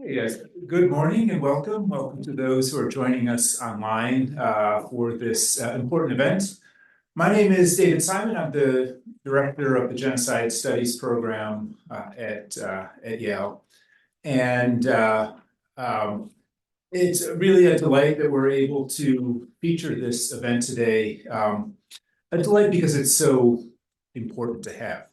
Yes, good morning and welcome. Welcome to those who are joining us online for this important event. My name is David Simon. I'm the director of the Genocide Studies program at Yale. And it's really a delight that we're able to feature this event today. A delight because it's so important to have.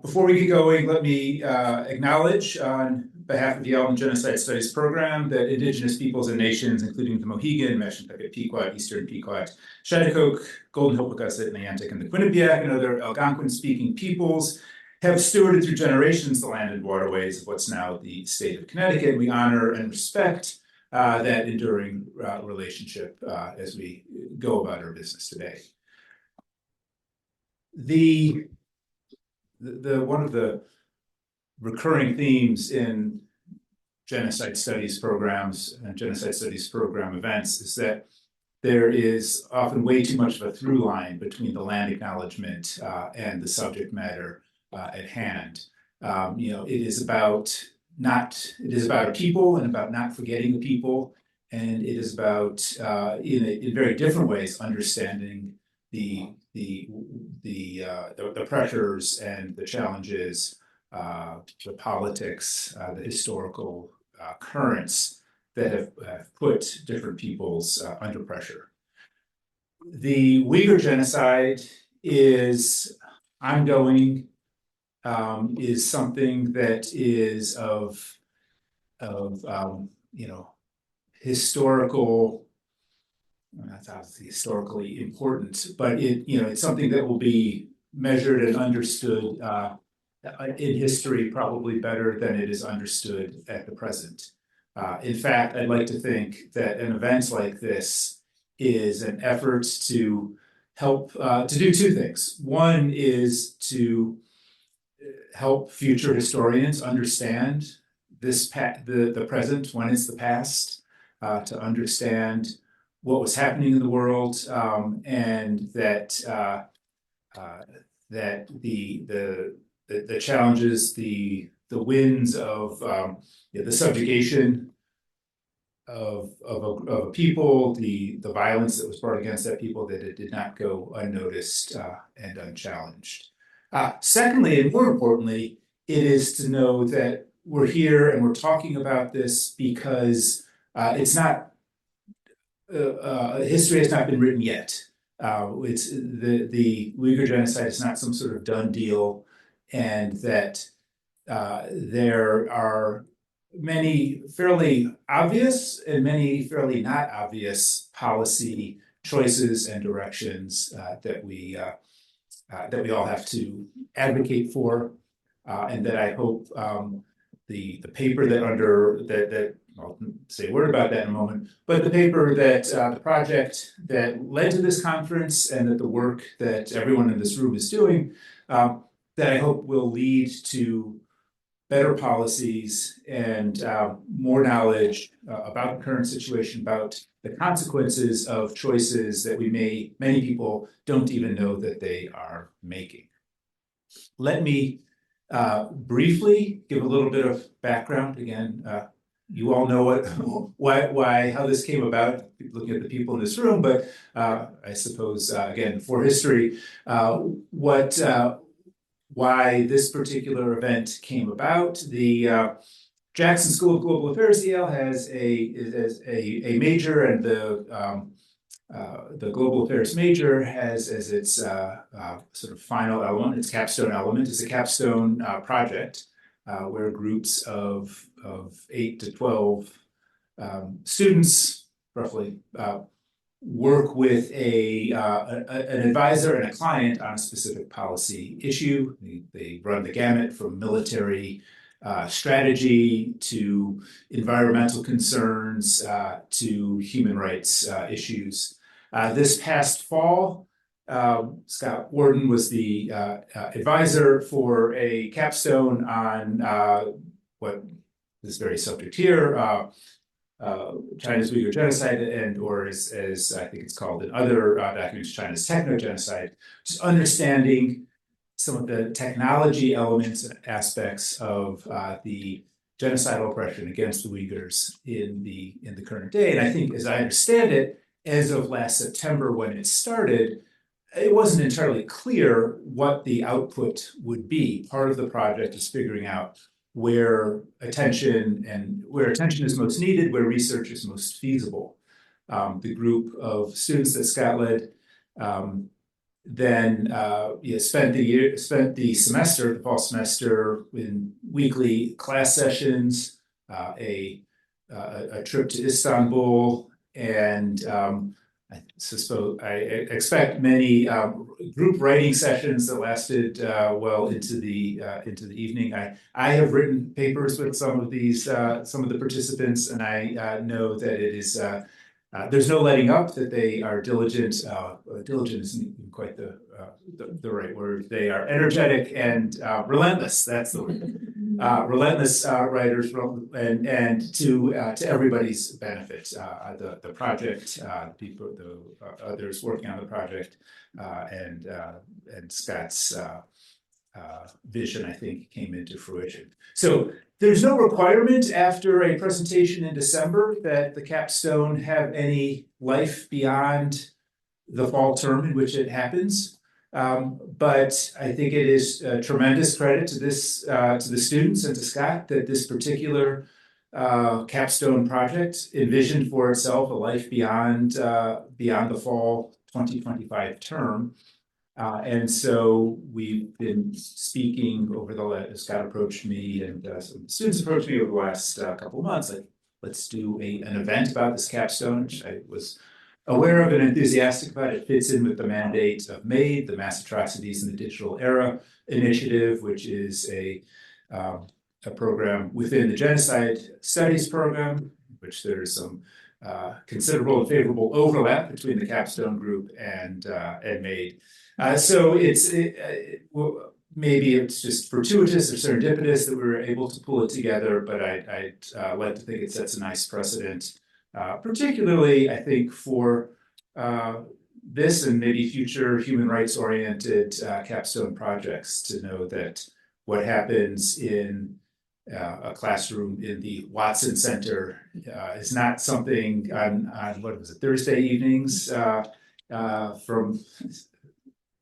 Before we get going, let me acknowledge on behalf of the Yale Genocide Studies program that Indigenous peoples and nations, including the Mohegan, Meshintepe Pequot, Eastern Pequot, Shattuck, Golden Hopekasset, Niantic, and the Quinnipiac, and other Algonquin-speaking peoples, have stewarded through generations the land and waterways of what's now the state of Connecticut. We honor and respect that enduring relationship as we go about our business today. One of the recurring themes in genocide studies programs and genocide studies program events is that there is often way too much of a through line between the land acknowledgement and the subject matter at hand. It is about a people and about not forgetting the people, and it is about in very different ways understanding the pressures and the challenges, the politics, the historical currents that have put different peoples under pressure. The Uyghur genocide is ongoing, is something that is of historical. That's obviously historically important, but it's something that will be measured and understood in history probably better than it is understood at the present. In fact, I'd like to think that an event like this is an effort to help to do two things. One is to help future historians understand the present when it's the past, to understand what was happening in the world, and that the challenges, the wins of the subjugation of a people, the violence that was brought against that people, that it did not go unnoticed and unchallenged. Secondly, and more importantly, it is to know that we're here and we're talking about this because it's not. History has not been written yet. It's the Uyghur genocide is not some sort of done deal, and that there are many fairly obvious and many fairly not obvious policy choices and directions that we all have to advocate for, and that I hope the paper that I'll say a word about that in a moment, but the paper that the project that led to this conference and that the work that everyone in this room is doing, that I hope will lead to better policies and more knowledge about the current situation, about the consequences of choices that many people don't even know that they are making. Let me briefly give a little bit of background. Again, you all know how this came about, looking at the people in this room, but I suppose, again, for history, why this particular event came about. The Jackson School of Global Affairs at Yale has a major, and the Global Affairs major has as its sort of final element, its capstone element, is a capstone project where groups of 8 to 12 students, roughly, work with an advisor and a client on a specific policy issue. They run the gamut from military strategy to environmental concerns to human rights issues. This past fall, Scott Warden was the advisor for a capstone on what is very subject here, China's Uyghur genocide, or as I think it's called in other documents, China's Technogenocide, just understanding some of the technology elements and aspects of the genocidal oppression against the Uyghurs in the current day. And I think, as I understand it, as of last September when it started, it wasn't entirely clear what the output would be. Part of the project is figuring out where attention is most needed, where research is most feasible. The group of students that Scott led then spent the fall semester in weekly class sessions, a trip to Istanbul, and I expect many group writing sessions that lasted well into the evening. I have written papers with some of the participants, and I know that it is. There's no letting up, that they are diligent. Diligent isn't quite the right word. They are energetic and relentless. That's the word. Relentless writers, and to everybody's benefit. The project, people, the others working on the project, and Scott's vision, I think, came into fruition. So there's no requirement after a presentation in December that the capstone have any life beyond the fall term in which it happens. But I think it is a tremendous credit to the students and to Scott that this particular capstone project envisioned for itself a life beyond the fall 2025 term. And so we've been speaking Scott approached me, and some students approached me over the last couple of months, like, let's do an event about this capstone, which I was aware of and enthusiastic about. It fits in with the mandate of MADE, the Mass Atrocities in the Digital Era Initiative, which is a program within the Genocide Studies program, which there's some considerable and favorable overlap between the capstone group and MADE. So maybe it's just fortuitous or serendipitous that we were able to pull it together, but I'd like to think it sets a nice precedent, particularly, I think, for this and maybe future human rights-oriented capstone projects, to know that what happens in a classroom in the Watson Center is not something on what was it, Thursday evenings from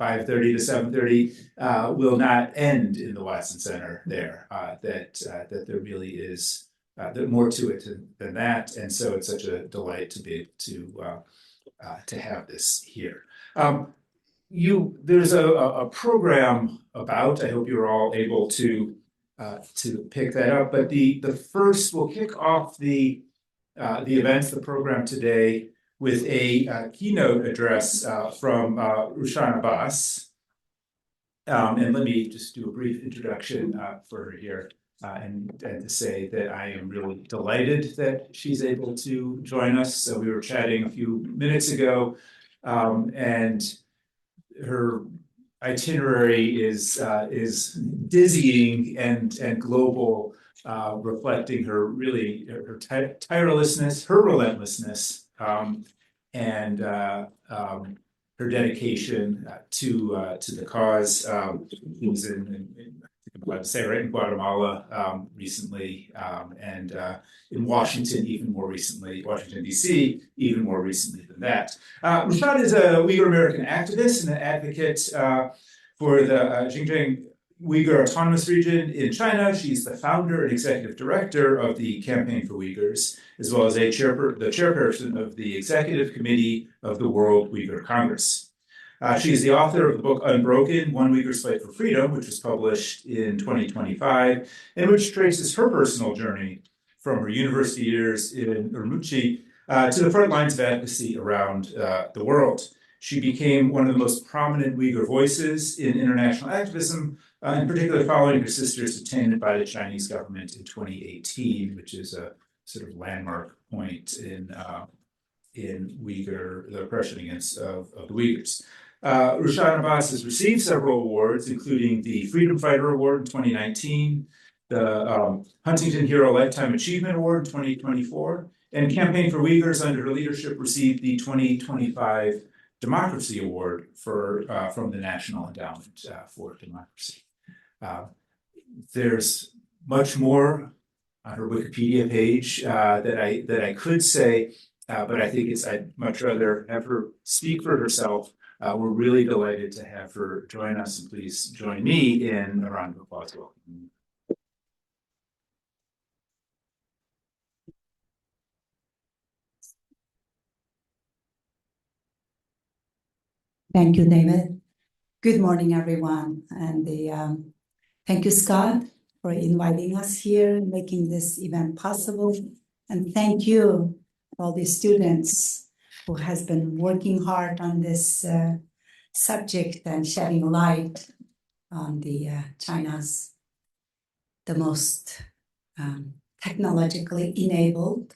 5:30 to 7:30 will not end in the Watson Center there. That there really is more to it than that, and so it's such a delight to be able to have this here. There's a program about. I hope you're all able to pick that up. But the first, we'll kick off the events, the program today, with a keynote address from Rushan Abbas. And let me just do a brief introduction for her here, and to say that I am really delighted that she's able to join us. So we were chatting a few minutes ago, and her itinerary is dizzying and global, reflecting her tirelessness, her relentlessness, and her dedication to the cause. She was in Guatemala recently, and in Washington even more recently, Washington, D.C., even more recently than that. Rashad is a Uyghur American activist and an advocate for the Xinjiang Uyghur Autonomous Region in China. She's the founder and executive director of the Campaign for Uyghurs, as well as the chairperson of the executive committee of the World Uyghur Congress. She is the author of the book Unbroken, One Uyghur's Fight for Freedom, which was published in 2025, and which traces her personal journey from her university years in Urumqi to the front lines of advocacy around the world. She became one of the most prominent Uyghur voices in international activism, in particular following her sister's detainment by the Chinese government in 2018, which is a sort of landmark point in Uyghur, the oppression against of the Uyghurs. Rushan Abbas has received several awards, including the Freedom Fighter Award in 2019, the Huntington Hero Lifetime Achievement Award in 2024, and Campaign for Uyghurs under her leadership received the 2025 Democracy Award from the National Endowment for Democracy. There's much more her Wikipedia page that I could say, but I think I'd much rather have her speak for herself. We're really delighted to have her join us, and please join me in a round of applause. Welcome. Thank you, David. Good morning, everyone. And thank you, Scott, for inviting us here, making this event possible. And thank you, all the students who has been working hard on this subject and shedding light on the China's the most technologically enabled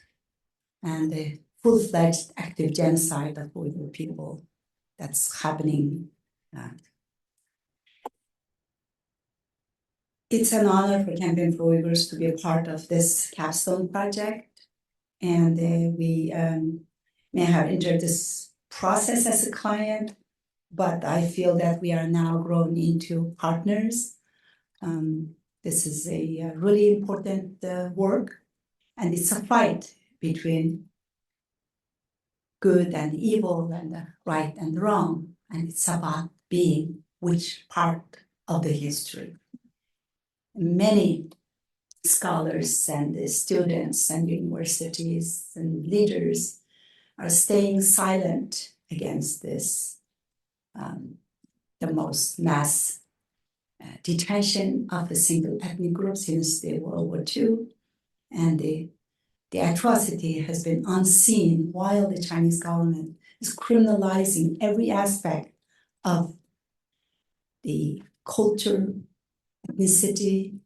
and the full-fledged active genocide of Uyghur people that's happening. It's an honor for Campaign for Uyghurs to be a part of this capstone project. And we may have entered this process as a client, but I feel that we are now grown into partners. This is a really important work, and it's a fight between good and evil and right and wrong. And it's about being which part of the history. Many scholars and students and universities and leaders are staying silent against this, the most mass detention of a single ethnic group since the World War II. And the atrocity has been unseen while the Chinese government is criminalizing every aspect of the culture, ethnicity,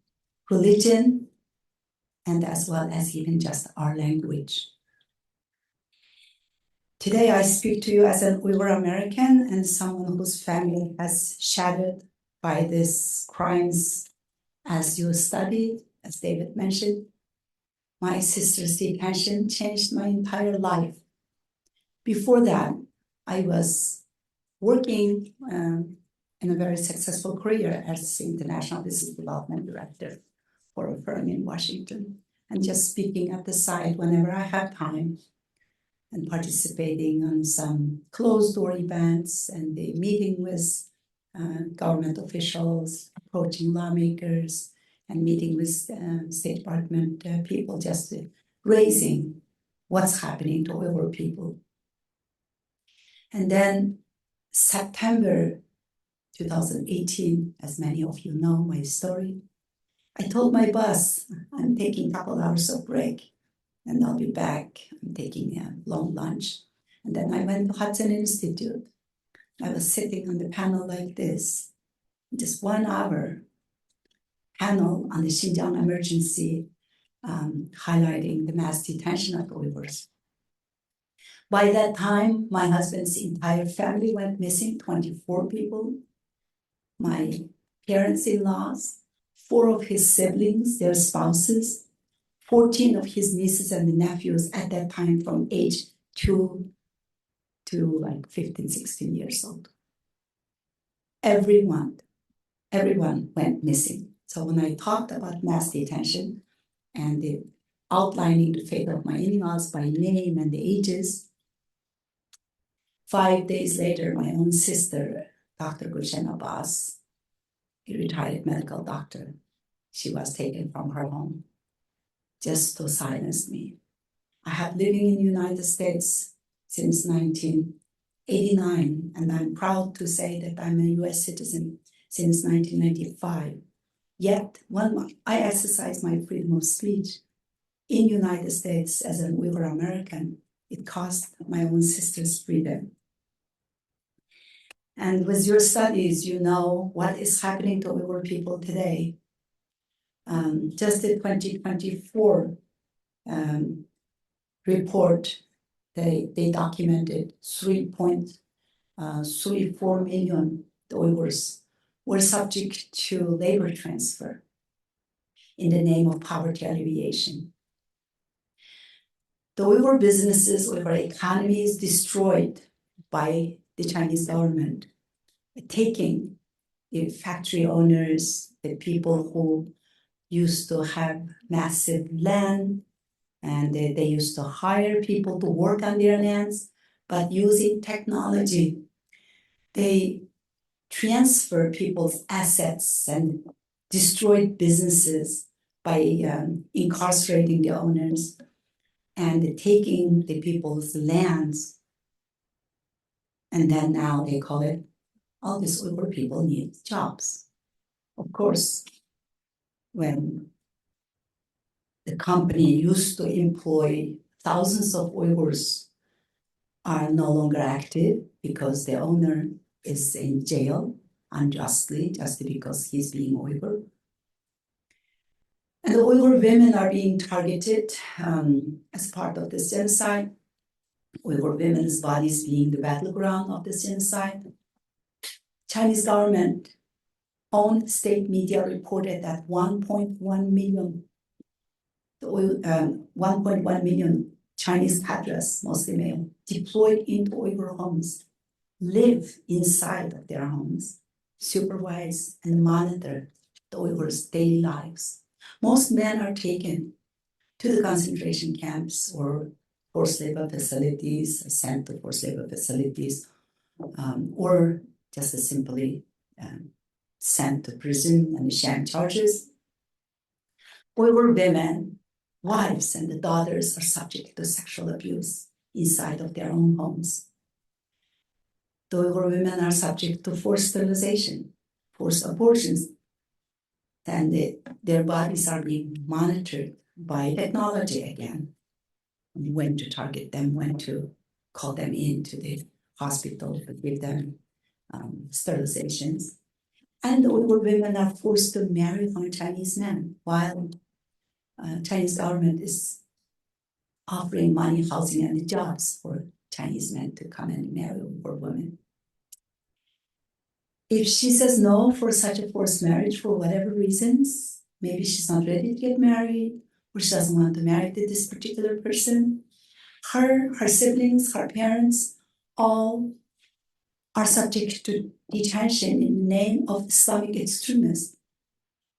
religion, and as well as even just our language. Today, I speak to you as an Uyghur American and someone whose family has shattered by these crimes. As you studied, as David mentioned, my sister's detention changed my entire life. Before that, I was working in a very successful career as International Business Development Director for a firm in Washington, and just speaking at the side whenever I have time and participating on some closed-door events and meeting with government officials, approaching lawmakers, and meeting with State Department people, just raising what's happening to Uyghur people. And then September 2018, as many of you know my story, I told my boss, I'm taking a couple hours of break and I'll be back. I'm taking a long lunch. And then I went to Hudson Institute. I was sitting on the panel like this, just 1 hour panel on the Xinjiang emergency, highlighting the mass detention of Uyghurs. By that time, my husband's entire family went missing, 24 people. My parents-in-laws, 4 of his siblings, their spouses, 14 of his nieces and nephews at that time from age 2 to like 15, 16 years old. Everyone went missing. So when I talked about mass detention and outlining the fate of my in-laws by name and the ages, 5 days later, my own sister, Dr. Gulshan Abbas, a retired medical doctor, she was taken from her home just to silence me. I have living in the United States since 1989, and I'm proud to say that I'm a US citizen since 1995. Yet, when I exercise my freedom of speech in the United States as an Uyghur American, it cost my own sister's freedom. And with your studies, you know what is happening to Uyghur people today. Just the 2024 report, they documented 3.34 million Uyghurs were subject to labor transfer in the name of poverty alleviation. The Uyghur businesses, Uyghur economy is destroyed by the Chinese government, taking the factory owners, the people who used to have massive land, and they used to hire people to work on their lands, but using technology, they transfer people's assets and destroyed businesses by incarcerating the owners and taking the people's lands. And then now they call it, all these Uyghur people need jobs. Of course, when the company used to employ thousands of Uyghurs are no longer active because the owner is in jail unjustly just because he's being Uyghur. And the Uyghur women are being targeted as part of this genocide. Uyghur women's bodies being the battleground of this genocide. Chinese government owned state media reported that 1.1 million Chinese cadres, mostly male, deployed into Uyghur homes, live inside of their homes, supervise and monitor the Uyghurs' daily lives. Most men are taken to the concentration camps or forced labor facilities, sent to forced labor facilities, or just as simply sent to prison and sham charges. Uyghur women, wives, and the daughters are subject to sexual abuse inside of their own homes. The Uyghur women are subject to forced sterilization, forced abortions, and their bodies are being monitored by technology again. When to target them, when to call them into the hospital to give them sterilizations. And the Uyghur women are forced to marry on Chinese men while Chinese government is offering money, housing, and jobs for Chinese men to come and marry Uyghur women. If she says no for such a forced marriage for whatever reasons, maybe she's not ready to get married, or she doesn't want to marry this particular person, her siblings, her parents, all are subject to detention in the name of Islamic extremists,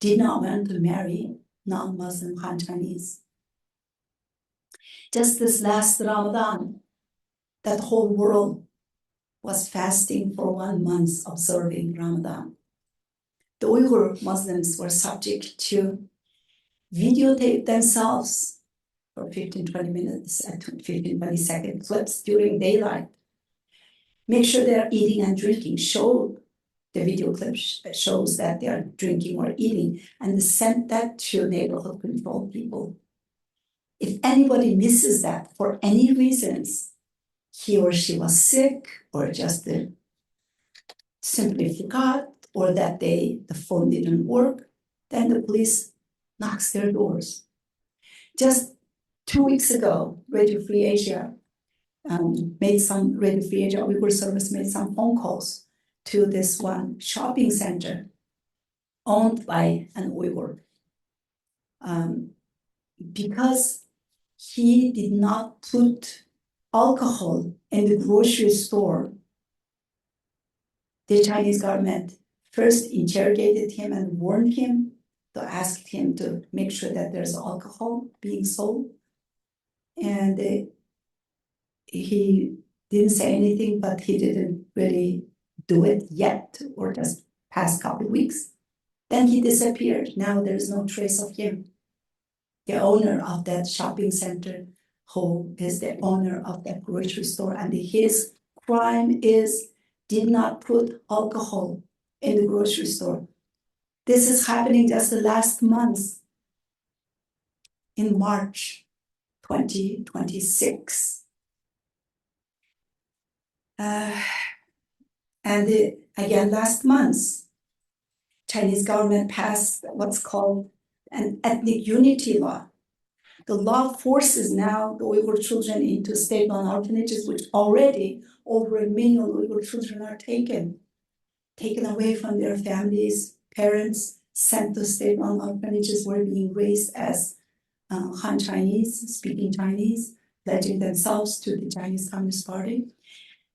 did not want to marry non-Muslim Han Chinese. Just this last Ramadan, that whole world was fasting for 1 month, observing Ramadan. The Uyghur Muslims were subject to videotape themselves for 15-20 minutes and 15-20 second clips during daylight. Make sure they're eating and drinking. Show the video clip shows that they are drinking or eating, and send that to neighborhood control people. If anybody misses that for any reasons, he or she was sick or just simply forgot, or that the phone didn't work, then the police knocks their doors. Just 2 weeks ago, Radio Free Asia Uyghur Service made some phone calls to this one shopping center owned by an Uyghur. Because he did not put alcohol in the grocery store, the Chinese government first interrogated him and warned him to ask him to make sure that there's alcohol being sold. And he didn't say anything, but he didn't really do it yet, or just past couple of weeks. Then he disappeared. Now there's no trace of him. The owner of that shopping center, who is the owner of that grocery store, and his crime is did not put alcohol in the grocery store. This is happening just the last month, in March 2026. Again, last month, Chinese government passed what's called an ethnic unity law. The law forces now the Uyghur children into state-run orphanages, which already over 1 million Uyghur children are taken away from their families, parents, sent to state-run orphanages, were being raised as Han Chinese, speaking Chinese, pledging themselves to the Chinese Communist Party.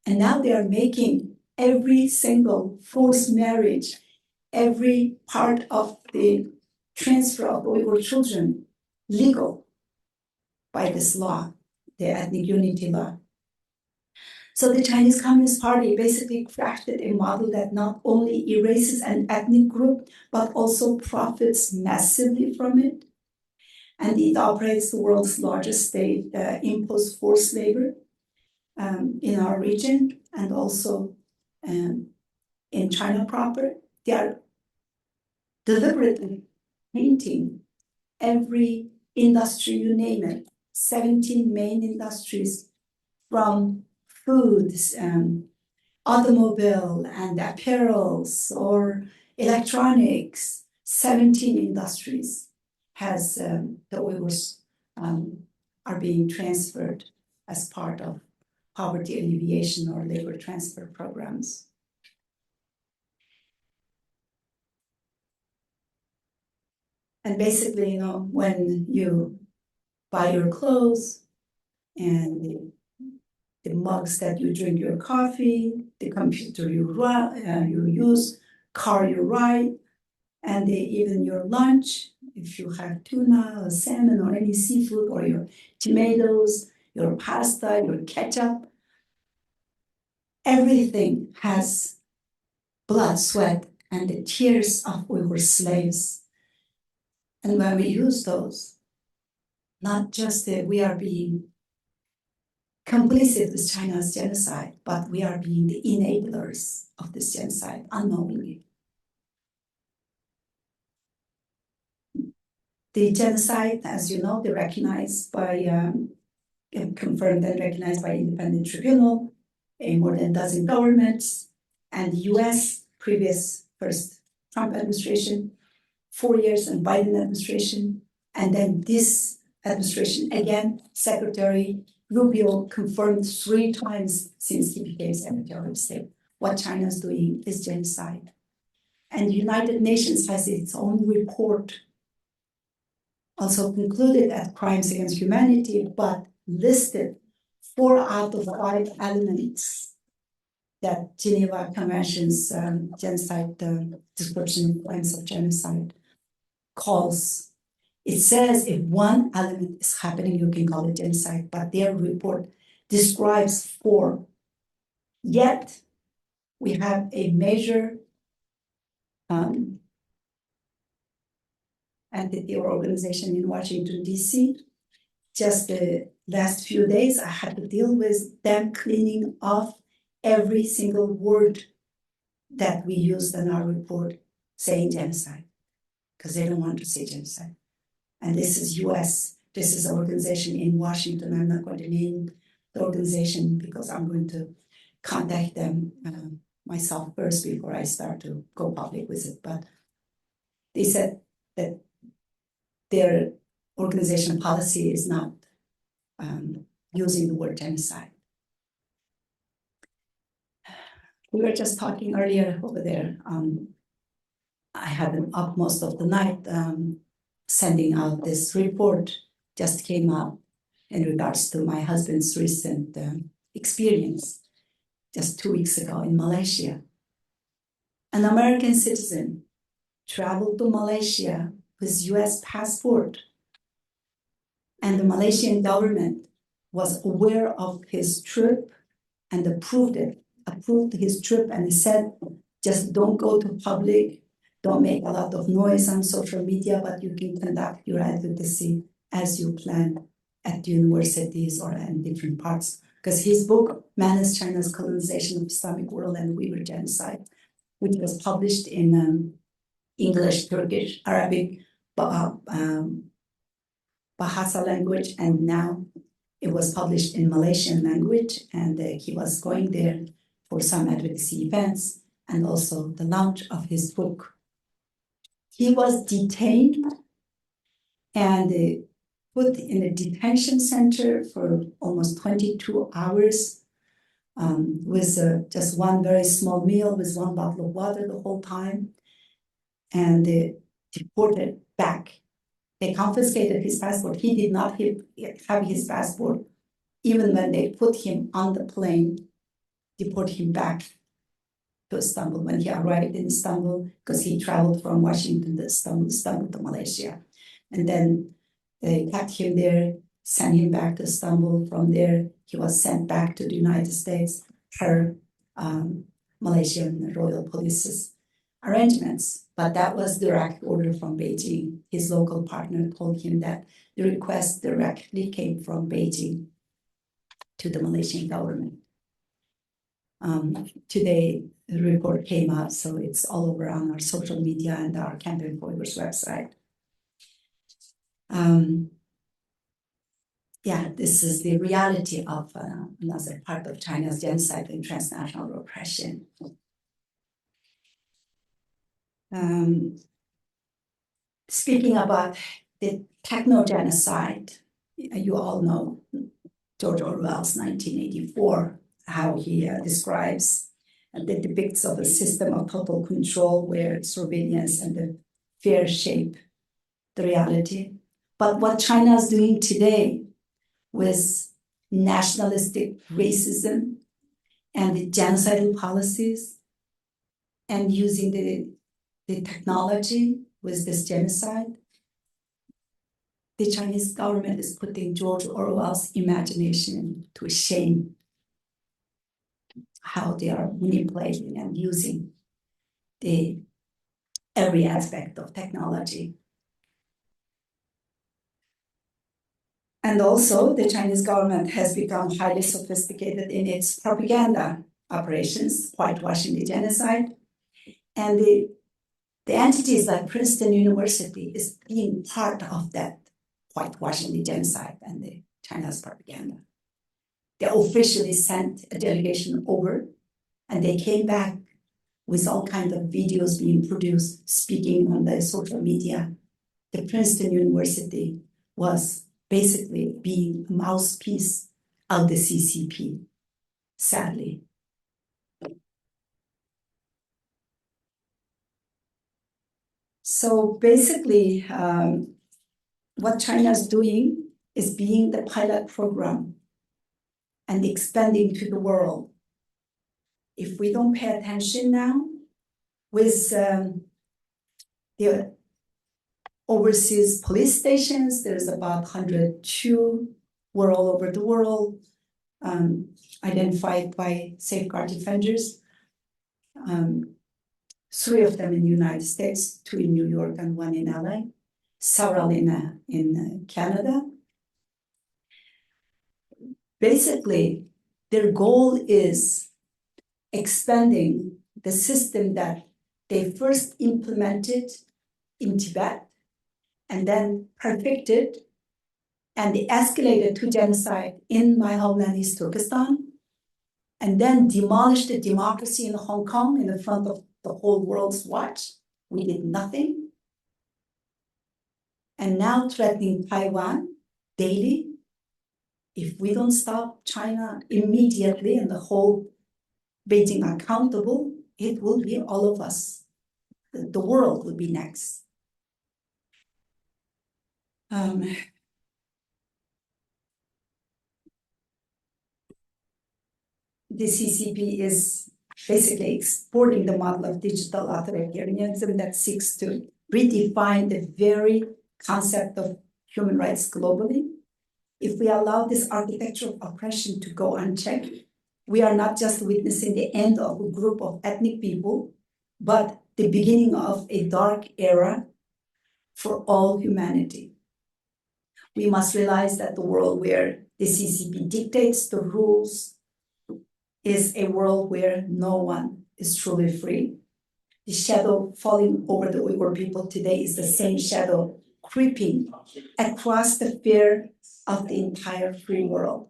And now they are making every single forced marriage, every part of the transfer of Uyghur children legal by this law, the ethnic unity law. So the Chinese Communist Party basically crafted a model that not only erases an ethnic group, but also profits massively from it. And it operates the world's largest state imposed forced labor in our region and also in China proper. They are deliberately painting every industry, you name it, 17 main industries from foods, automobile and apparels or electronics, 17 industries has the Uyghurs are being transferred as part of poverty alleviation or labor transfer programs. And basically, when you buy your clothes and the mugs that you drink your coffee, the computer you use, car you ride, and even your lunch, if you have tuna or salmon or any seafood or your tomatoes, your pasta, your ketchup, everything has blood, sweat, and the tears of Uyghur slaves. And when we use those, not just that we are being complicit with China's genocide, but we are being the enablers of this genocide unknowingly. The genocide, as you know, they're recognized by, confirmed and recognized by independent tribunal, more than a dozen governments, and the US, previous first Trump administration, 4 years, and Biden administration, and then this administration again, Secretary Rubio confirmed 3 times since he became Secretary of State, what China is doing is genocide. And the United Nations has its own report, also concluded as crimes against humanity, but listed 4 out of 5 elements that Geneva Convention's genocide description of crimes of genocide calls. It says if one element is happening, you can call it genocide, but their report describes 4. Yet, we have a major entity or organization in Washington, D.C. Just the last few days, I had to deal with them cleaning off every single word that we used in our report saying genocide, because they don't want to say genocide. And this is US, this is an organization in Washington. I'm not going to name the organization because I'm going to contact them myself first before I start to go public with it. But they said that their organization policy is not using the word genocide. We were just talking earlier over there. I had been up most of the night sending out this report, just came out in regards to my husband's recent experience just 2 weeks ago in Malaysia. An American citizen traveled to Malaysia with US passport, and the Malaysian government was aware of his trip and approved his trip, and said, just don't go to public, don't make a lot of noise on social media, but you can conduct your advocacy as you plan at universities or in different parts. Because his book, Man is China's Colonization of Islamic World and Uyghur Genocide, which was published in English, Turkish, Arabic, Bahasa language, and now it was published in Malaysian language, and he was going there for some advocacy events and also the launch of his book. He was detained and put in a detention center for almost 22 hours with just one very small meal with 1 bottle of water the whole time, and deported back. They confiscated his passport. He did not have his passport. Even when they put him on the plane, deport him back to Istanbul. When he arrived in Istanbul, because he traveled from Washington to Istanbul to Malaysia. And then they kept him there, sent him back to Istanbul. From there, he was sent back to the United States per Malaysian Royal Police's arrangements. But that was direct order from Beijing. His local partner told him that the request directly came from Beijing to the Malaysian government. Today, the report came out, so it's all over on our social media and our Campaign For Uyghurs website. Yeah, this is the reality of another part of China's genocide and transnational repression. Speaking about the technogenocide, you all know George Orwell's 1984, how he describes and depicts of a system of total control where surveillance and the fear shape the reality. But what China is doing today with nationalistic racism and the genocidal policies and using the technology with this genocide, the Chinese government is putting George Orwell's imagination to shame, how they are manipulating and using every aspect of technology. And also, the Chinese government has become highly sophisticated in its propaganda operations, whitewashing the genocide. And the entities like Princeton University is being part of that whitewashing the genocide and the China's propaganda. They officially sent a delegation over, and they came back with all kinds of videos being produced, speaking on the social media. The Princeton University was basically being a mouthpiece of the CCP, sadly. So basically, what China is doing is being the pilot program and expanding to the world. If we don't pay attention now, with the overseas police stations, there's about 102 were all over the world, identified by safeguard defenders. 3 of them in the United States, 2 in New York and 1 in LA, several in Canada. Basically, their goal is expanding the system that they first implemented in Tibet and then perfected, and they escalated to genocide in my homeland, East Turkestan, and then demolished the democracy in Hong Kong in the front of the whole world's watch. We did nothing. And now threatening Taiwan daily. If we don't stop China immediately and the whole Beijing accountable, it will be all of us. The world will be next. The CCP is basically exporting the model of digital authoritarianism that seeks to redefine the very concept of human rights globally. If we allow this architecture of oppression to go unchecked, we are not just witnessing the end of a group of ethnic people, but the beginning of a dark era for all humanity. We must realize that the world where the CCP dictates the rules is a world where no one is truly free. The shadow falling over the Uyghur people today is the same shadow creeping across the fear of the entire free world.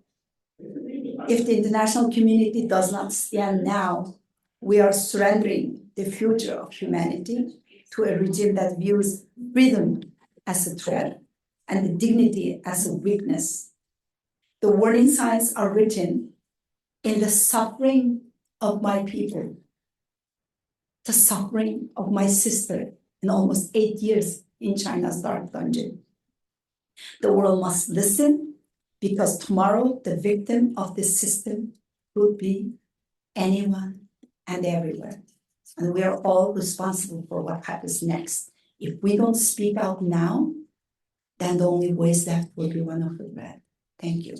If the international community does not stand now, we are surrendering the future of humanity to a regime that views freedom as a threat and the dignity as a weakness. The warning signs are written in the suffering of my people, the suffering of my sister in almost 8 years in China's dark dungeon. The world must listen, because tomorrow the victim of this system could be anyone and everywhere. And we are all responsible for what happens next. If we don't speak out now, then the only ways left will be one of regret. Thank you.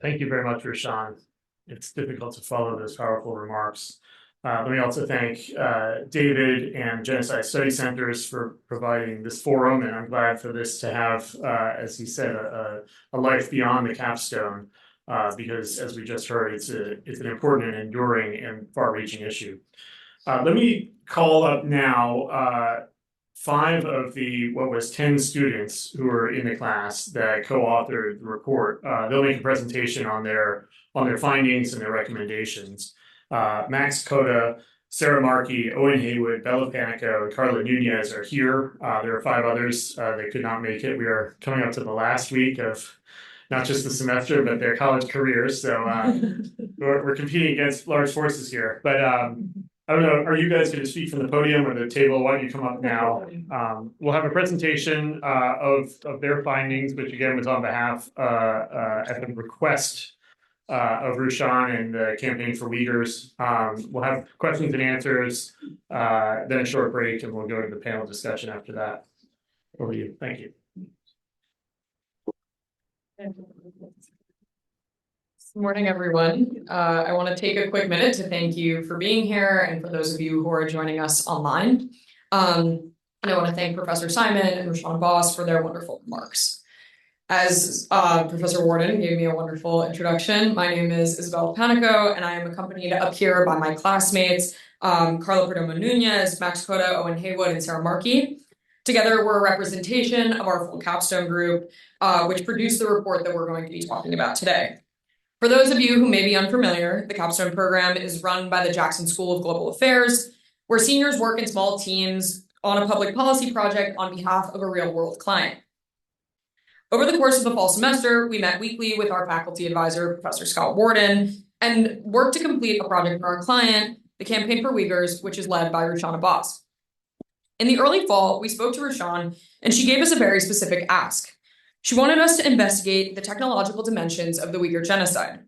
Thank you very much, Rashan. It's difficult to follow those powerful remarks. Let me also thank David and Genocide Study Centers for providing this forum, and I'm glad for this to have, as he said, a life beyond the capstone, because as we just heard, it's an important and enduring and far-reaching issue. Let me call up now 5 of the, 10 students who were in the class that co-authored the report. They'll make a presentation on their findings and their recommendations. Max Cota, Sarah Markey, Owen Haywood, Bella Panico, and Carla Nunez are here. There are 5 others that could not make it. We are coming up to the last week of not just the semester, but their college careers. So we're competing against large forces here. But I don't know, are you guys going to speak from the podium or the table? Why don't you come up now? We'll have a presentation of their findings, which again was on behalf at the request of Rushan and the Campaign for Uyghurs. We'll have questions and answers, then a short break, and we'll go to the panel discussion after that. Over to you. Thank you. Good morning, everyone. I want to take a quick minute to thank you for being here and for those of you who are joining us online. And I want to thank Professor Simon and Rashan Boss for their wonderful remarks. As Professor Warden gave me a wonderful introduction, my name is Isabella Panico, and I am accompanied up here by my classmates, Carla Perdomo Nunez, Max Cota, Owen Haywood, and Sarah Markey. Together, we're a representation of our full capstone group, which produced the report that we're going to be talking about today. For those of you who may be unfamiliar, the capstone program is run by the Jackson School of Global Affairs, where seniors work in small teams on a public policy project on behalf of a real-world client. Over the course of the fall semester, we met weekly with our faculty advisor, Professor Scott Warden, and worked to complete a project for our client, the Campaign for Uyghurs, which is led by Rushan Abbas. In the early fall, we spoke to Rushan, and she gave us a very specific ask. She wanted us to investigate the technological dimensions of the Uyghur genocide.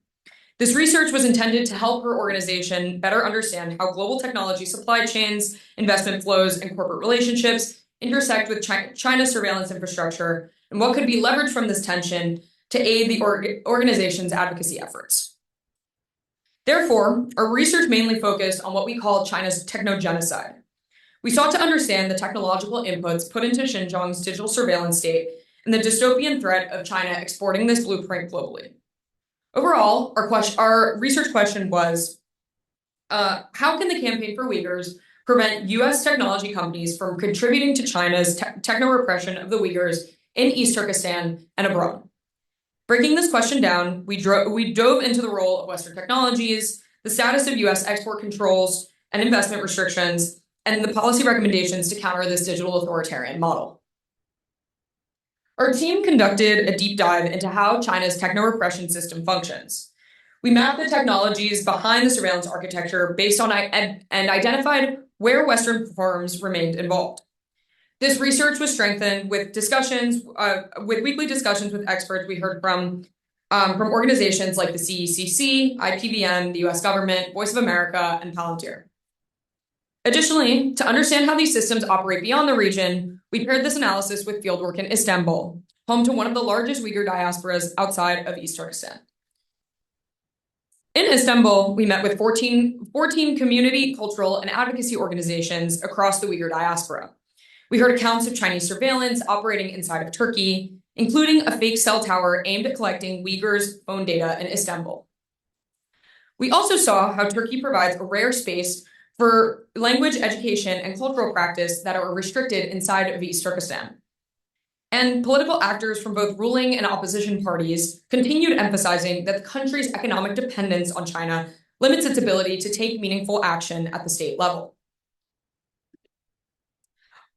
This research was intended to help her organization better understand how global technology supply chains, investment flows, and corporate relationships intersect with China's surveillance infrastructure, and what could be leveraged from this tension to aid the organization's advocacy efforts. Therefore, our research mainly focused on what we call China's technogenocide. We sought to understand the technological inputs put into Xinjiang's digital surveillance state and the dystopian threat of China exporting this blueprint globally. Overall, our research question was, how can the Campaign for Uyghurs prevent U.S. technology companies from contributing to China's techno-repression of the Uyghurs in East Turkestan and abroad? Breaking this question down, we dove into the role of Western technologies, the status of U.S. export controls and investment restrictions, and the policy recommendations to counter this digital authoritarian model. Our team conducted a deep dive into how China's techno-repression system functions. We mapped the technologies behind the surveillance architecture based on and identified where Western firms remained involved. This research was strengthened with weekly discussions with experts we heard from organizations like the CECC, IPVM, the US government, Voice of America, and Palantir. Additionally, to understand how these systems operate beyond the region, we paired this analysis with fieldwork in Istanbul, home to one of the largest Uyghur diasporas outside of East Turkestan. In Istanbul, we met with 14 community, cultural, and advocacy organizations across the Uyghur diaspora. We heard accounts of Chinese surveillance operating inside of Turkey, including a fake cell tower aimed at collecting Uyghurs' phone data in Istanbul. We also saw how Turkey provides a rare space for language education and cultural practice that are restricted inside of East Turkestan. And political actors from both ruling and opposition parties continued emphasizing that the country's economic dependence on China limits its ability to take meaningful action at the state level.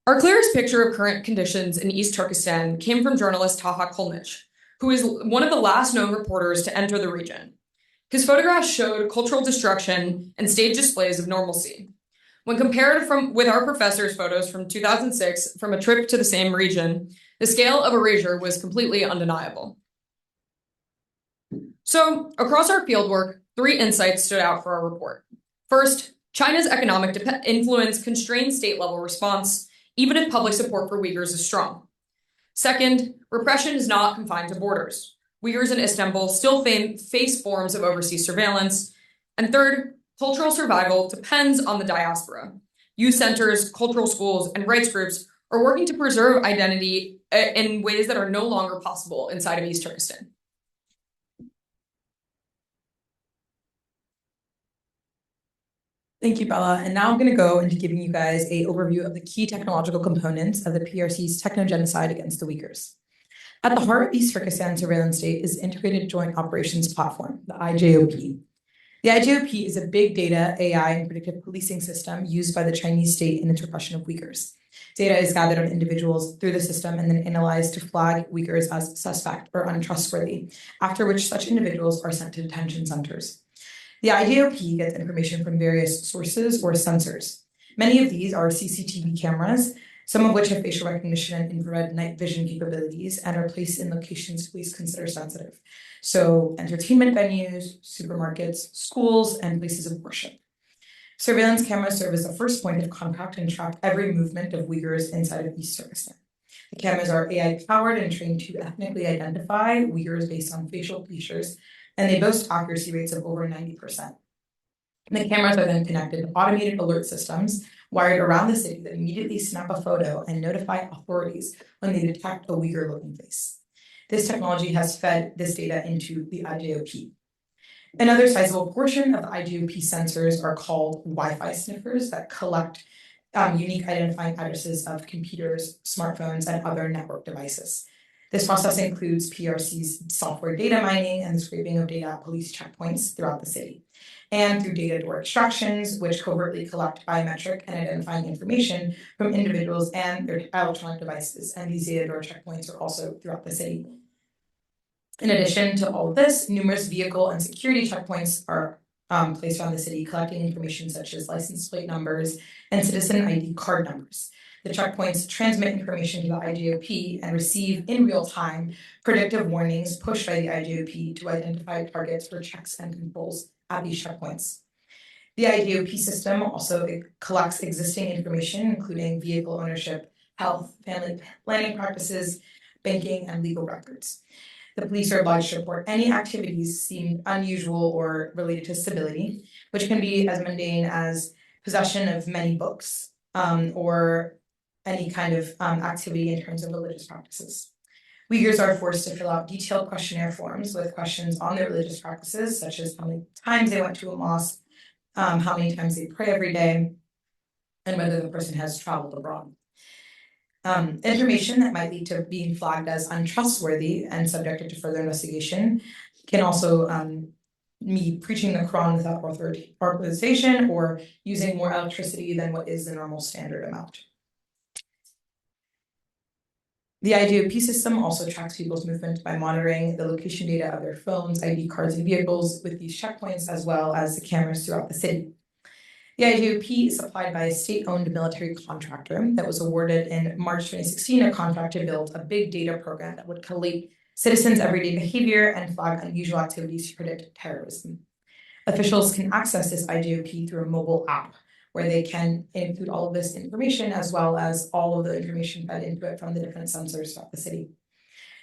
Our clearest picture of current conditions in East Turkestan came from journalist Taha Kulnich, who is one of the last known reporters to enter the region. His photographs showed cultural destruction and stage displays of normalcy. When compared with our professor's photos from 2006 from a trip to the same region, the scale of erasure was completely undeniable. So, across our fieldwork, 3 insights stood out for our report. First, China's economic influence constrains state-level response, even if public support for Uyghurs is strong. Second, repression is not confined to borders. Uyghurs in Istanbul still face forms of overseas surveillance. And third, cultural survival depends on the diaspora. Youth centers, cultural schools, and rights groups are working to preserve identity in ways that are no longer possible inside of East Turkestan. Thank you, Bella. And now I'm going to go into giving you guys an overview of the key technological components of the PRC's Technogenocide against the Uyghurs. At the heart of East Turkestan Surveillance State is the Integrated Joint Operations Platform, the IJOP. The IJOP is a big data, AI, and predictive policing system used by the Chinese state in its repression of Uyghurs. Data is gathered on individuals through the system and then analyzed to flag Uyghurs as suspect or untrustworthy, after which such individuals are sent to detention centers. The IJOP gets information from various sources or sensors. Many of these are CCTV cameras, some of which have facial recognition and infrared night vision capabilities and are placed in locations police consider sensitive. So entertainment venues, supermarkets, schools, and places of worship. Surveillance cameras serve as the first point of contact and track every movement of Uyghurs inside of East Turkestan. The cameras are AI-powered and trained to ethnically identify Uyghurs based on facial features, and they boast accuracy rates of over 90%. The cameras are then connected to automated alert systems wired around the city that immediately snap a photo and notify authorities when they detect a Uyghur-looking face. This technology has fed this data into the IJOP. Another sizable portion of the IJOP sensors are called Wi-Fi sniffers that collect unique identifying addresses of computers, smartphones, and other network devices. This process includes PRC's software data mining and the scraping of data at police checkpoints throughout the city, and through data door extractions, which covertly collect biometric and identifying information from individuals and their electronic devices. And these data door checkpoints are also throughout the city. In addition to all of this, numerous vehicle and security checkpoints are placed around the city, collecting information such as license plate numbers and citizen ID card numbers. The checkpoints transmit information to the IJOP and receive in real time predictive warnings pushed by the IJOP to identify targets for checks and controls at these checkpoints. The IJOP system also collects existing information, including vehicle ownership, health, family planning practices, banking, and legal records. The police are obliged to report any activities deemed unusual or related to civility, which can be as mundane as possession of many books or any kind of activity in terms of religious practices. Uyghurs are forced to fill out detailed questionnaire forms with questions on their religious practices, such as how many times they went to a mosque, how many times they pray every day, and whether the person has traveled abroad. Information that might lead to being flagged as untrustworthy and subjected to further investigation can also be preaching the Quran without authorization or using more electricity than what is the normal standard amount. The IJOP system also tracks people's movement by monitoring the location data of their phones, ID cards, and vehicles with these checkpoints, as well as the cameras throughout the city. The IJOP is supplied by a state-owned military contractor that was awarded in March 2016 a contract to build a big data program that would collate citizens' everyday behavior and flag unusual activities to predict terrorism. Officials can access this IJOP through a mobile app, where they can include all of this information as well as all of the information fed into it from the different sensors throughout the city.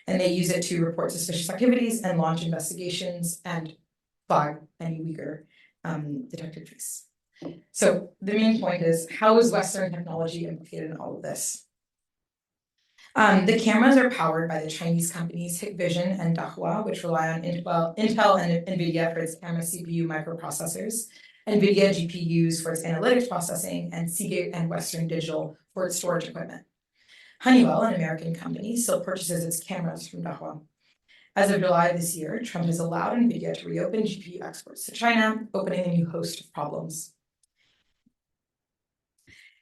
And they use it to report suspicious activities and launch investigations and flag any Uyghur detected face. So the main point is, how is Western technology implicated in all of this? The cameras are powered by the Chinese companies Hikvision and Dahua, which rely on Intel and NVIDIA for its camera CPU microprocessors, NVIDIA GPUs for its analytics processing, and Seagate and Western Digital for its storage equipment. Honeywell, an American company, still purchases its cameras from Dahua. As of July this year, Trump has allowed NVIDIA to reopen GPU exports to China, opening a new host of problems.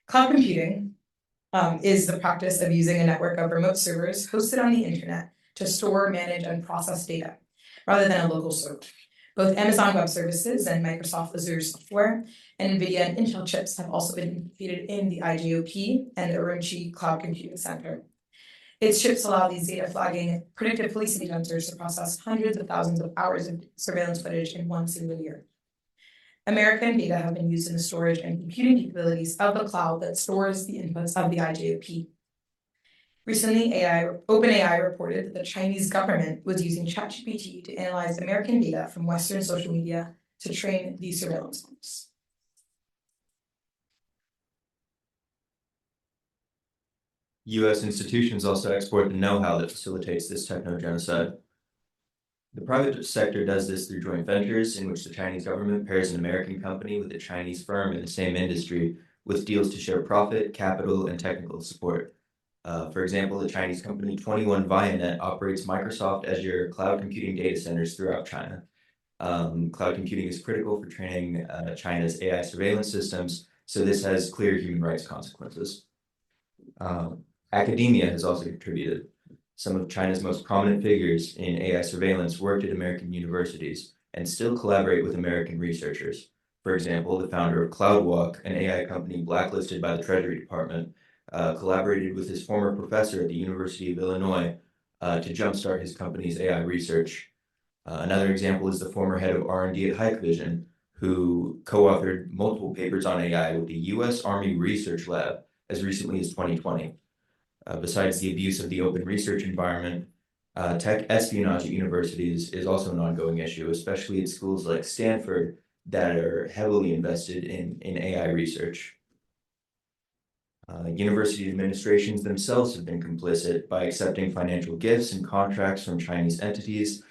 Cloud computing is the practice of using a network of remote servers hosted on the internet to store, manage, and process data, rather than a local server. Both Amazon Web Services and Microsoft Azure software and NVIDIA and Intel chips have also been implicated in the IGOP and the Urumqi Cloud Computing Center. Its chips allow these data flagging predictive policing sensors to process hundreds of thousands of hours of surveillance footage in one single year. American data have been used in the storage and computing capabilities of the cloud that stores the inputs of the IGOP. Recently, OpenAI reported that the Chinese government was using ChatGPT to analyze American data from Western social media to train these surveillance models. U.S. institutions also export the know-how that facilitates this technogenocide. The private sector does this through joint ventures in which the Chinese government pairs an American company with a Chinese firm in the same industry with deals to share profit, capital, and technical support. For example, the Chinese company 21Vianet operates Microsoft Azure cloud computing data centers throughout China. Cloud computing is critical for training China's AI surveillance systems, so this has clear human rights consequences. Academia has also contributed. Some of China's most prominent figures in AI surveillance worked at American universities and still collaborate with American researchers. For example, the founder of CloudWalk, an AI company blacklisted by the Treasury Department, collaborated with his former professor at the University of Illinois to jumpstart his company's AI research. Another example is the former head of R&D at Hikvision, who co-authored multiple papers on AI with the U.S. Army Research Lab as recently as 2020. Besides the abuse of the open research environment, tech espionage at universities is also an ongoing issue, especially at schools like Stanford that are heavily invested in AI research. University administrations themselves have been complicit by accepting financial gifts and contracts from Chinese entities,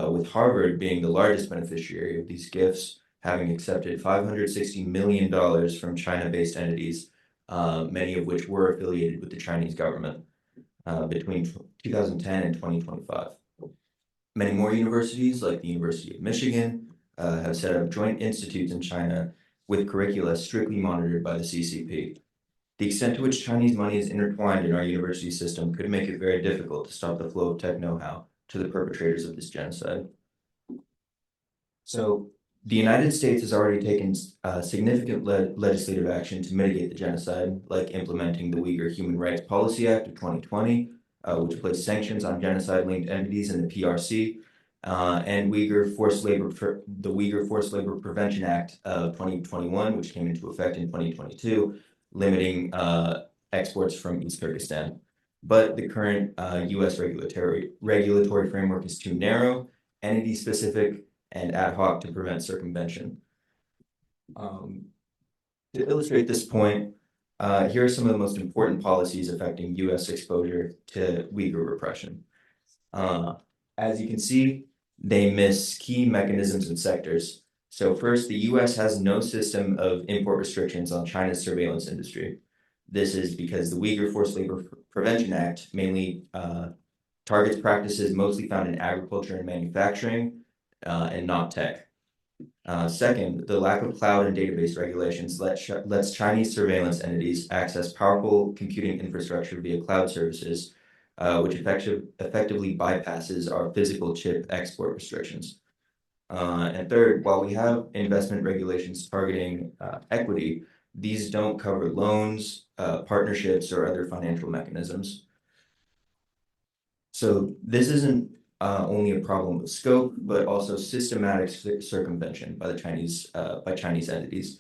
with Harvard being the largest beneficiary of these gifts, having accepted $560 million from China-based entities, many of which were affiliated with the Chinese government, between 2010 and 2025. Many more universities, like the University of Michigan, have set up joint institutes in China with curricula strictly monitored by the CCP. The extent to which Chinese money is intertwined in our university system could make it very difficult to stop the flow of tech know-how to the perpetrators of this genocide. So, the United States has already taken significant legislative action to mitigate the genocide, like implementing the Uyghur Human Rights Policy Act of 2020, which placed sanctions on genocide-linked entities in the PRC, and the Uyghur Forced Labor Prevention Act of 2021, which came into effect in 2022, limiting exports from East Turkestan. But the current U.S. regulatory framework is too narrow, entity-specific, and ad hoc to prevent circumvention. To illustrate this point, here are some of the most important policies affecting U.S. exposure to Uyghur repression. As you can see, they miss key mechanisms and sectors. So first, the U.S. has no system of import restrictions on China's surveillance industry. This is because the Uyghur Forced Labor Prevention Act mainly targets practices mostly found in agriculture and manufacturing, and not tech. Second, the lack of cloud and database regulations lets Chinese surveillance entities access powerful computing infrastructure via cloud services, which effectively bypasses our physical chip export restrictions. And third, while we have investment regulations targeting equity, these don't cover loans, partnerships, or other financial mechanisms. So this isn't only a problem of scope, but also systematic circumvention by Chinese entities.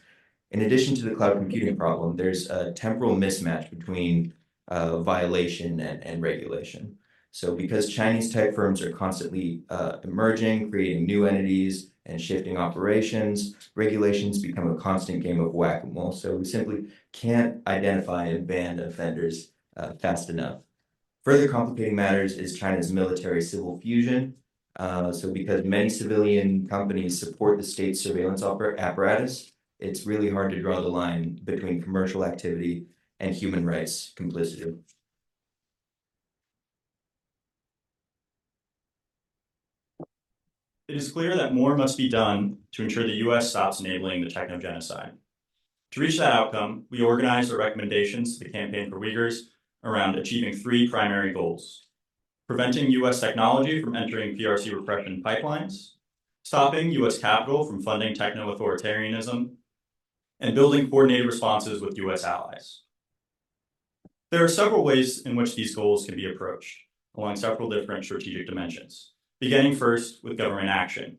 In addition to the cloud computing problem, there's a temporal mismatch between violation and regulation. So because Chinese tech firms are constantly emerging, creating new entities, and shifting operations, regulations become a constant game of whack-a-mole. So we simply can't identify and ban offenders fast enough. Further complicating matters is China's military-civil fusion. So because many civilian companies support the state's surveillance apparatus, it's really hard to draw the line between commercial activity and human rights complicity. It is clear that more must be done to ensure the U.S. stops enabling the technogenocide. To reach that outcome, we organized our recommendations to the Campaign for Uyghurs around achieving three primary goals. preventing U.S. technology from entering PRC repression pipelines, stopping U.S. capital from funding techno-authoritarianism, and building coordinated responses with U.S. allies. There are several ways in which these goals can be approached, along several different strategic dimensions, beginning first with government action.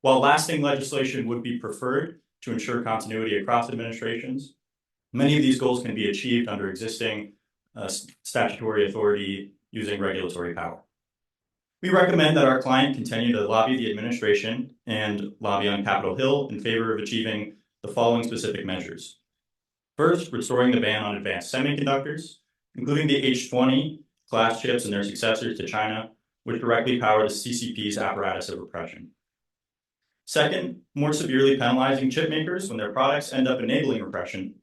While lasting legislation would be preferred to ensure continuity across administrations, many of these goals can be achieved under existing statutory authority using regulatory power. We recommend that our client continue to lobby the administration and lobby on Capitol Hill in favor of achieving the following specific measures. First, restoring the ban on advanced semiconductors, including the H-20 class chips and their successors to China, which directly power the CCP's apparatus of repression. Second, more severely penalizing chip makers when their products end up enabling repression,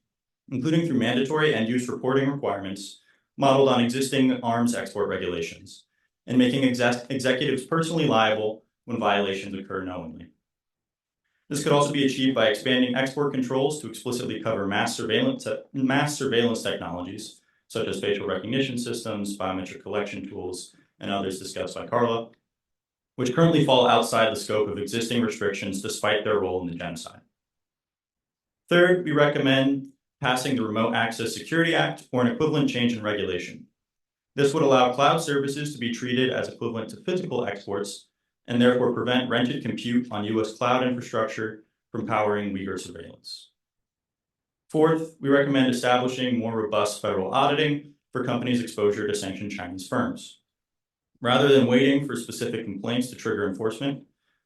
including through mandatory end-use reporting requirements modeled on existing arms export regulations, and making executives personally liable when violations occur knowingly. This could also be achieved by expanding export controls to explicitly cover mass surveillance technologies, such as facial recognition systems, biometric collection tools, and others discussed by Carla, which currently fall outside the scope of existing restrictions despite their role in the genocide. Third, we recommend passing the Remote Access Security Act or an equivalent change in regulation. This would allow cloud services to be treated as equivalent to physical exports and therefore prevent rented compute on U.S. cloud infrastructure from powering Uyghur surveillance. Fourth, we recommend establishing more robust federal auditing for companies' exposure to sanctioned Chinese firms. Rather than waiting for specific complaints to trigger enforcement,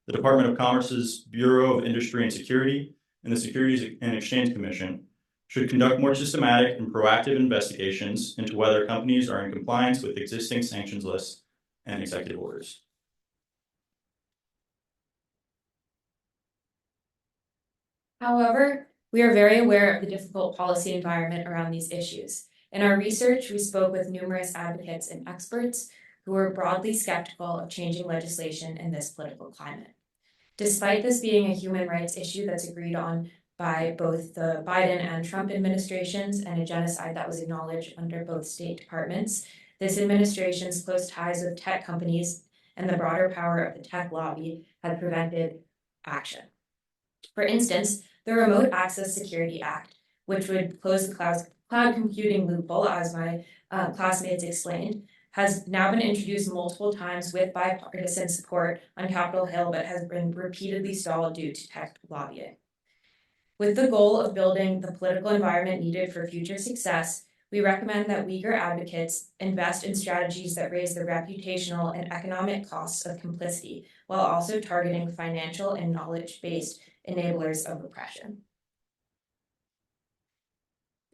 the Department of Commerce's Bureau of Industry and Security and the Securities and Exchange Commission should conduct more systematic and proactive investigations into whether companies are in compliance with existing sanctions lists and executive orders. However, we are very aware of the difficult policy environment around these issues. In our research, we spoke with numerous advocates and experts who were broadly skeptical of changing legislation in this political climate. Despite this being a human rights issue that's agreed on by both the Biden and Trump administrations and a genocide that was acknowledged under both State Departments, this administration's close ties with tech companies and the broader power of the tech lobby have prevented action. For instance, the Remote Access Security Act, which would close the cloud computing loophole, as my classmates explained, has now been introduced multiple times with bipartisan support on Capitol Hill, but has been repeatedly stalled due to tech lobbying. With the goal of building the political environment needed for future success, we recommend that Uyghur advocates invest in strategies that raise the reputational and economic costs of complicity, while also targeting financial and knowledge-based enablers of repression.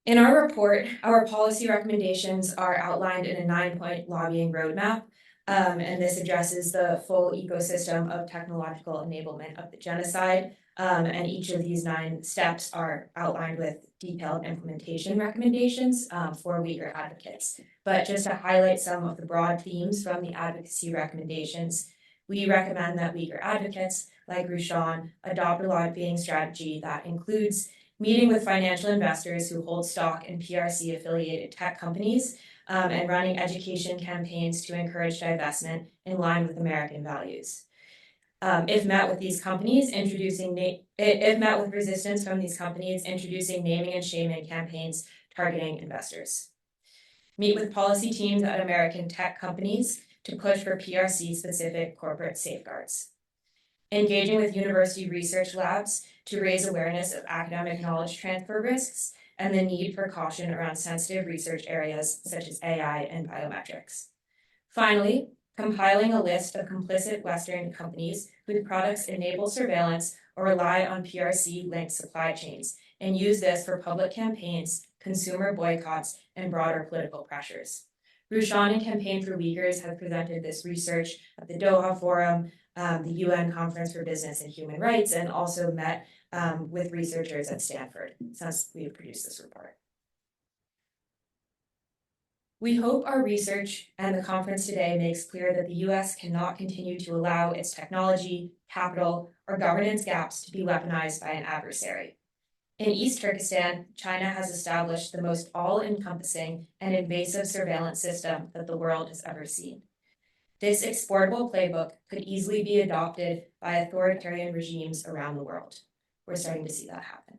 In our report, our policy recommendations are outlined in a 9-point lobbying roadmap, and this addresses the full ecosystem of technological enablement of the genocide, and each of these 9 steps are outlined with detailed implementation recommendations for Uyghur advocates. But just to highlight some of the broad themes from the advocacy recommendations, we recommend that Uyghur advocates, like Rushan, adopt a lobbying strategy that includes meeting with financial investors who hold stock in PRC-affiliated tech companies, and running education campaigns to encourage divestment in line with American values. If met with resistance from these companies, introducing naming and shaming campaigns targeting investors. Meet with policy teams at American tech companies to push for PRC-specific corporate safeguards. Engaging with university research labs to raise awareness of academic knowledge transfer risks and the need for caution around sensitive research areas such as AI and biometrics. Finally, compiling a list of complicit Western companies whose products enable surveillance or rely on PRC-linked supply chains, and use this for public campaigns, consumer boycotts, and broader political pressures. Rushan and Campaign for Uyghurs have presented this research at the Doha Forum, the UN Conference for Business and Human Rights, and also met with researchers at Stanford since we produced this report. We hope our research and the conference today makes clear that the US cannot continue to allow its technology, capital, or governance gaps to be weaponized by an adversary. In East Turkestan, China has established the most all-encompassing and invasive surveillance system that the world has ever seen. This exportable playbook could easily be adopted by authoritarian regimes around the world. We're starting to see that happen.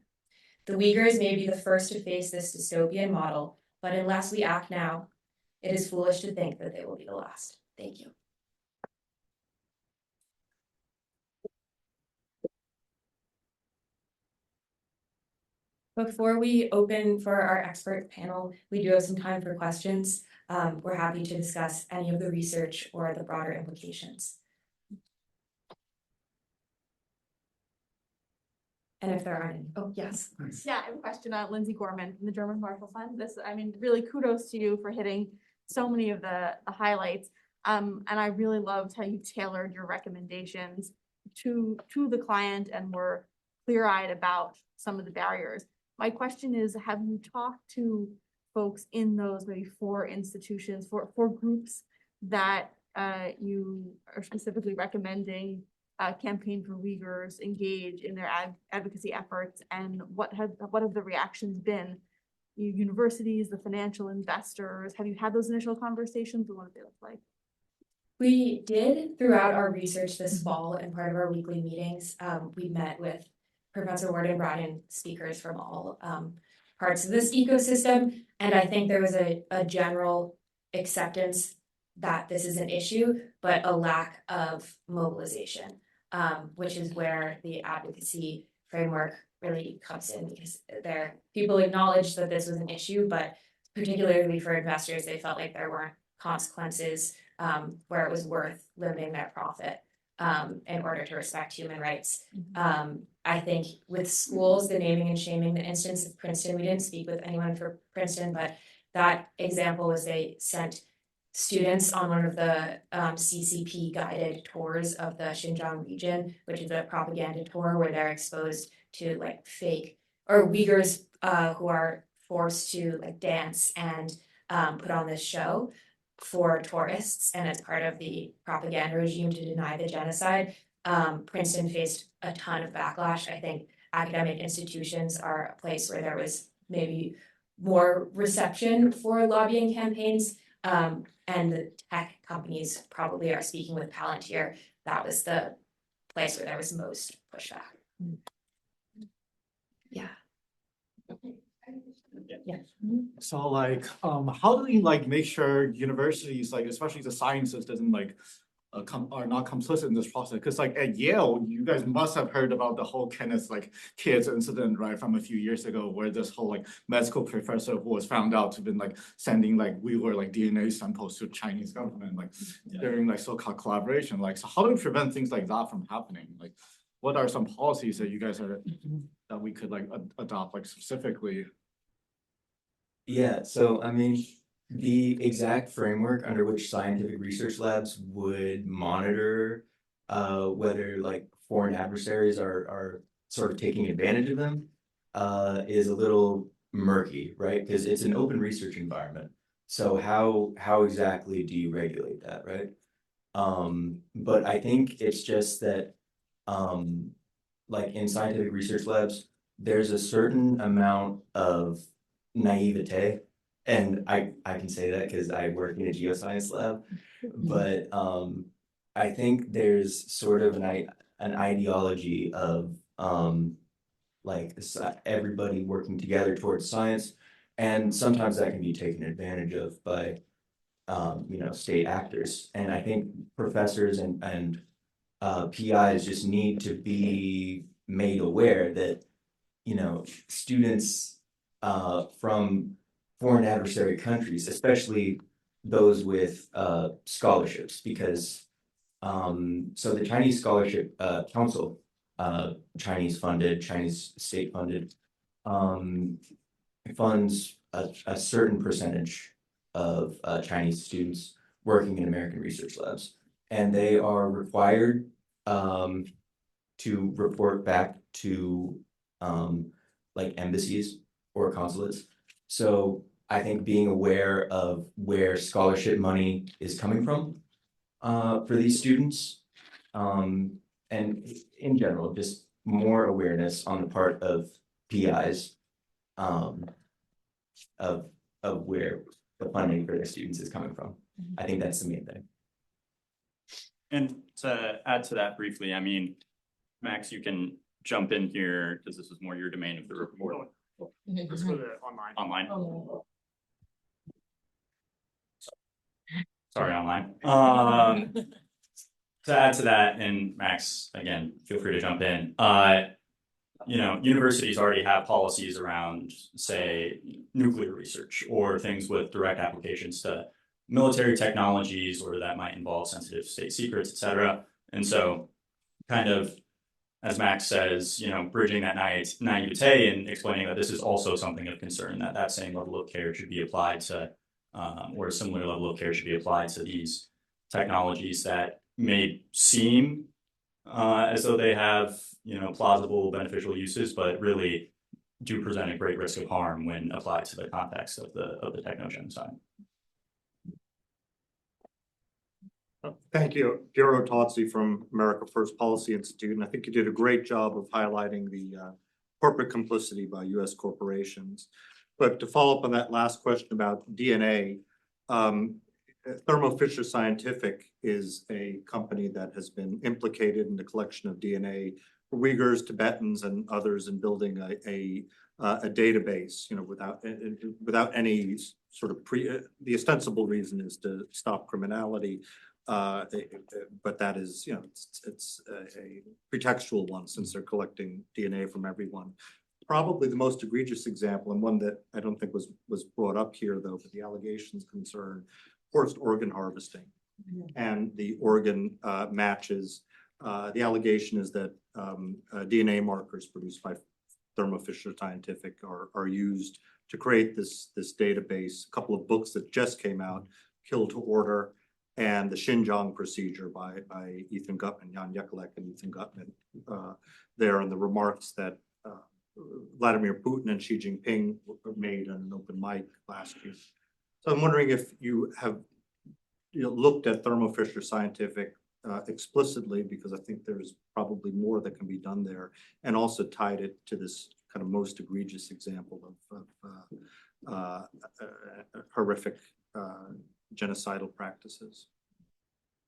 The Uyghurs may be the first to face this dystopian model, but unless we act now, it is foolish to think that they will be the last. Thank you. Before we open for our expert panel, we do have some time for questions. We're happy to discuss any of the research or the broader implications. And if there aren't any, oh, yes. Yeah, I have a question. Lindsay Gorman from the German Marshall Fund. Really kudos to you for hitting so many of the highlights. And I really loved how you tailored your recommendations to the client and were clear-eyed about some of the barriers. My question is, have you talked to folks in those maybe 4 institutions, four groups that you are specifically recommending Campaign for Uyghurs engage in their advocacy efforts, and what have the reactions been? Universities, the financial investors, have you had those initial conversations, and what do they look like? We did throughout our research this fall and part of our weekly meetings. We met with Professor Warden Bradden, speakers from all parts of this ecosystem, and I think there was a general acceptance that this is an issue, but a lack of mobilization, which is where the advocacy framework really comes in, because people acknowledged that this was an issue, but particularly for investors, they felt like there weren't consequences where it was worth limiting their profit in order to respect human rights. I think with schools, the naming and shaming, the instance of Princeton, we didn't speak with anyone for Princeton, but that example was they sent students on one of the CCP guided tours of the Xinjiang region, which is a propaganda tour where they're exposed to like fake or Uyghurs who are forced to like dance and put on this show for tourists, and it's part of the propaganda regime to deny the genocide. Princeton faced a ton of backlash. I think academic institutions are a place where there was maybe more reception for lobbying campaigns, and the tech companies probably are speaking with Palantir. That was the place where there was most pushback. Yeah. Yeah. So like, how do we like make sure universities, like especially the sciences, doesn't like are not complicit in this process? Because like at Yale, you guys must have heard about the whole Kenneth like kids incident, right, from a few years ago, where this whole like medical professor who was found out to have been like sending like like DNA samples to Chinese government, like during like so-called collaboration. Like, so how do we prevent things like that from happening? Like, what are some policies that you guys are that we could like adopt like specifically? Yeah, so I mean, the exact framework under which scientific research labs would monitor whether like foreign adversaries are sort of taking advantage of them is a little murky, right? Because it's an open research environment. So how exactly do you regulate that, right? But I think it's just that like in scientific research labs, there's a certain amount of naivete, and I can say that because I work in a geoscience lab, but I think there's sort of an ideology of like everybody working together towards science, and sometimes that can be taken advantage of by state actors. And I think professors and PIs just need to be made aware that students from foreign adversary countries, especially those with scholarships, because so the Chinese Scholarship Council, Chinese funded, Chinese state funded, funds a certain percentage of Chinese students working in American research labs, and they are required to report back to like embassies or consulates. So I think being aware of where scholarship money is coming from for these students, and in general, just more awareness on the part of PIs of where the funding for their students is coming from. I think that's the main thing. And to add to that briefly, I mean, Max, you can jump in here because this is more your domain of the report. Let's go to online. Online. Sorry, online. To add to that, and Max, again, feel free to jump in. Universities already have policies around, say, nuclear research or things with direct applications to military technologies, or that might involve sensitive state secrets, et cetera. And so, kind of, as Max says, bridging that naivete and explaining that this is also something of concern, that same level of care should be applied to, or a similar level of care should be applied to these technologies that may seem as though they have, plausible beneficial uses, but really do present a great risk of harm when applied to the context of the technogenocide. Thank you, Piero Tozzi from America First Policy Institute, and I think you did a great job of highlighting the corporate complicity by U.S. corporations. But to follow up on that last question about DNA, Thermo Fisher Scientific is a company that has been implicated in the collection of DNA for Uyghurs, Tibetans, and others in building a database, without any sort of the ostensible reason is to stop criminality. But that is, it's a pretextual one since they're collecting DNA from everyone. Probably the most egregious example, and one that I don't think was brought up here though, but the allegations concern forced organ harvesting and the organ matches. The allegation is that DNA markers produced by Thermo Fisher Scientific are used to create this database. A couple of books that just came out, Kill to Order, and the Xinjiang procedure by Ethan Gutman, Jan Jekelek and Ethan Gutman, there, and the remarks that Vladimir Putin and Xi Jinping made on an open mic last year. So I'm wondering if you have looked at Thermo Fisher Scientific explicitly, because I think there's probably more that can be done there, and also tied it to this kind of most egregious example of horrific genocidal practices.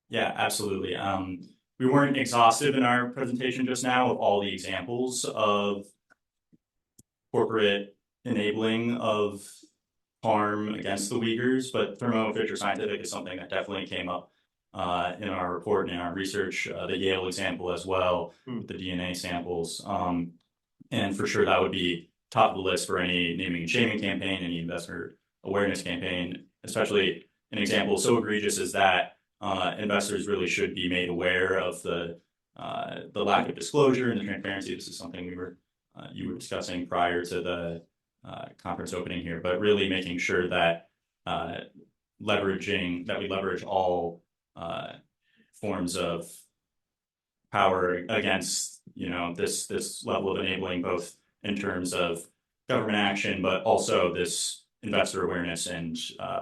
Yeah, absolutely. We weren't exhaustive in our presentation just now of all the examples of corporate enabling of harm against the Uyghurs, but Thermo Fisher Scientific is something that definitely came up in our report and in our research, the Yale example as well, the DNA samples. And for sure that would be top of the list for any naming and shaming campaign, any investor awareness campaign, especially an example so egregious as that. Investors really should be made aware of the lack of disclosure and the transparency. This is something you were discussing prior to the conference opening here, but really making sure that we leverage all forms of power against this level of enabling, both in terms of government action, but also this investor awareness and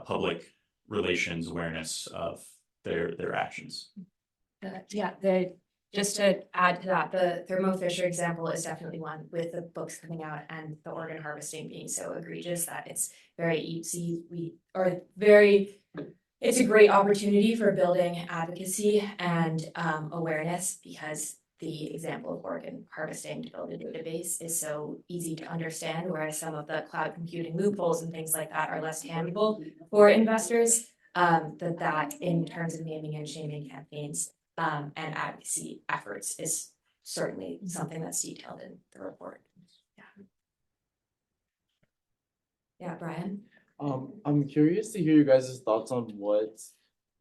public relations awareness of their actions. Just to add to that, the Thermo Fisher example is definitely one, with the books coming out and the organ harvesting being so egregious that it's very easy. It's a great opportunity for building advocacy and awareness, because the example of organ harvesting to build a database is so easy to understand, whereas some of the cloud computing loopholes and things like that are less tangible for investors. That in terms of naming and shaming campaigns and advocacy efforts is certainly something that's detailed in the report. Yeah, Brian? I'm curious to hear you guys' thoughts on what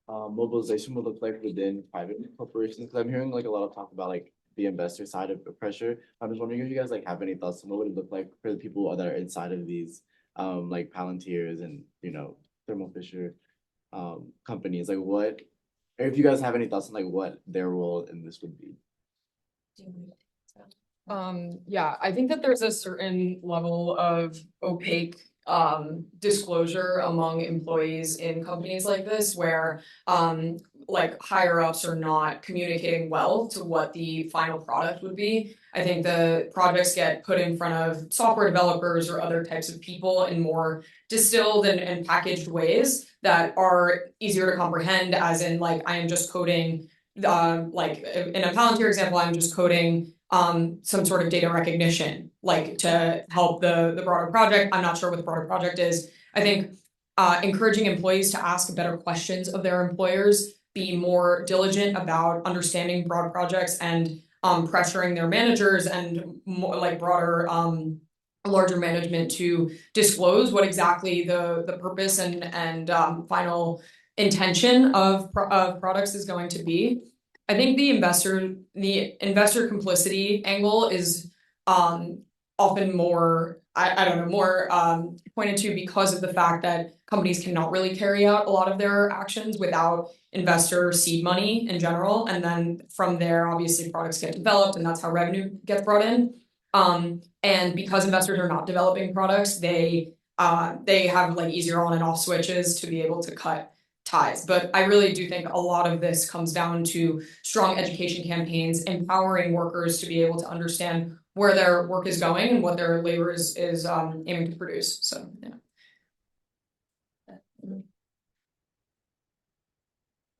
mobilization would look like within private corporations, because I'm hearing like a lot of talk about like the investor side of the pressure. I'm just wondering if you guys like have any thoughts on what would it look like for the people that are inside of these like Palantirs and Thermo Fisher companies, like what, or if you guys have any thoughts on like what their role in this would be. Yeah, I think that there's a certain level of opaque disclosure among employees in companies like this, where like higher ups are not communicating well to what the final product would be. I think the projects get put in front of software developers or other types of people in more distilled and packaged ways that are easier to comprehend, as in like, I am just coding like in a Palantir example, I'm just coding some sort of data recognition, like to help the broader project. I'm not sure what the broader project is. I think encouraging employees to ask better questions of their employers, be more diligent about understanding broad projects and pressuring their managers and more like broader larger management to disclose what exactly the purpose and final intention of products is going to be. I think the investor complicity angle is often more I don't know more pointed to because of the fact that companies cannot really carry out a lot of their actions without investor seed money in general, and then from there obviously products get developed and that's how revenue gets brought in. And because investors are not developing products, they have like easier on and off switches to be able to cut ties. But I really do think a lot of this comes down to strong education campaigns, empowering workers to be able to understand where their work is going and what their labor is aiming to produce. So yeah.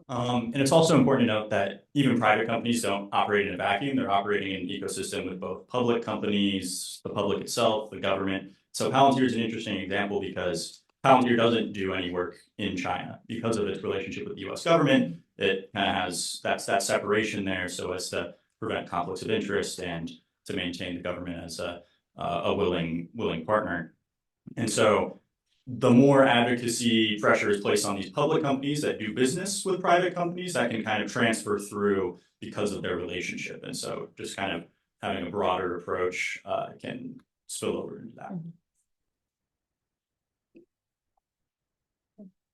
And it's also important to note that even private companies don't operate in a vacuum. They're operating in an ecosystem with both public companies, the public itself, the government. So Palantir is an interesting example because Palantir doesn't do any work in China. Because of its relationship with the US government, it kind of has that separation there so as to prevent conflicts of interest and to maintain the government as a willing partner. And so the more advocacy pressure is placed on these public companies that do business with private companies, that can kind of transfer through because of their relationship. And so just kind of having a broader approach can spill over into that.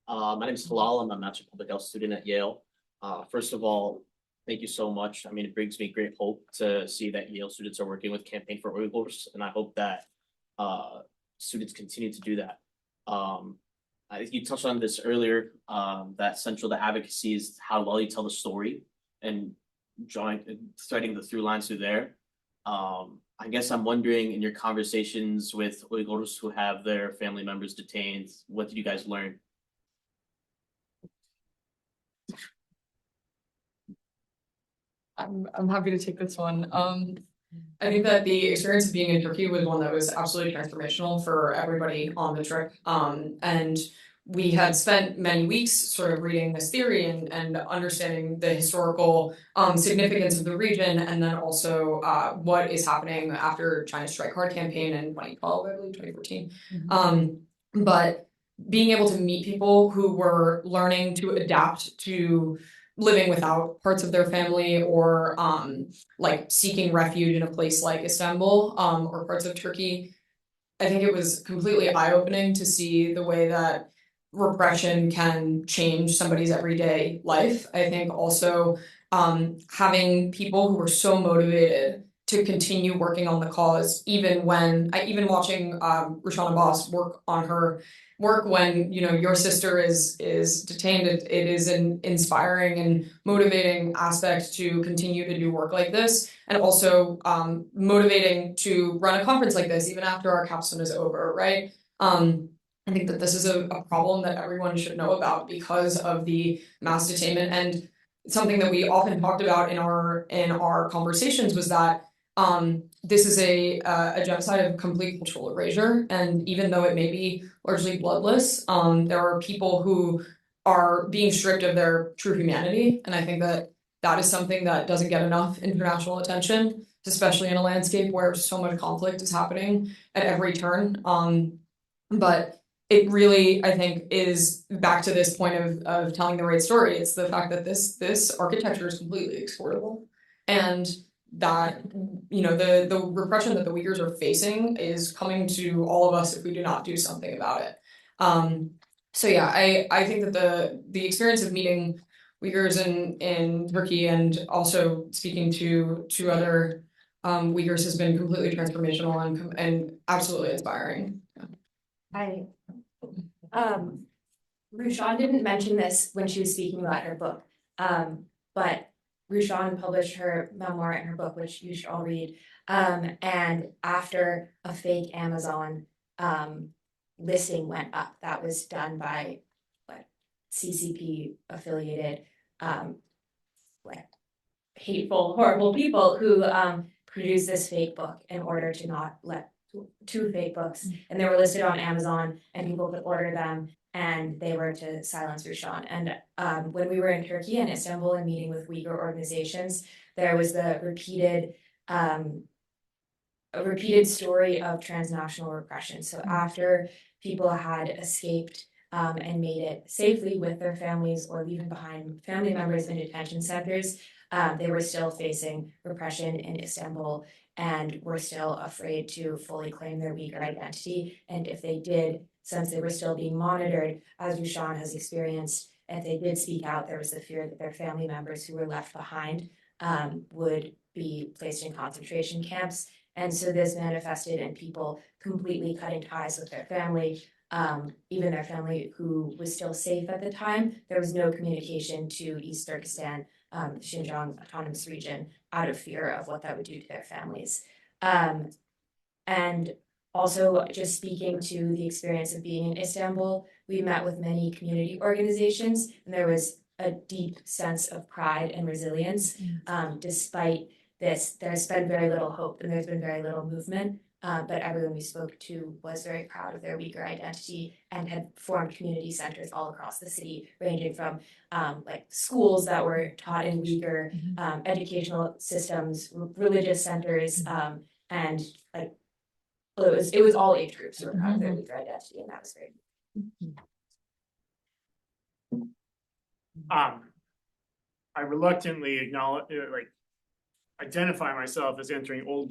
My name is Halal. I'm a Master Public Health student at Yale. First of all, thank you so much. I mean, it brings me great hope to see that Yale students are working with Campaign for Uyghurs, and I hope that students continue to do that. I think you touched on this earlier, that central to advocacy is how well you tell the story and threading the through lines through there. I guess I'm wondering, in your conversations with Uyghurs who have their family members detained, what did you guys learn? I'm happy to take this one. I think that the experience of being in Turkey was one that was absolutely transformational for everybody on the trip. And we had spent many weeks sort of reading this theory and understanding the historical significance of the region, and then also what is happening after China's Strike Hard campaign in 2012, I believe, 2014. Mm-hmm. But being able to meet people who were learning to adapt to living without parts of their family or like seeking refuge in a place like Istanbul or parts of Turkey, I think it was completely eye-opening to see the way that repression can change somebody's everyday life. I think also having people who were so motivated to continue working on the cause, even watching Rushan Abbas work on her work when your sister is detained, it is an inspiring and motivating aspect to continue to do work like this, and also motivating to run a conference like this even after our capstone is over, right? I think that this is a problem that everyone should know about because of the mass detainment, and something that we often talked about in our conversations was that this is a genocide of complete cultural erasure, and even though it may be largely bloodless, there are people who are being stripped of their true humanity, and I think that is something that doesn't get enough international attention, especially in a landscape where so much conflict is happening at every turn. But it really, I think, is back to this point of telling the right story. It's the fact that this architecture is completely exportable, and that the repression that the Uyghurs are facing is coming to all of us if we do not do something about it. So yeah, I think that the experience of meeting Uyghurs in Turkey and also speaking to other Uyghurs has been completely transformational and absolutely inspiring. Rushan didn't mention this when she was speaking about her book, but Rushan published her memoir in her book, which you should all read. And after a fake Amazon listing went up, that was done by CCP affiliated hateful, horrible people who produced this fake book in order to not let two fake books, and they were listed on Amazon, and people could order them, and they were to silence Rushan. And when we were in Turkey and Istanbul and meeting with Uyghur organizations, there was the repeated story of transnational repression. So after people had escaped and made it safely with their families or leaving behind family members in detention centers, they were still facing repression in Istanbul and were still afraid to fully claim their Uyghur identity. And if they did, since they were still being monitored, as Rushan has experienced, if they did speak out, there was the fear that their family members who were left behind would be placed in concentration camps. And so this manifested in people completely cutting ties with their family, even their family who was still safe at the time. There was no communication to East Turkestan, Xinjiang Autonomous Region, out of fear of what that would do to their families. And also just speaking to the experience of being in Istanbul, we met with many community organizations, and there was a deep sense of pride and resilience. Despite this, there's been very little hope and there's been very little movement, but everyone we spoke to was very proud of their Uyghur identity and had formed community centers all across the city, ranging from like schools that were taught in Uyghur, educational systems, religious centers, and like it was all age groups who were proud of their Uyghur identity, and that was great. I reluctantly acknowledge, identify myself as entering old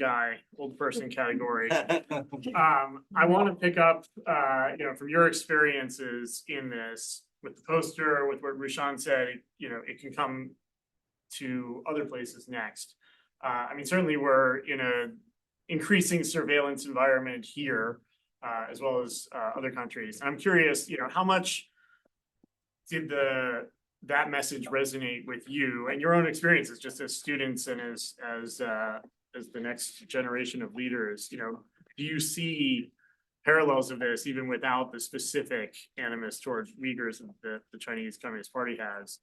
person category. I want to pick up, from your experiences in this with the poster, with what Rushan said, it can come to other places next. I mean, certainly we're in a increasing surveillance environment here, as well as other countries. And I'm curious, how much did that message resonate with you and your own experiences, just as students and as the next generation of leaders? Do you see parallels of this even without the specific animus towards Uyghurs that the Chinese Communist Party has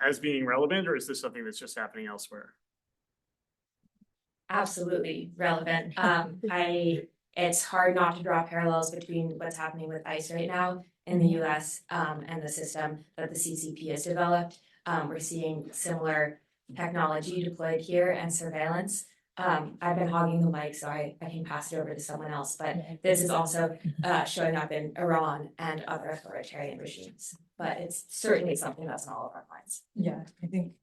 as being relevant, or is this something that's just happening elsewhere? Absolutely relevant. It's hard not to draw parallels between what's happening with ICE right now in the US and the system that the CCP has developed. We're seeing similar technology deployed here and surveillance. I've been hogging the mic, so I can pass it over to someone else, but this is also showing up in Iran and other authoritarian regimes. But it's certainly something that's in all of our minds. Yeah, I think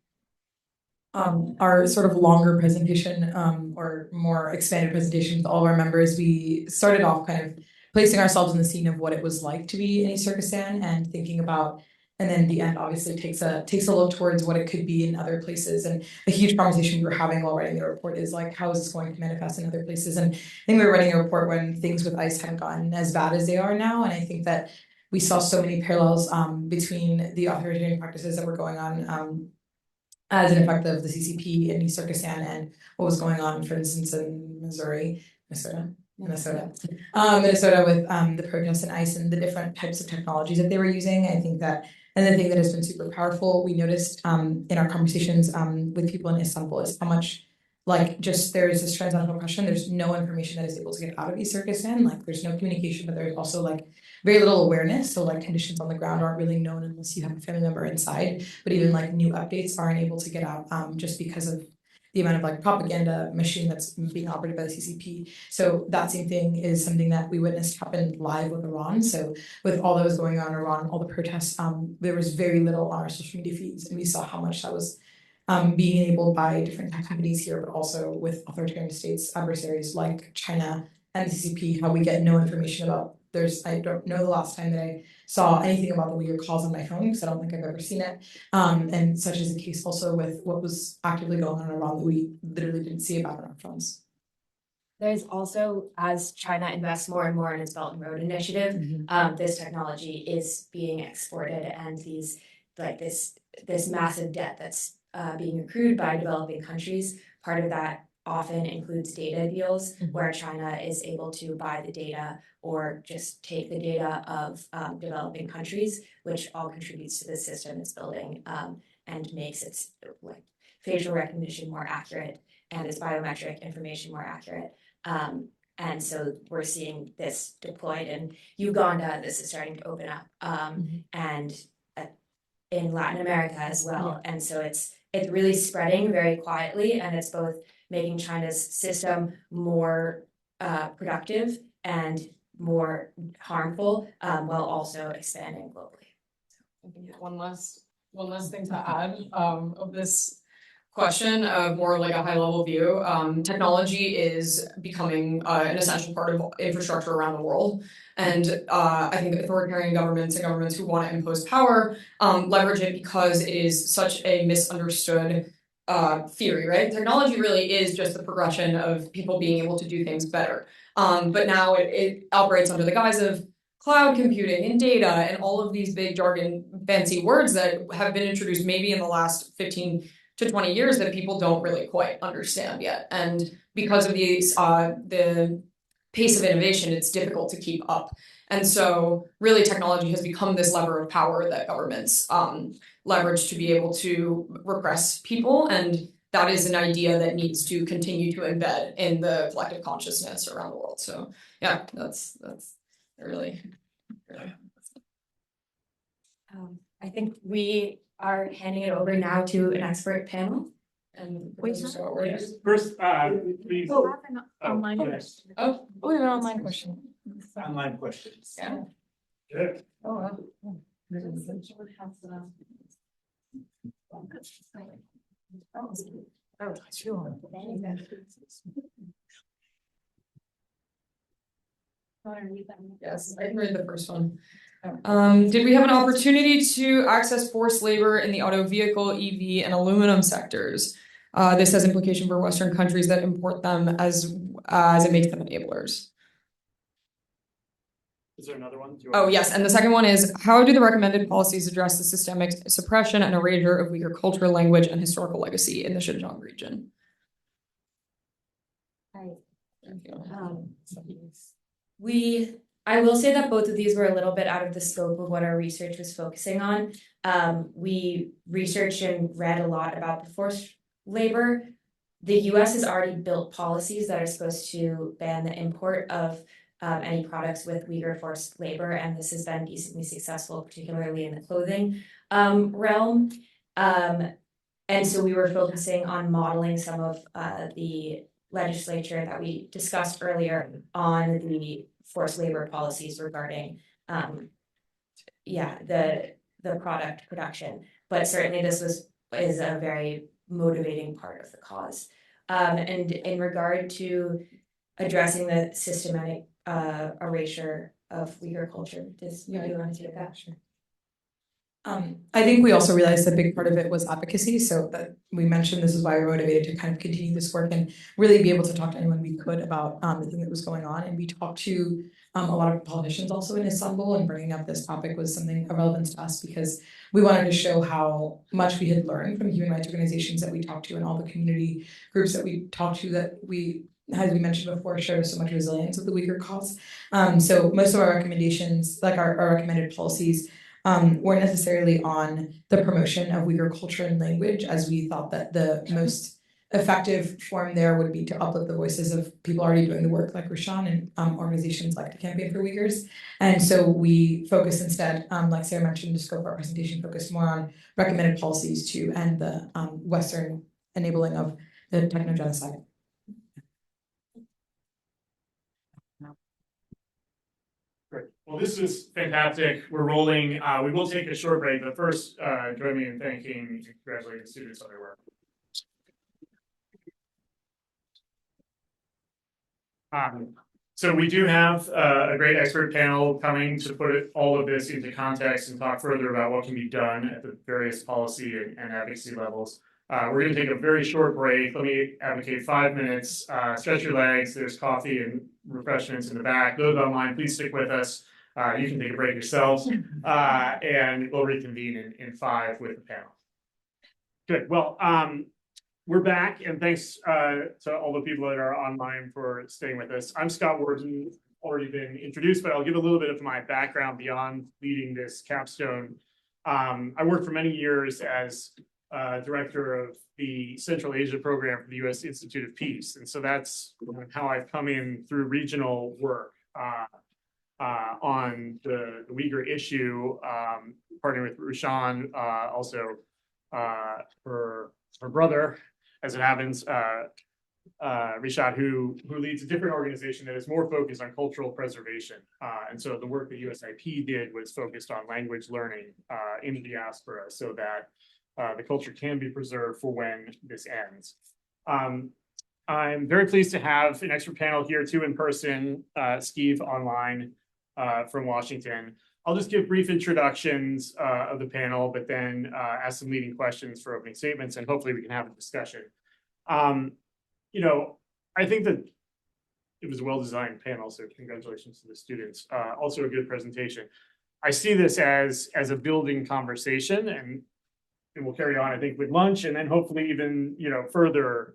our sort of longer presentation or more expanded presentation with all of our members, we started off kind of placing ourselves in the scene of what it was like to be in East Turkestan and thinking about, and then the end obviously takes a look towards what it could be in other places. And a huge conversation we were having while writing the report is like, how is this going to manifest in other places? And I think we were writing a report when things with ICE hadn't gotten as bad as they are now. And I think that we saw so many parallels between the authoritarian practices that were going on as an effect of the CCP in East Turkestan and what was going on, for instance, in Minnesota with the protests and ICE and the different types of technologies that they were using. I think that, and the thing that has been super powerful, we noticed in our conversations with people in Istanbul is how much there's this transnational question. There's no information that is able to get out of East Turkestan. There's no communication, but there's also very little awareness. So conditions on the ground aren't really known unless you have a family member inside. But even new updates aren't able to get out just because of the amount of propaganda machine that's being operated by the CCP. So that same thing is something that we witnessed happen live with Iran. So with all that was going on in Iran, all the protests, there was very little on our social media feeds, and we saw how much that was being enabled by different tech companies here, but also with authoritarian states, adversaries like China and the CCP, how we get no information about. I don't know the last time that I saw anything about the Uyghur cause on my phone, because I don't think I've ever seen it. And such is the case also with what was actively going on in Iran that we literally didn't see about on our phones. There's also, as China invests more and more in its Belt and Road Initiative, this technology is being exported, and this massive debt that's being accrued by developing countries. Part of that often includes data deals where China is able to buy the data or just take the data of developing countries, which all contributes to the system it's building and makes its facial recognition more accurate and its biometric information more accurate. And so we're seeing this deployed in Uganda. This is starting to open up, and in Latin America as well. And so it's really spreading very quietly, and it's both making China's system more productive and more harmful, while also expanding globally. One last thing to add of this question of more like a high level view. Technology is becoming an essential part of infrastructure around the world. And I think authoritarian governments and governments who want to impose power leverage it because it is such a misunderstood theory, right? Technology really is just the progression of people being able to do things better. But now it operates under the guise of cloud computing and data and all of these big jargon, fancy words that have been introduced maybe in the last 15 to 20 years that people don't really quite understand yet. And because of these, the pace of innovation, it's difficult to keep up. And so really technology has become this lever of power that governments leverage to be able to repress people. And that is an idea that needs to continue to embed in the collective consciousness around the world. So yeah, that's really. I think we are handing it over now to an expert panel. And First, please. Oh, online question. Oh, we have an online question. Online questions. Yeah. Good. Oh, wow. Yes, I can read the first one. Did we have an opportunity to access forced labor in the auto vehicle, EV, and aluminum sectors? This has implication for Western countries that import them as it makes them enablers. Is there another one? Oh, yes. And the second one is, how do the recommended policies address the systemic suppression and erasure of Uyghur culture, language, and historical legacy in the Xinjiang region? I will say that both of these were a little bit out of the scope of what our research was focusing on. We researched and read a lot about the forced labor. The US has already built policies that are supposed to ban the import of any products with Uyghur forced labor, and this has been decently successful, particularly in the clothing realm. And so we were focusing on modeling some of the legislature that we discussed earlier on the forced labor policies regarding the product production. But certainly this is a very motivating part of the cause. And in regard to addressing the systematic erasure of Uyghur culture, does you want to take that? Sure. I think we also realized a big part of it was advocacy. So that we mentioned this is why we're motivated to kind of continue this work and really be able to talk to anyone we could about the thing that was going on. And we talked to a lot of politicians also in Istanbul, and bringing up this topic was something of relevance to us because we wanted to show how much we had learned from human rights organizations that we talked to and all the community groups that we talked to that we, as we mentioned before, showed so much resilience of the Uyghur cause. So most of our recommendations, like our recommended policies, weren't necessarily on the promotion of Uyghur culture and language, as we thought that the most effective form there would be to uplift the voices of people already doing the work like Rashan and organizations like the Campaign for Uyghurs. And so we focus instead, like Sarah mentioned, the scope of our presentation focused more on recommended policies to end the Western enabling of the technogenocide. Great. Well, this is fantastic. We're rolling. We will take a short break, but first, join me in thanking and congratulating students on their work. So we do have a great expert panel coming to put all of this into context and talk further about what can be done at the various policy and advocacy levels. We're going to take a very short break. Let me advocate 5 minutes. Stretch your legs. There's coffee and refreshments in the back. Those online, please stick with us. You can take a break yourselves. And we'll reconvene in 5 with the panel. Good. Well, we're back, and thanks to all the people that are online for staying with us. I'm Scott Worden, already been introduced, but I'll give a little bit of my background beyond leading this capstone. I worked for many years as director of the Central Asia program for the U.S. Institute of Peace. And so that's how I've come in through regional work on the Uyghur issue, partnering with Rushan, also her brother, as it happens, Rishad, who leads a different organization that is more focused on cultural preservation. And so the work that USIP did was focused on language learning in the diaspora so that the culture can be preserved for when this ends. I'm very pleased to have an expert panel here, too, in person, Steve online from Washington. I'll just give brief introductions of the panel, but then ask some leading questions for opening statements, and hopefully we can have a discussion. You know, I think that it was a well-designed panel, so congratulations to the students. Also a good presentation. I see this as a building conversation, and we'll carry on, I think, with lunch, and then hopefully even, you know, further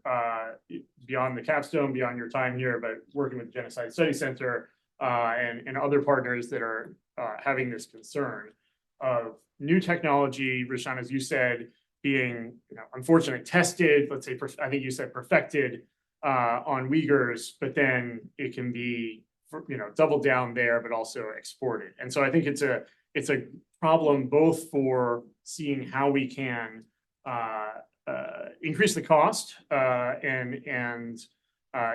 beyond the capstone, beyond your time here, but working with the Genocide Study Center and other partners that are having this concern of new technology, Rushan, as you said, being, you know, unfortunately tested, let's say, I think you said perfected on Uyghurs, but then it can be, you know, doubled down there, but also exported. And so I think it's a problem both for seeing how we can increase the cost and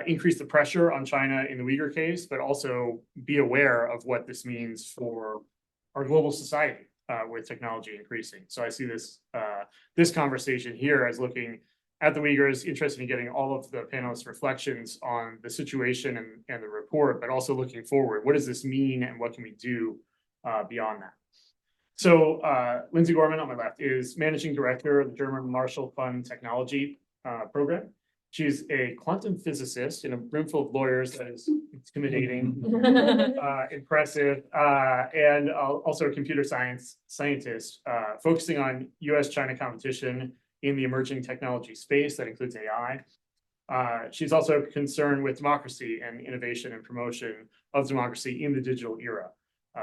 increase the pressure on China in the Uyghur case, but also be aware of what this means for our global society with technology increasing. So I see this this conversation here as looking at the Uyghurs, interested in getting all of the panelists' reflections on the situation and the report, but also looking forward. What does this mean and what can we do beyond that? So Lindsay Gorman on my left is Managing Director of the German Marshall Fund Technology Program. She's a quantum physicist in a room full of lawyers. That is intimidating, impressive, and also a computer science scientist focusing on US-China competition in the emerging technology space. That includes AI. She's also concerned with democracy and innovation and promotion of democracy in the digital era.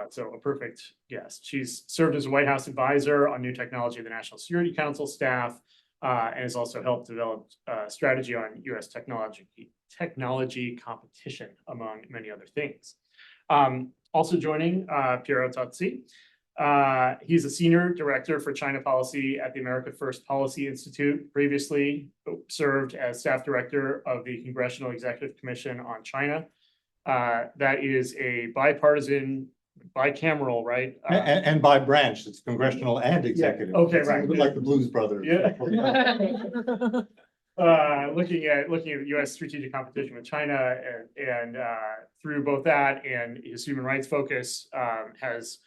So a perfect guest. She's served as a White House advisor on new technology of the National Security Council staff, and has also helped develop strategy on US technology competition, among many other things. Also joining Piero Tozzi. He's a senior director for China policy at the America First Policy Institute, previously served as staff director of the Congressional Executive Commission on China. That is a bipartisan, bicameral, right? And by branch, it's congressional and executive. Yeah. Okay, It's right. like the Blues Brothers. Yeah. Looking at U.S. strategic competition with China, and through both that and his human rights focus, has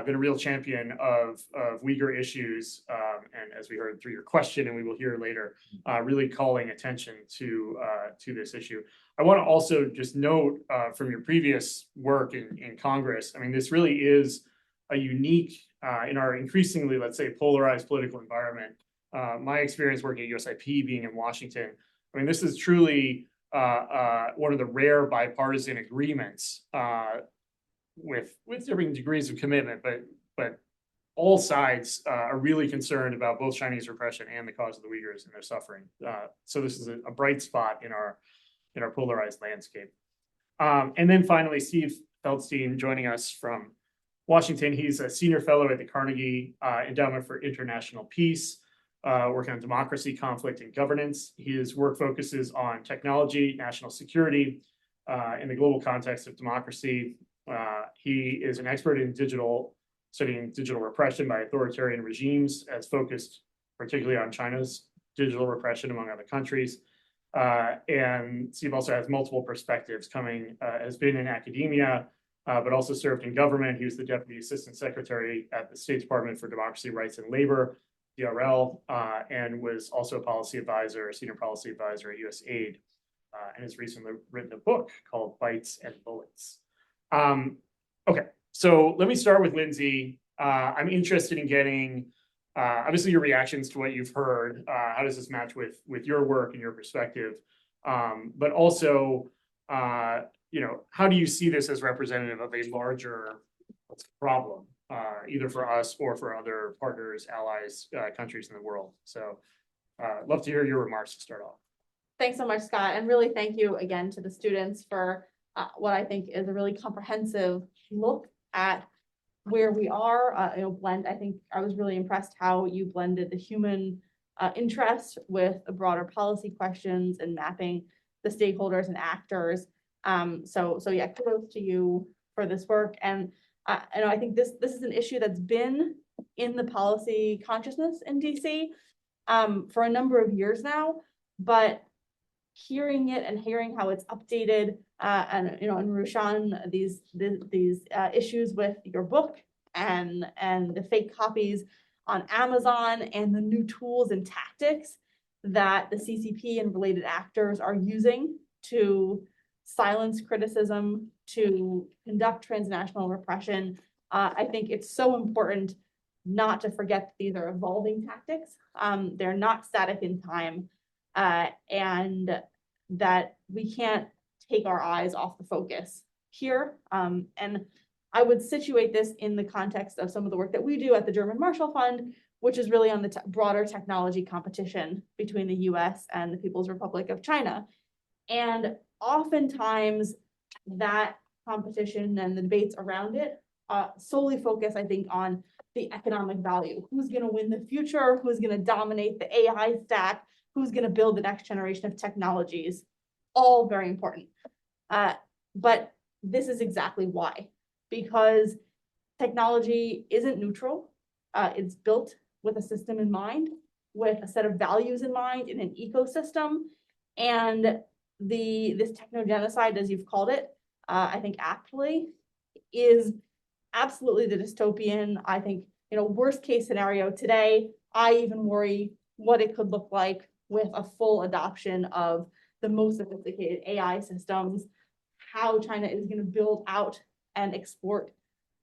been a real champion of Uyghur issues, and as we heard through your question, and we will hear later, really calling attention to this issue. I want to also just note from your previous work in Congress, I mean, this really is a unique, in our increasingly, let's say, polarized political environment. My experience working at USIP, being in Washington, I mean, this is truly one of the rare bipartisan agreements with different degrees of commitment, but all sides are really concerned about both Chinese repression and the cause of the Uyghurs and their suffering. So this is a bright spot in our polarized landscape. And then finally, Steve Feldstein joining us from Washington. He's a senior fellow at the Carnegie Endowment for International Peace, working on democracy, conflict, and governance. His work focuses on technology, national security, in the global context of democracy. He is an expert in studying digital repression by authoritarian regimes, as focused particularly on China's digital repression among other countries. And Steve also has multiple perspectives has been in academia, but also served in government. He was the Deputy Assistant Secretary at the State Department for Democracy, Rights, and Labor, DRL, and was also a senior policy advisor at USAID, and has recently written a book called Bites and Bullets. Okay, so let me start with Lindsay. I'm interested in getting, obviously, your reactions to what you've heard. How does this match with your work and your perspective? But also, you know, how do you see this as representative of a larger problem either for us or for other partners, allies, countries in the world. So love to hear your remarks to start off. Thanks so much, Scott, and really thank you again to the students for what I think is a really comprehensive look at where we are. I think I was really impressed how you blended the human interest with the broader policy questions and mapping the stakeholders and actors. So yeah, kudos to you for this work. And I think this is an issue that's been in the policy consciousness in DC for a number of years now, but hearing it and hearing how it's updated, and Rushan, these issues with your book and the fake copies on Amazon and the new tools and tactics that the CCP and related actors are using to silence criticism, to conduct transnational repression. I think it's so important not to forget that these are evolving tactics. They're not static in time. And that we can't take our eyes off the focus here. And I would situate this in the context of some of the work that we do at the German Marshall Fund, which is really on the broader technology competition between the US and the People's Republic of China. And oftentimes that competition and the debates around it solely focus, I think, on the economic value. Who's going to win the future? Who's going to dominate the AI stack? Who's going to build the next generation of technologies? All very important. But this is exactly why. Because technology isn't neutral. It's built with a system in mind, with a set of values in mind in an ecosystem. And this technogenocide, as you've called it, I think aptly, is absolutely the dystopian, I think, worst case scenario today. I even worry what it could look like with a full adoption of the most sophisticated AI systems, how China is going to build out and export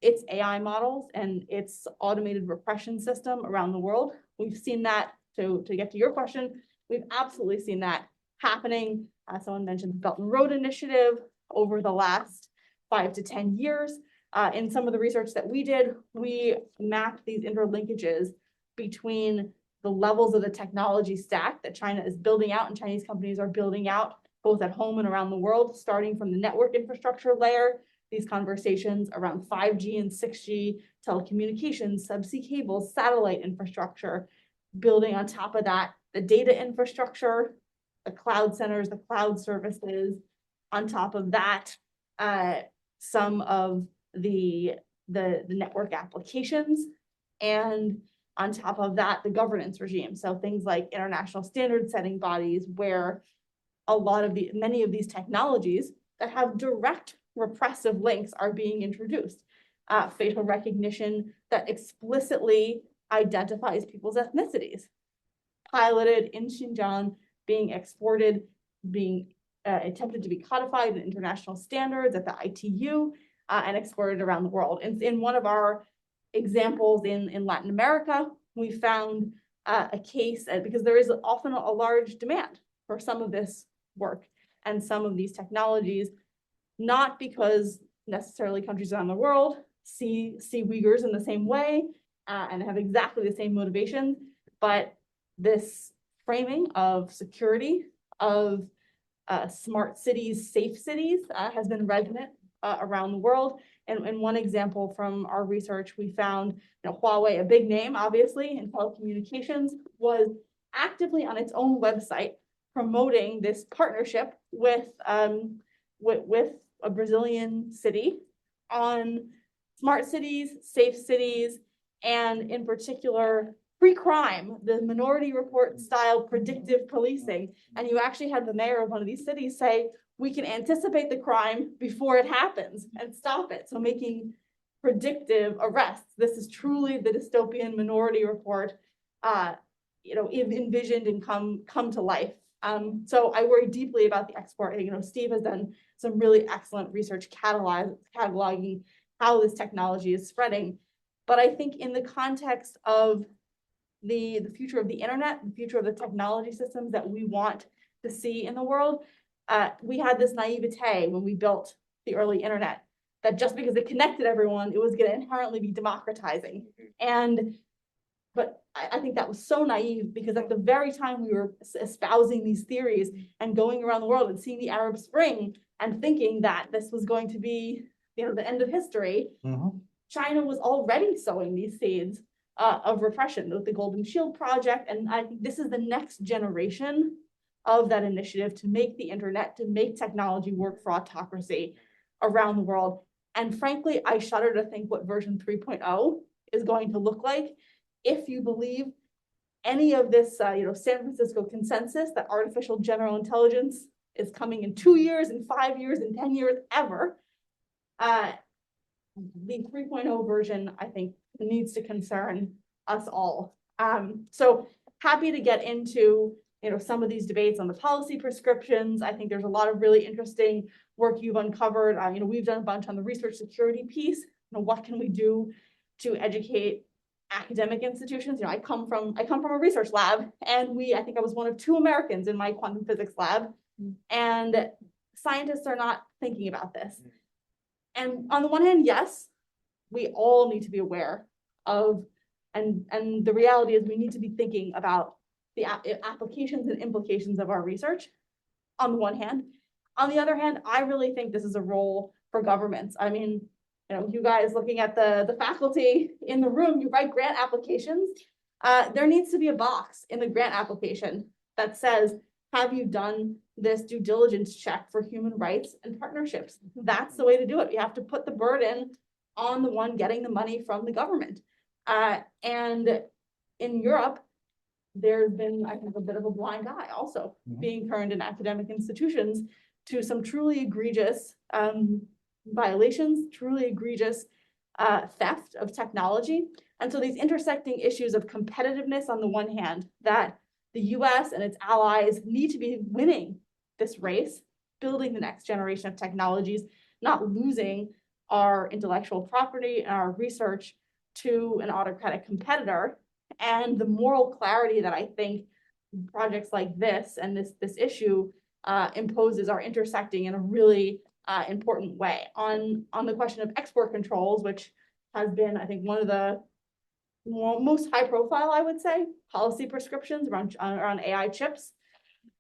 its AI models and its automated repression system around the world. We've seen that, to get to your question, we've absolutely seen that happening. Someone mentioned the Belt and Road Initiative over the last 5 to 10 years. In some of the research that we did, we mapped these interlinkages between the levels of the technology stack that China is building out and Chinese companies are building out both at home and around the world, starting from the network infrastructure layer, these conversations around 5G and 6G, telecommunications, subsea cables, satellite infrastructure, building on top of that, the data infrastructure, the cloud centers, the cloud services, on top of that, some of the network applications, and on top of that, the governance regime. So things like international standard setting bodies, where many of these technologies that have direct repressive links are being introduced. Facial recognition that explicitly identifies people's ethnicities, piloted in Xinjiang, being exported, being attempted to be codified in international standards at the ITU, and exported around the world. In one of our examples in Latin America, we found a case, because there is often a large demand for some of this work and some of these technologies, not because necessarily countries around the world see Uyghurs in the same way and have exactly the same motivations, but this framing of security, of smart cities, safe cities, has been resonant around the world. And one example from our research, we found Huawei, a big name, obviously, in telecommunications, was actively on its own website promoting this partnership with a Brazilian city on smart cities, safe cities, and in particular, pre-crime, the Minority Report style predictive policing. And you actually had the mayor of one of these cities say, we can anticipate the crime before it happens and stop it. So making predictive arrests. This is truly the dystopian Minority Report, envisioned and come to life. So I worry deeply about the export. Steve has done some really excellent research cataloging how this technology is spreading. But I think in the context of the future of the internet, the future of the technology systems that we want to see in the world, we had this naivete when we built the early internet. that just because it connected everyone, it was going to inherently be democratizing. But I think that was so naive, because at the very time we were espousing these theories and going around the world and seeing the Arab Spring and thinking that this was going to be, the end of history, China was already sowing these seeds of repression with the Golden Shield Project. And I think this is the next generation of that initiative to make the internet, to make technology work for autocracy around the world. And frankly, I shudder to think what version 3.0 is going to look like if you believe any of this, San Francisco consensus that artificial general intelligence is coming in 2 years, in 5 years, in 10 years, ever. The 3.0 version, I think, needs to concern us all. So happy to get into some of these debates on the policy prescriptions. I think there's a lot of really interesting work you've uncovered. We've done a bunch on the research security piece. What can we do to educate academic institutions? I come from a research lab, and I think I was one of 2 Americans in my quantum physics lab, and scientists are not thinking about this. And on the one hand, yes, we all need to be aware of, and the reality is we need to be thinking about the applications and implications of our research on the one hand. On the other hand, I really think this is a role for governments. I mean, you guys looking at the faculty in the room, you write grant applications. There needs to be a box in the grant application that says, have you done this due diligence check for human rights and partnerships? That's the way to do it. You have to put the burden on the one getting the money from the government. And in Europe, there's been, I think, a bit of a blind eye also being turned in academic institutions to some truly egregious violations, truly egregious theft of technology. And so these intersecting issues of competitiveness on the one hand, that the US and its allies need to be winning this race, building the next generation of technologies, not losing our intellectual property and our research to an autocratic competitor. And the moral clarity that I think projects like this and this issue imposes are intersecting in a really important way. On the question of export controls, which has been, I think, one of the most high profile, I would say, policy prescriptions around AI chips.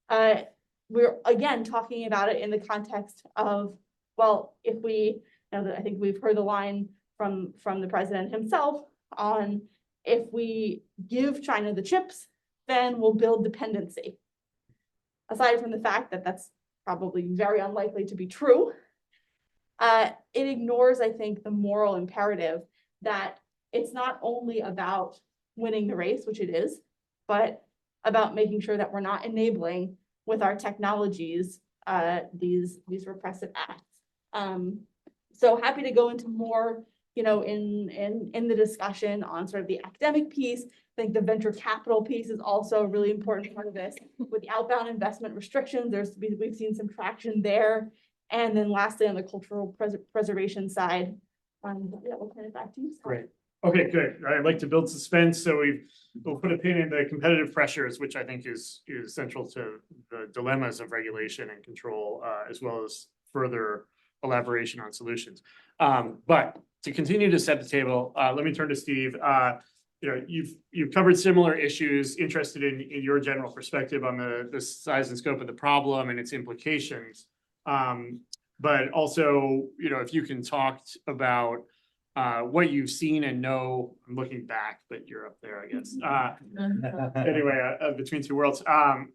We're again talking about it in the context of, well, if we, I think we've heard the line from the president himself on, if we give China the chips, then we'll build dependency. Aside from the fact that that's probably very unlikely to be true, it ignores, I think, the moral imperative that it's not only about winning the race, which it is, but about making sure that we're not enabling with our technologies these repressive acts. So happy to go into more, in the discussion on sort of the academic piece. I think the venture capital piece is also a really important part of this. With the outbound investment restrictions, we've seen some traction there. And then lastly, on the cultural preservation side, we'll turn it back to you. Great. Okay, good. I'd like to build suspense, so we'll put a pin in the competitive pressures, which I think is central to the dilemmas of regulation and control, as well as further elaboration on solutions. But to continue to set the table, let me turn to Steve. You've covered similar issues. Interested in your general perspective on the size and scope of the problem and its implications. But also, if you can talk about what you've seen and know. I'm looking back, but you're up there, I guess. Anyway, between two worlds,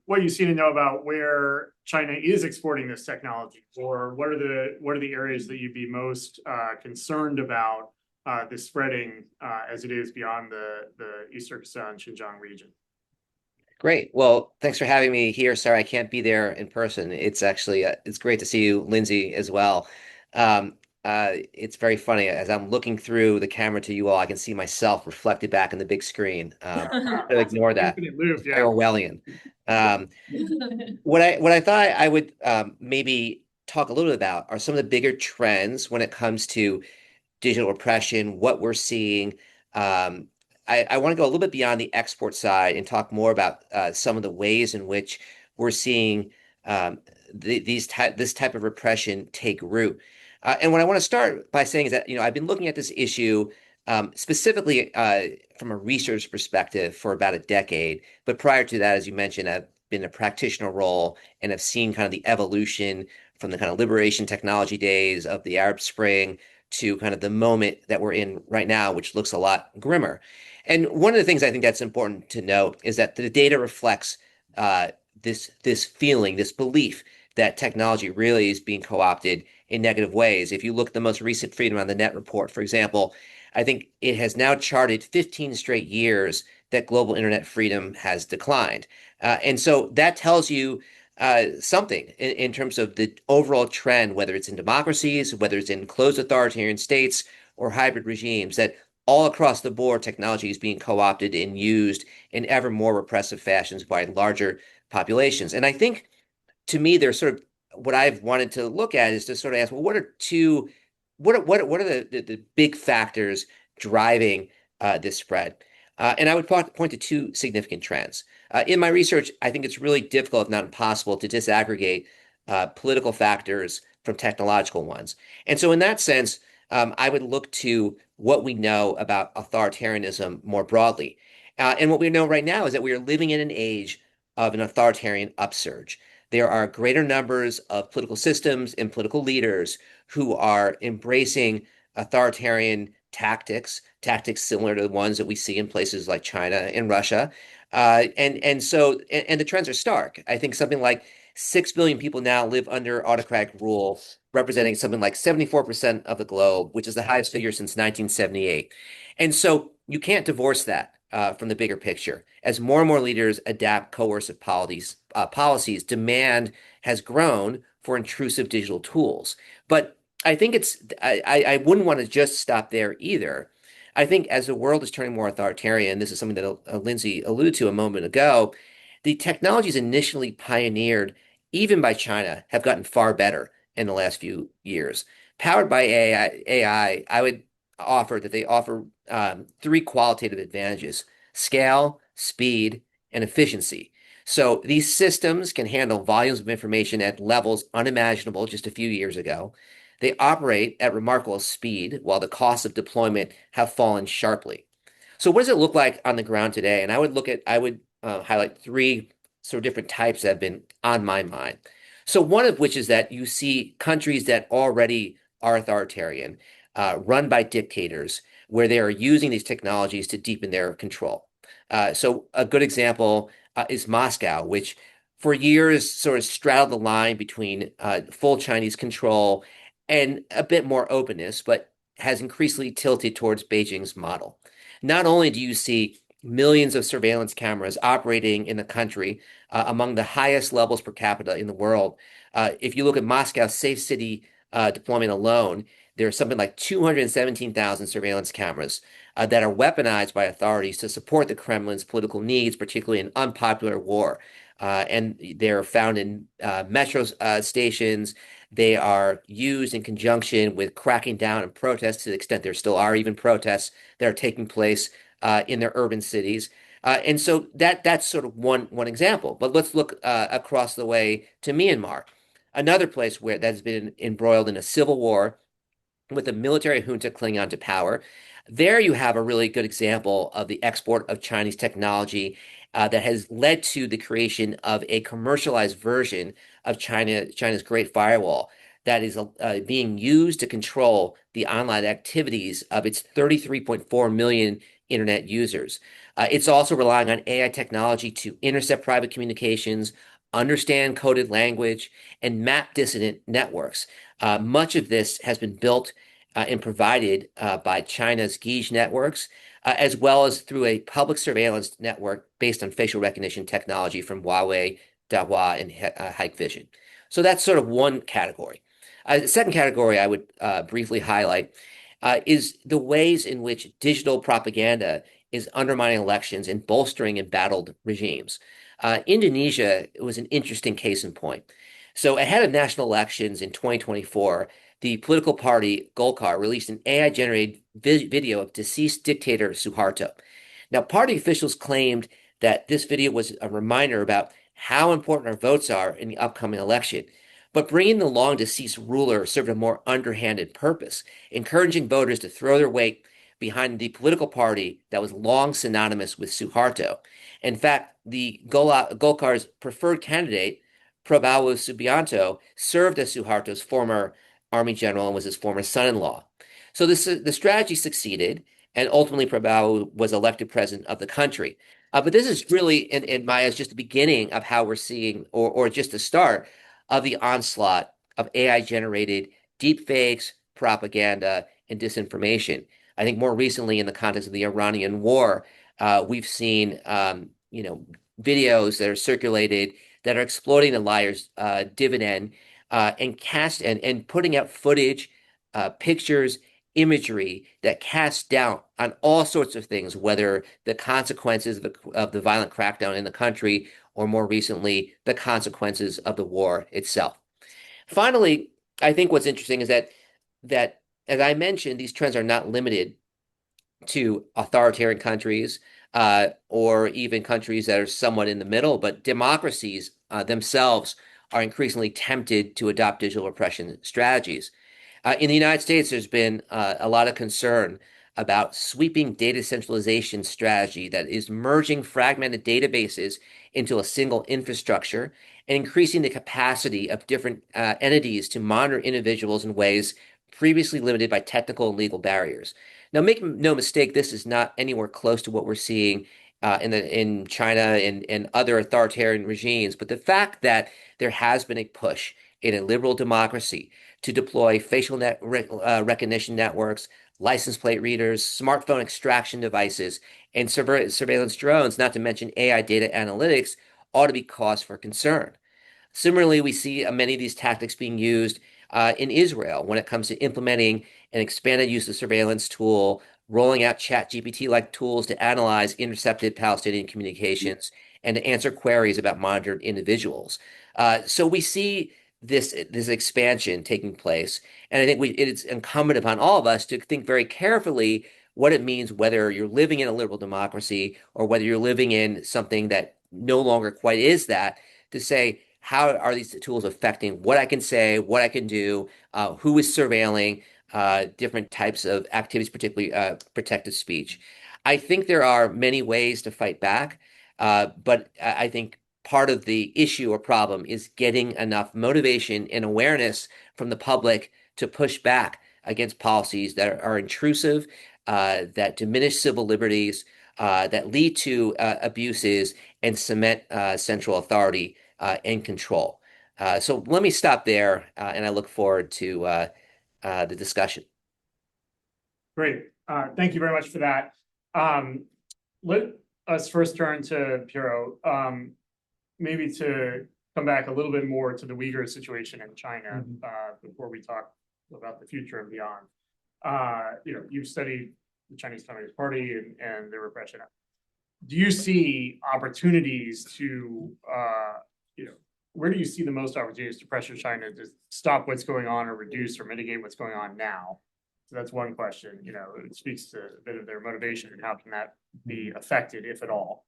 what you've seen and know about where China is exporting this technology, or what are the areas that you'd be most concerned about this spreading as it is beyond the East Turkestan, Xinjiang region? Great. Well, thanks for having me here. Sorry, I can't be there in person. It's actually it's great to see you, Lindsay, as well. It's very funny. As I'm looking through the camera to you all, I can see myself reflected back in the big screen. Ignore that. Loop, yeah. Very Orwellian. What I thought I would maybe talk a little bit about are some of the bigger trends when it comes to digital repression, what we're seeing. I want to go a little bit beyond the export side and talk more about some of the ways in which we're seeing this type of repression take root. And what I want to start by saying is that, I've been looking at this issue specifically from a research perspective for about a decade. But prior to that, as you mentioned, I've been in a practitioner role and have seen kind of the evolution from the kind of liberation technology days of the Arab Spring to kind of the moment that we're in right now, which looks a lot grimmer. And one of the things I think that's important to note is that the data reflects this feeling, this belief that technology really is being co-opted in negative ways. If you look at the most recent Freedom on the Net report, for example, I think it has now charted 15 straight years that global internet freedom has declined. And so that tells you something in terms of the overall trend, whether it's in democracies, whether it's in closed authoritarian states or hybrid regimes, that all across the board, technology is being co-opted and used in ever more repressive fashions by larger populations. And I think, to me, there's sort of what I've wanted to look at is to sort of ask, well, what are the big factors driving this spread? And I would point to two significant trends. In my research, I think it's really difficult, if not impossible, to disaggregate political factors from technological ones. And so in that sense, I would look to what we know about authoritarianism more broadly. And what we know right now is that we are living in an age of an authoritarian upsurge. There are greater numbers of political systems and political leaders who are embracing authoritarian tactics similar to the ones that we see in places like China and Russia. And the trends are stark. I think something like 6 billion people now live under autocratic rule, representing something like 74% of the globe, which is the highest figure since 1978. And so you can't divorce that from the bigger picture. As more and more leaders adapt coercive policies, demand has grown for intrusive digital tools. But I think I wouldn't want to just stop there either. I think as the world is turning more authoritarian, this is something that Lindsay alluded to a moment ago, the technologies initially pioneered, even by China, have gotten far better in the last few years. Powered by AI, I would offer that they offer three qualitative advantages: scale, speed, and efficiency. So these systems can handle volumes of information at levels unimaginable just a few years ago. They operate at remarkable speed, while the costs of deployment have fallen sharply. So what does it look like on the ground today? And I would highlight three sort of different types that have been on my mind. So one of which is that you see countries that already are authoritarian, run by dictators, where they are using these technologies to deepen their control. So a good example is Moscow, which for years sort of straddled the line between full Chinese control and a bit more openness, but has increasingly tilted towards Beijing's model. Not only do you see millions of surveillance cameras operating in the country, among the highest levels per capita in the world. If you look at Moscow's safe city deployment alone, there's something like 217,000 surveillance cameras that are weaponized by authorities to support the Kremlin's political needs, particularly in unpopular war. And they're found in metro stations. They are used in conjunction with cracking down on protests, to the extent there still are even protests that are taking place in their urban cities. And so that's sort of one example. But let's look across the way to Myanmar, another place where that's been embroiled in a civil war with a military junta clinging on to power. There you have a really good example of the export of Chinese technology that has led to the creation of a commercialized version of China's Great Firewall that is being used to control the online activities of its 33.4 million internet users. It's also relying on AI technology to intercept private communications, understand coded language, and map dissident networks. Much of this has been built and provided by China's Guige networks, as well as through a public surveillance network based on facial recognition technology from Huawei, Dahua, and Hikvision. So that's sort of one category. The second category I would briefly highlight is the ways in which digital propaganda is undermining elections and bolstering embattled regimes. Indonesia was an interesting case in point. So ahead of national elections in 2024, the political party Golkar released an AI-generated video of deceased dictator Suharto. Now, party officials claimed that this video was a reminder about how important our votes are in the upcoming election. But bringing the long deceased ruler served a more underhanded purpose, encouraging voters to throw their weight behind the political party that was long synonymous with Suharto. In fact, the Golkar's preferred candidate, Prabowo Subianto, served as Suharto's former army general and was his former son-in-law. So the strategy succeeded, and ultimately Prabowo was elected president of the country. But this is really, in my eyes, just the beginning of how we're seeing, or just the start of the onslaught of AI-generated deepfakes, propaganda, and disinformation. I think more recently, in the context of the Iranian war, we've seen, videos that are circulated that are exploiting the liar's dividend and putting out footage, pictures, imagery that casts doubt on all sorts of things, whether the consequences of the violent crackdown in the country, or more recently, the consequences of the war itself. Finally, I think what's interesting is that as I mentioned, these trends are not limited to authoritarian countries or even countries that are somewhat in the middle, but democracies themselves are increasingly tempted to adopt digital repression strategies. In the United States, there's been a lot of concern about sweeping data centralization strategy that is merging fragmented databases into a single infrastructure and increasing the capacity of different entities to monitor individuals in ways previously limited by technical and legal barriers. Now, make no mistake, this is not anywhere close to what we're seeing in China and other authoritarian regimes, but the fact that there has been a push in a liberal democracy to deploy facial recognition networks, license plate readers, smartphone extraction devices, and surveillance drones, not to mention AI data analytics, ought to be cause for concern. Similarly, we see many of these tactics being used in Israel when it comes to implementing an expanded use of surveillance tool, rolling out ChatGPT-like tools to analyze intercepted Palestinian communications and to answer queries about monitored individuals. So we see this expansion taking place, and I think it's incumbent upon all of us to think very carefully what it means, whether you're living in a liberal democracy or whether you're living in something that no longer quite is that, to say, how are these tools affecting what I can say, what I can do, who is surveilling different types of activities, particularly protected speech. I think there are many ways to fight back, but I think part of the issue or problem is getting enough motivation and awareness from the public to push back against policies that are intrusive, that diminish civil liberties, that lead to abuses and cement central authority and control. So let me stop there, and I look forward to the discussion. Great. Thank you very much for that. Let us first turn to Piero, maybe to come back a little bit more to the Uyghur situation in China before we talk about the future and beyond. You've studied the Chinese Communist Party and their repression. Do you see opportunities to, where do you see the most opportunities to pressure China to stop what's going on or reduce or mitigate what's going on now? So that's one question. It speaks to a bit of their motivation and how can that be affected, if at all.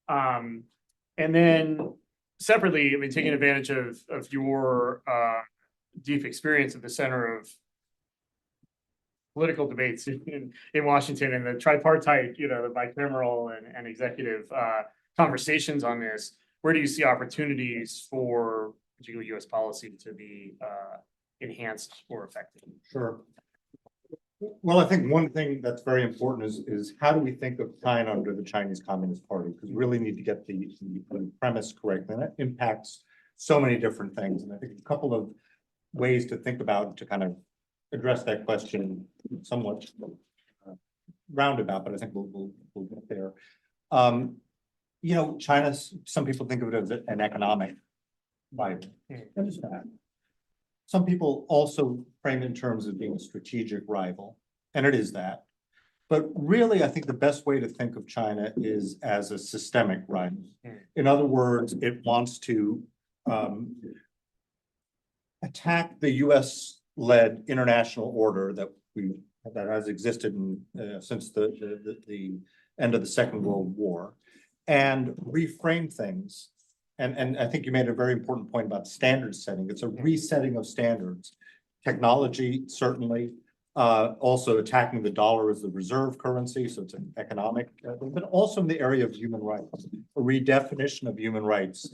And then separately, taking advantage of your deep experience at the center of political debates in Washington and the tripartite, the bicameral and executive conversations on this, where do you see opportunities for particularly U.S. policy to be enhanced or affected? Sure. Well, I think one thing that's very important is how do we think of China under the Chinese Communist Party? Because we really need to get the premise correct, and it impacts so many different things. And I think a couple of ways to think about to kind of address that question somewhat roundabout, but I think we'll get there. China, some people think of it as an economic rival. That is that. Some people also frame it in terms of being a strategic rival, and it is that. But really, I think the best way to think of China is as a systemic rival. In other words, it wants to attack the US-led international order that has existed since the end of the Second World War, and reframe things And I think you made a very important point about standard setting. It's a resetting of standards. Technology, certainly, also attacking the dollar as the reserve currency, so it's an economic, but also in the area of human rights, a redefinition of human rights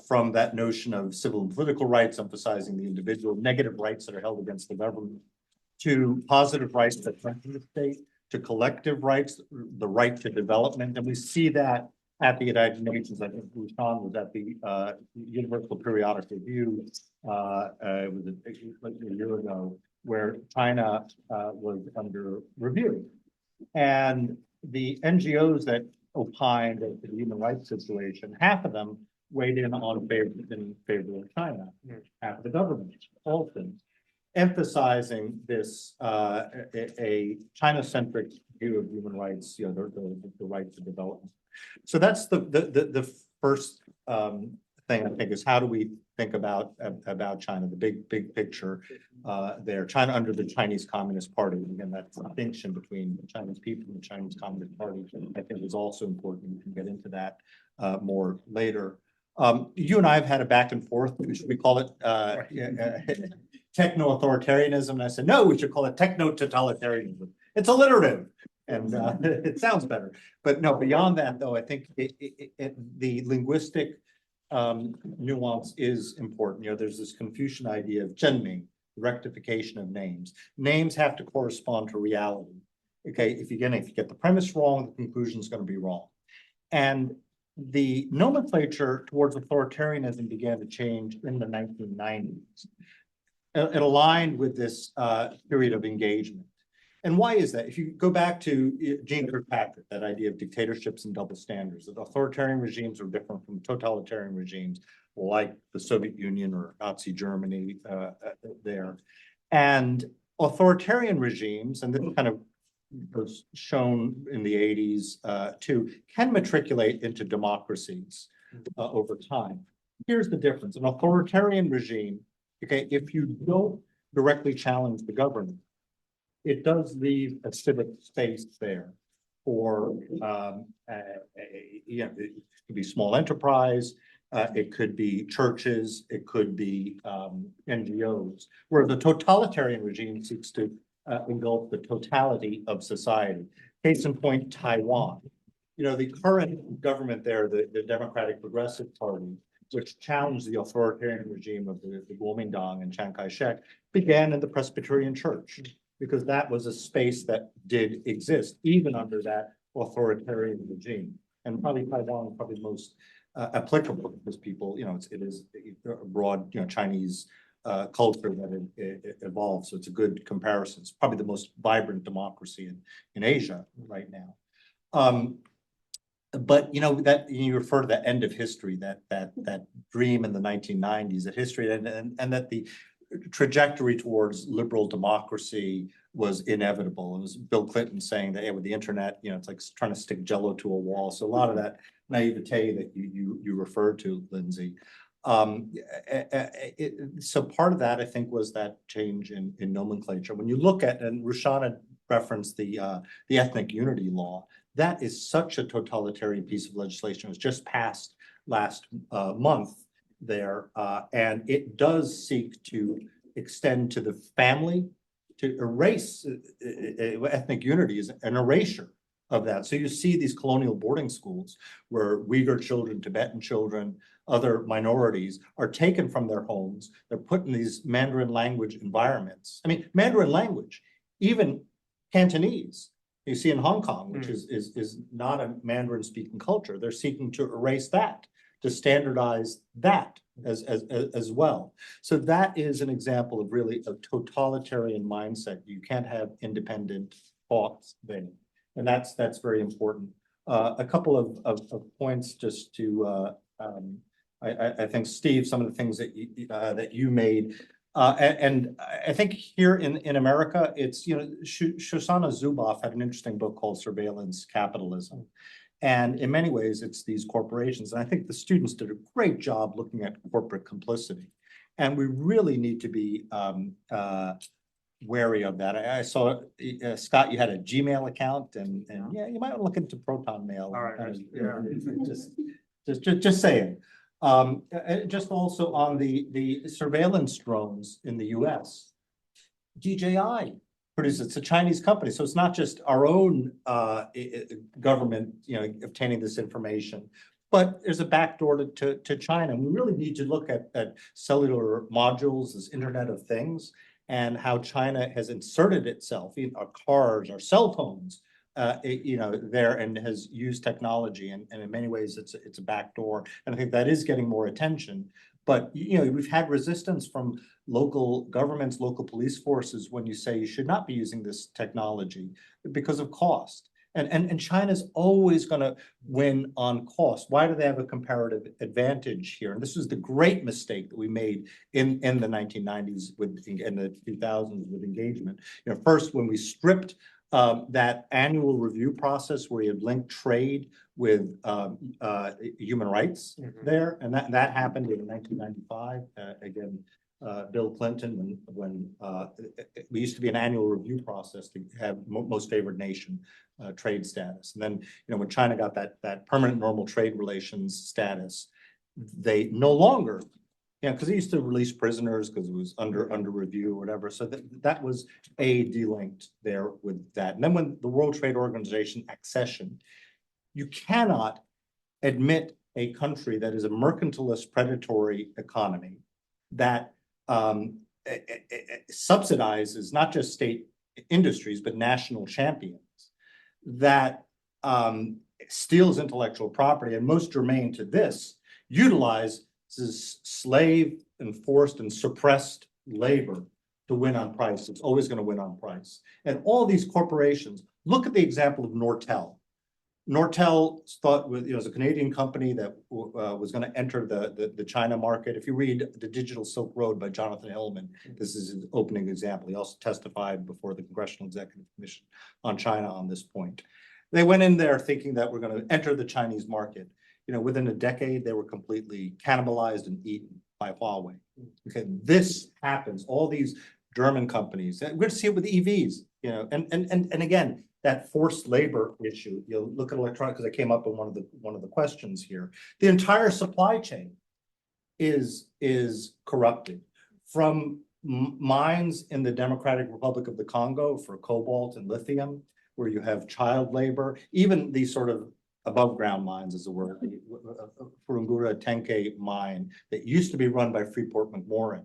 from that notion of civil and political rights, emphasizing the individual, negative rights that are held against the government, to positive rights that threaten the state, to collective rights, the right to development, and we see that at the United Nations. I think Rushan was at the Universal Periodic Review it was a year ago, where China was under review. And the NGOs that opined as to the human rights situation, half of them weighed in favor of China, half of the government also, emphasizing this a China-centric view of human rights, you know, the right to development. So that's the first thing, I think, is how do we think about China, the big picture there. China under the Chinese Communist Party. Again, that distinction between the Chinese people and the Chinese Communist Party, I think, is also important. We can get into that more later. You and I have had a back and forth. Should we call it techno-authoritarianism? And I said, no, we should call it techno-totalitarianism. It's alliterative. And it sounds better. But no, beyond that, though, I think the linguistic nuance is important. You know, there's this Confucian idea of zhenming, rectification of names. Names have to correspond to reality. Okay, if you get the premise wrong, the conclusion is going to be wrong. And the nomenclature towards authoritarianism began to change in the 1990s. It aligned with this period of engagement. And why is that? If you go back to Jeane Kirkpatrick, that idea of dictatorships and double standards, that authoritarian regimes are different from totalitarian regimes like the Soviet Union or Nazi Germany there. And authoritarian regimes, and this kind of was shown in the 80s too, can matriculate into democracies over time. Here's the difference. An authoritarian regime, okay, if you don't directly challenge the government, it does leave a civic space there for, it could be small enterprise, it could be churches, it could be NGOs, where the totalitarian regime seeks to engulf the totality of society. Case in point, Taiwan. You know, the current government there, the Democratic Progressive Party, which challenged the authoritarian regime of the Kuomintang and Chiang Kai-shek, began in the Presbyterian Church, because that was a space that did exist, even under that authoritarian regime. And probably Taiwan is probably the most applicable, because people, you know, it is a broad, you know, Chinese culture that it evolved. So it's a good comparison. It's probably the most vibrant democracy in Asia right now. But you know, that you refer to the end of history, that dream in the 1990s, that history and that the trajectory towards liberal democracy was inevitable. It was Bill Clinton saying that, hey, with the internet, you know, it's like trying to stick Jello to a wall. So a lot of that naivete that you referred to, Lindsay. So part of that, I think, was that change in nomenclature. When you look at, and Rushan referenced the ethnic unity law, that is such a totalitarian piece of legislation. It was just passed last month there, and it does seek to extend to the family, to erase ethnic unity is an erasure of that. So you see these colonial boarding schools where Uyghur children, Tibetan children, other minorities are taken from their homes. They're put in these Mandarin language environments. I mean, Mandarin language, even Cantonese, you see in Hong Kong, which is not a Mandarin speaking culture. They're seeking to erase that, to standardize that as well. So that is an example of really a totalitarian mindset. You can't have independent thoughts there. And that's very important. A couple of points just to, I think, Steve, some of the things that you made, and I think here in America, it's, you know, Shoshana Zuboff had an interesting book called Surveillance Capitalism. And in many ways, it's these corporations. And I think the students did a great job looking at corporate complicity. And we really need to be wary of that. I saw, Scott, you had a Gmail account, and yeah, you might look into Proton Mail. All right. Just saying. Just also on the surveillance drones in the US. DJI produces, it's a Chinese company, so it's not just our own government, obtaining this information. But there's a backdoor to China. And we really need to look at cellular modules, this Internet of Things, and how China has inserted itself in our cars, our cell phones, there, and has used technology. And in many ways, it's a backdoor. And I think that is getting more attention. But we've had resistance from local governments, local police forces, when you say you should not be using this technology because of cost. And China's always going to win on cost. Why do they have a comparative advantage here? And this was the great mistake that we made in the 1990s and the 2000s with engagement. First, when we stripped that annual review process where you had linked trade with human rights there, and that happened in 1995. Again, Bill Clinton, when we used to be an annual review process to have most favored nation trade status. And then, when China got that permanent normal trade relations status, they no longer, because they used to release prisoners because it was under review or whatever. So that was delinked there with that. And then when the World Trade Organization accession, you cannot admit a country that is a mercantilist predatory economy that subsidizes not just state industries, but national champions, that steals intellectual property, and most germane to this, utilizes slave enforced and suppressed labor to win on price. It's always going to win on price. And all these corporations, look at the example of Nortel. Nortel thought it was a Canadian company that was going to enter the China market. If you read The Digital Silk Road by Jonathan Hillman, this is his opening example. He also testified before the Congressional Executive Commission on China on this point. They went in there thinking that we're going to enter the Chinese market. Within a decade, they were completely cannibalized and eaten by Huawei. Okay, this happens. All these German companies, we're going to see it with EVs. And again, that forced labor issue. Look at electronics, because it came up in one of the questions here. The entire supply chain is corrupted, from mines in the Democratic Republic of the Congo for cobalt and lithium, where you have child labor, even these sort of above ground mines, as it were, the Furungura Tenke mine that used to be run by Freeport-McMoRan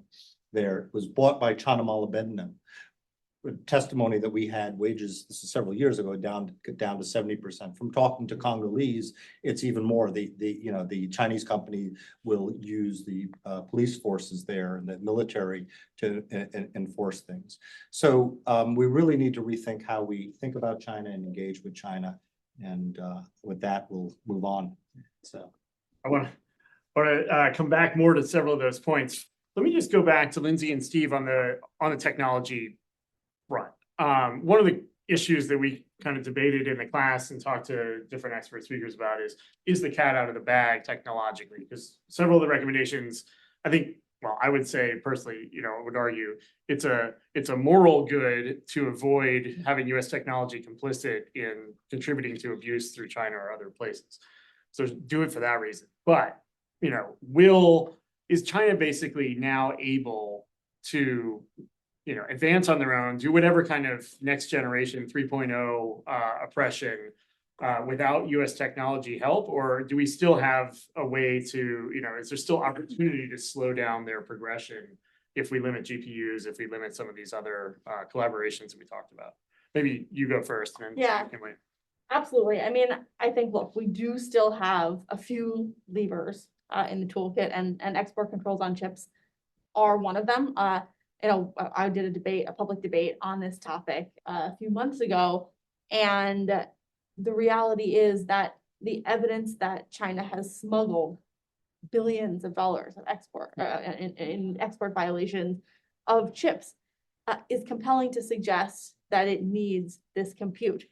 there was bought by Chana Malabedna. Testimony that we had, wages, this is several years ago, down to 70%. From talking to Congolese, it's even more. The Chinese company will use the police forces there and the military to enforce things. So we really need to rethink how we think about China and engage with China. And with that, we'll move on. So I want to come back more to several of those points. Let me just go back to Lindsay and Steve on the technology front. One of the issues that we kind of debated in the class and talked to different expert speakers about is the cat out of the bag technologically? Because several of the recommendations, I think, well, I would say personally, would argue it's a moral good to avoid having US technology complicit in contributing to abuse through China or other places. So do it for that reason. But, is China basically now able to advance on their own, do whatever kind of next generation 3.0 oppression without US technology help? Or do we still have a way to, is there still opportunity to slow down their progression if we limit GPUs, if we limit some of these other collaborations that we talked about? Maybe you go first. And then Yeah, wait. Absolutely. I mean, I think, look, we do still have a few levers in the toolkit, and export controls on chips are one of them. I did a public debate on this topic a few months ago, and the reality is that the evidence that China has smuggled billions of dollars of export in export violations of chips is compelling to suggest that it needs this compute.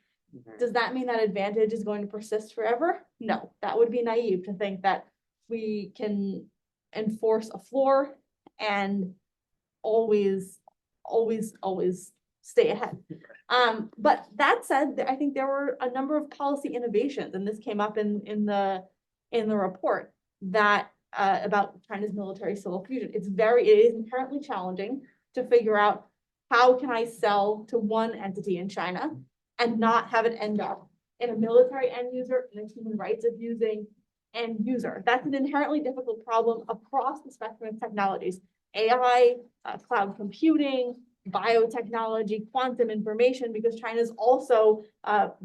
Does that mean that advantage is going to persist forever? No, that would be naive to think that we can enforce a floor and always stay ahead. But that said, I think there were a number of policy innovations, and this came up in the report, that about China's military civil fusion. It is inherently challenging to figure out how can I sell to one entity in China and not have it end up in a military end user and a human rights abusing end user. That's an inherently difficult problem across the spectrum of technologies. AI, cloud computing, biotechnology, quantum information, because China's also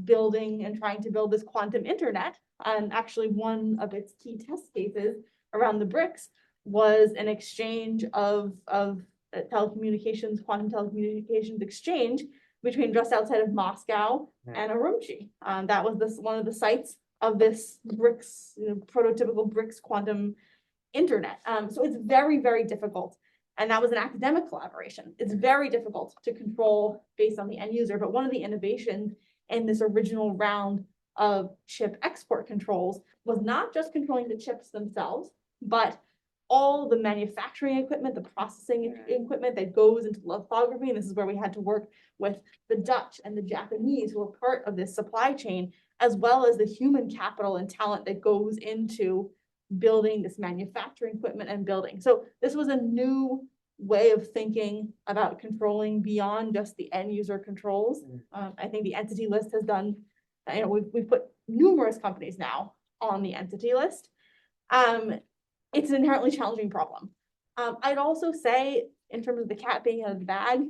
building and trying to build this quantum internet. And actually one of its key test cases around the BRICS was an exchange of telecommunications, quantum telecommunications exchange between just outside of Moscow and Urumqi. That was one of the sites of this BRICS, prototypical BRICS quantum internet. So it's very, very difficult. And that was an academic collaboration. It's very difficult to control based on the end user. But one of the innovations in this original round of chip export controls was not just controlling the chips themselves, but all the manufacturing equipment, the processing equipment that goes into lithography. And this is where we had to work with the Dutch and the Japanese, who were part of this supply chain, as well as the human capital and talent that goes into building this manufacturing equipment and building. So this was a new way of thinking about controlling beyond just the end user controls. I think the entity list has done, we've put numerous companies now on the entity list. It's an inherently challenging problem. I'd also say, in terms of the cat being out of the bag,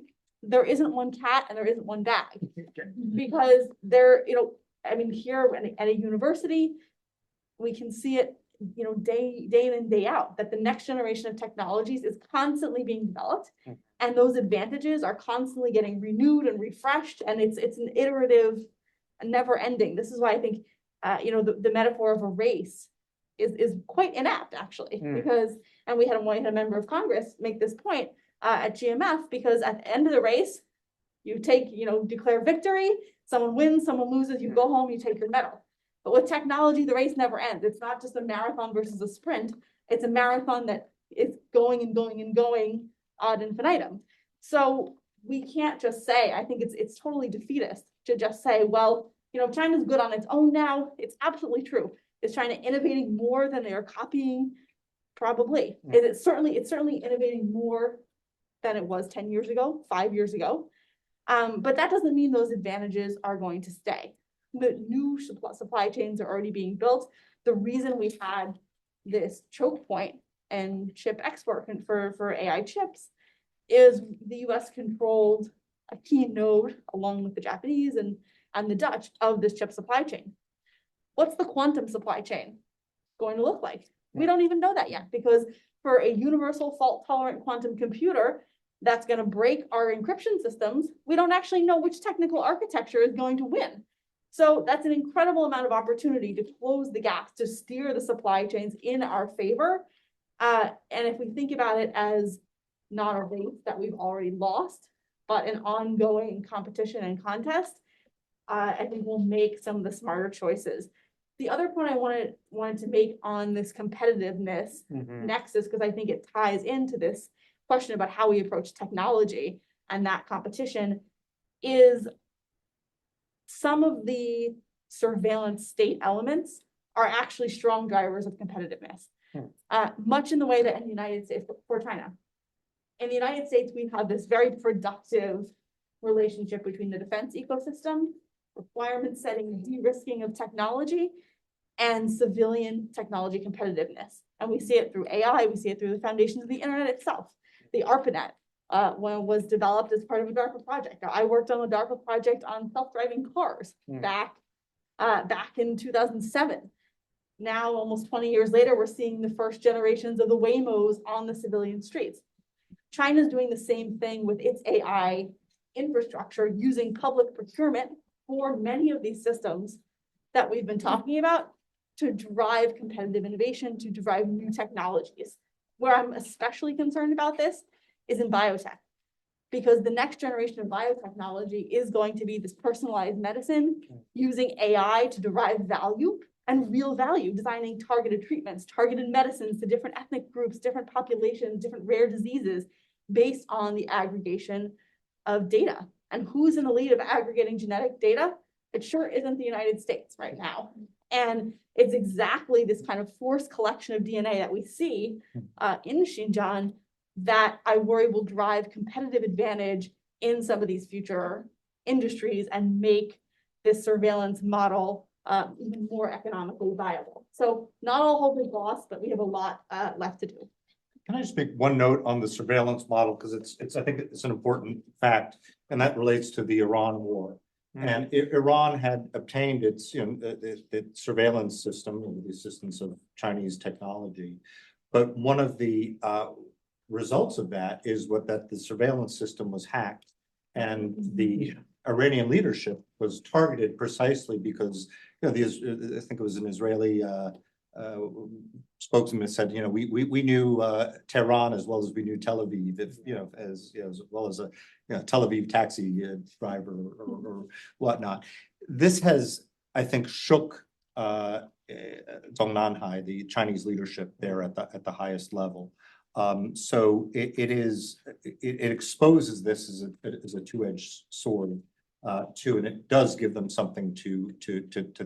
there isn't one cat and there isn't one bag. Because here at a university, we can see it day in and day out, that the next generation of technologies is constantly being developed, and those advantages are constantly getting renewed and refreshed, and it's an iterative, never ending. This is why I think the metaphor of a race is quite inapt, actually, because, and we had a member of Congress make this point at GMF, because at the end of the race, you declare victory, someone wins, someone loses, you go home, you take your medal. But with technology, the race never ends. It's not just a marathon versus a sprint. It's a marathon that is going and going and going ad infinitum. So we can't just say, I think it's totally defeatist to just say, well, China's good on its own now. It's absolutely true. Is China innovating more than they are copying? Probably. It's certainly innovating more than it was 10 years ago, 5 years ago. But that doesn't mean those advantages are going to stay. The new supply chains are already being built. The reason we've had this choke point and chip export for AI chips is the US controlled a key node, along with the Japanese and the Dutch, of this chip supply chain. What's the quantum supply chain going to look like? We don't even know that yet, because for a universal fault-tolerant quantum computer that's going to break our encryption systems, we don't actually know which technical architecture is going to win. So that's an incredible amount of opportunity to close the gaps, to steer the supply chains in our favor. And if we think about it as not a race that we've already lost, but an ongoing competition and contest, I think we'll make some of the smarter choices. The other point I wanted to make on this competitiveness nexus, because I think it ties into this question about how we approach technology and that competition, is some of the surveillance state elements are actually strong drivers of competitiveness, much in the way that in the United States, for China. In the United States, we have this very productive relationship between the defense ecosystem, requirement setting, de-risking of technology, and civilian technology competitiveness. And we see it through AI, we see it through the foundations of the internet itself. The ARPANET was developed as part of a DARPA project. I worked on a DARPA project on self-driving cars back in 2007. Now, almost 20 years later, we're seeing the first generations of the Waymos on the civilian streets. China's doing the same thing with its AI infrastructure, using public procurement for many of these systems that we've been talking about to drive competitive innovation, to drive new technologies. Where I'm especially concerned about this is in biotech, because the next generation of biotechnology is going to be this personalized medicine using AI to derive value and real value, designing targeted treatments, targeted medicines to different ethnic groups, different populations, different rare diseases, based on the aggregation of data. And who's in the lead of aggregating genetic data? It sure isn't the United States right now. And it's exactly this kind of forced collection of DNA that we see in Xinjiang that I worry will drive competitive advantage in some of these future industries and make this surveillance model even more economically viable. So not all hope is lost, but we have a lot left to do. Can I just make one note on the surveillance model? Because I think it's an important fact, and that relates to the Iran war. And Iran had obtained its surveillance system with the assistance of Chinese technology. But one of the results of that is that the surveillance system was hacked, and the Iranian leadership was targeted precisely because I think it was an Israeli spokesman said, we knew Tehran as well as we knew Tel Aviv, as well as a Tel Aviv taxi driver or whatnot. This has, I think, shook Zongnanhai, the Chinese leadership there at the highest level. So it exposes this as a two-edged sword. And it does give them something to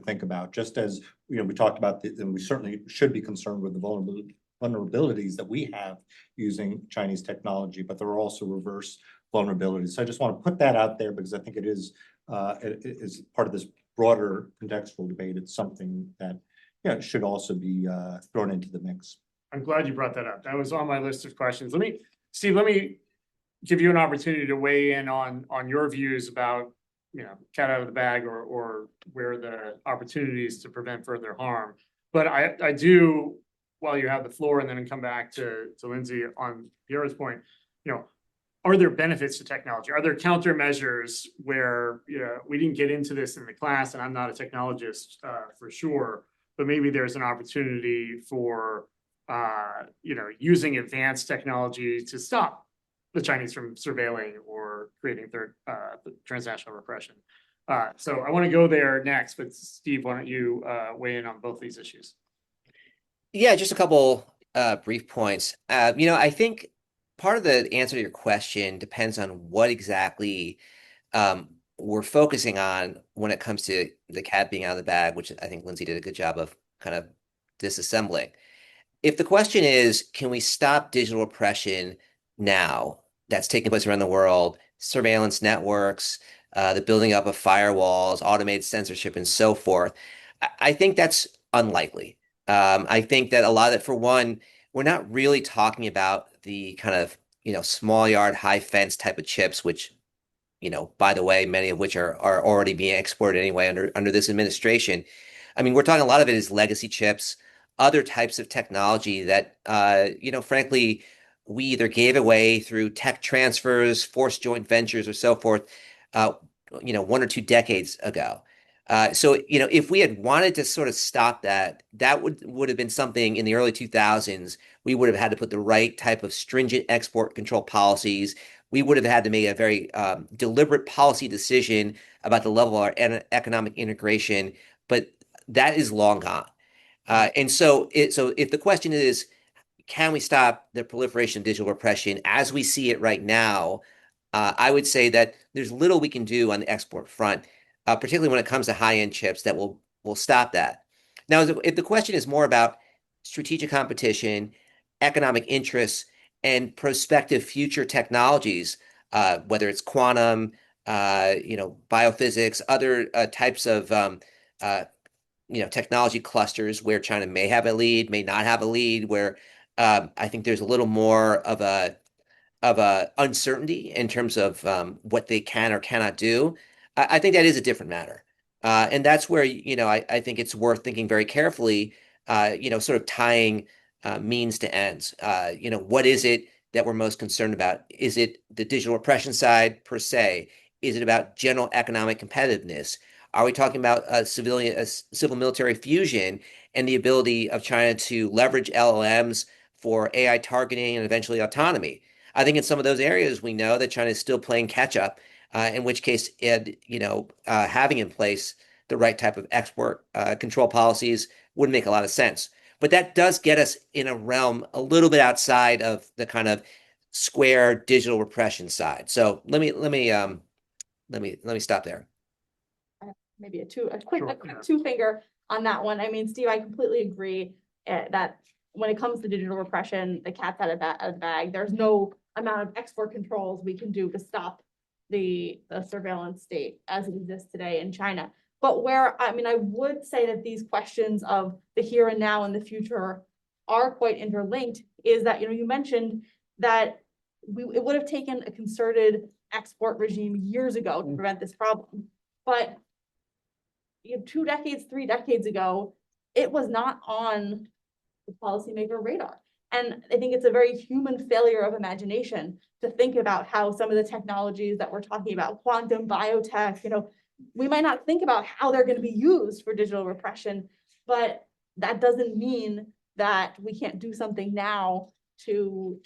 think about. Just as we talked about, and we certainly should be concerned with the vulnerabilities that we have using Chinese technology, but there are also reverse vulnerabilities. So I just want to put that out there because I think it is part of this broader contextual debate. It's something that should also be thrown into the mix. I'm glad you brought that up. That was on my list of questions. Steve, let me give you an opportunity to weigh in on your views about cat out of the bag or where the opportunities to prevent further harm. But I do, while you have the floor, and then come back to Lindsay on Pierre's point, are there benefits to technology? Are there countermeasures where we didn't get into this in the class, and I'm not a technologist for sure, but maybe there's an opportunity for using advanced technology to stop the Chinese from surveilling or creating transnational repression. So I want to go there next, but Steve, why don't you weigh in on both these issues? Yeah, just a couple brief points. I think part of the answer to your question depends on what exactly we're focusing on when it comes to the cat being out of the bag, which I think Lindsay did a good job of kind of disassembling. If the question is, can we stop digital oppression now that's taking place around the world, surveillance networks, the building up of firewalls, automated censorship, and so forth, I think that's unlikely. I think that a lot of it, for one, we're not really talking about the kind of, small yard, high fence type of chips, which, by the way, many of which are already being exported anyway under this administration. I mean, we're talking a lot of it is legacy chips, other types of technology that, frankly, we either gave away through tech transfers, forced joint ventures, or so forth, 1 or 2 decades ago. So, if we had wanted to sort of stop that would have been something in the early 2000s. We would have had to put the right type of stringent export control policies. We would have had to make a very deliberate policy decision about the level of our economic integration, but that is long gone. And so if the question is, can we stop the proliferation of digital repression as we see it right now? I would say that there's little we can do on the export front, particularly when it comes to high-end chips that will stop that. Now, if the question is more about strategic competition, economic interests, and prospective future technologies, whether it's quantum, biophysics, other types of technology clusters where China may have a lead, may not have a lead, where I think there's a little more of a uncertainty in terms of what they can or cannot do. I think that is a different matter. And that's where, I think it's worth thinking very carefully, sort of tying means to ends. What is it that we're most concerned about? Is it the digital repression side per se? Is it about general economic competitiveness? Are we talking about civil military fusion and the ability of China to leverage LLMs for AI targeting and eventually autonomy? I think in some of those areas, we know that China is still playing catch up, in which case, having in place the right type of export control policies would make a lot of sense. But that does get us in a realm a little bit outside of the kind of square digital repression side. So let me stop there. Maybe a quick two-finger. on that one. I mean, Steve, I completely agree that when it comes to digital repression, the cat's out of the bag. There's no amount of export controls we can do to stop the surveillance state as it exists today in China. But where, I mean, I would say that these questions of the here and now and the future are quite interlinked, is that, you know, you mentioned that it would have taken a concerted export regime years ago to prevent this problem. But 2 decades, 3 decades ago, it was not on the policymaker radar. And I think it's a very human failure of imagination to think about how some of the technologies that we're talking about, quantum, biotech, you know, we might not think about how they're going to be used for digital repression, but that doesn't mean that we can't do something now to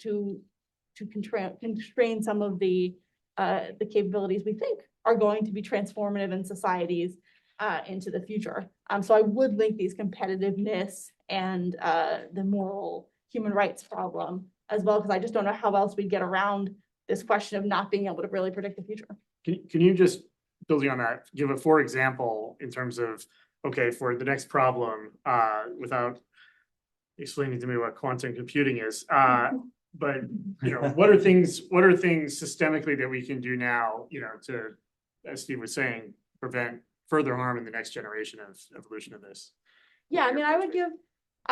constrain some of the capabilities we think are going to be transformative in societies into the future. So I would link these competitiveness and the moral human rights problem as well, because I just don't know how else we'd get around this question of not being able to really predict the future. Can you just, building on that, give a for example in terms of, okay, for the next problem, without explaining to me what quantum computing is, but you know, what are things systemically that we can do now, you know, to, as Steve was saying, prevent further harm in the next generation of evolution of this? Yeah, I mean, I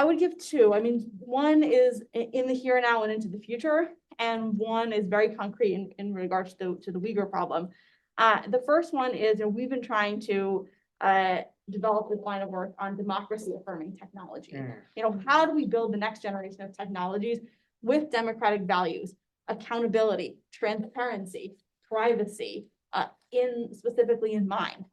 would give two. I mean, one is in the here and now and into the future, and one is very concrete in regards to the Uyghur problem. The first one is, you know, we've been trying to develop this line of work on democracy affirming technology. You know, how do we build the next generation of technologies with democratic values, accountability, transparency, privacy, specifically in mind?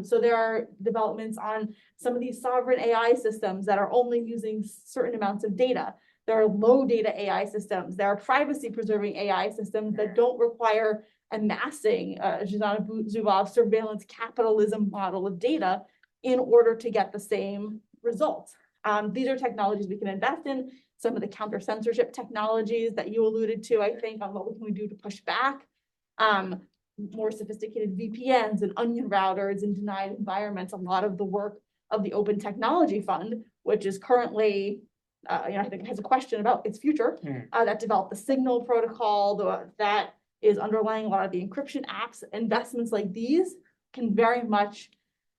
So there are developments on some of these sovereign AI systems that are only using certain amounts of data. There are low data AI systems. There are privacy preserving AI systems that don't require amassing Zhizana Zubov's surveillance capitalism model of data in order to get the same results. These are technologies we can invest in. Some of the counter censorship technologies that you alluded to, I think, on what can we do to push back. More sophisticated VPNs and onion routers and denied environments. A lot of the work of the Open Technology Fund, which is currently, you know, I think has a question about its future, that developed the Signal protocol, that is underlying a lot of the encryption apps. Investments like these can very much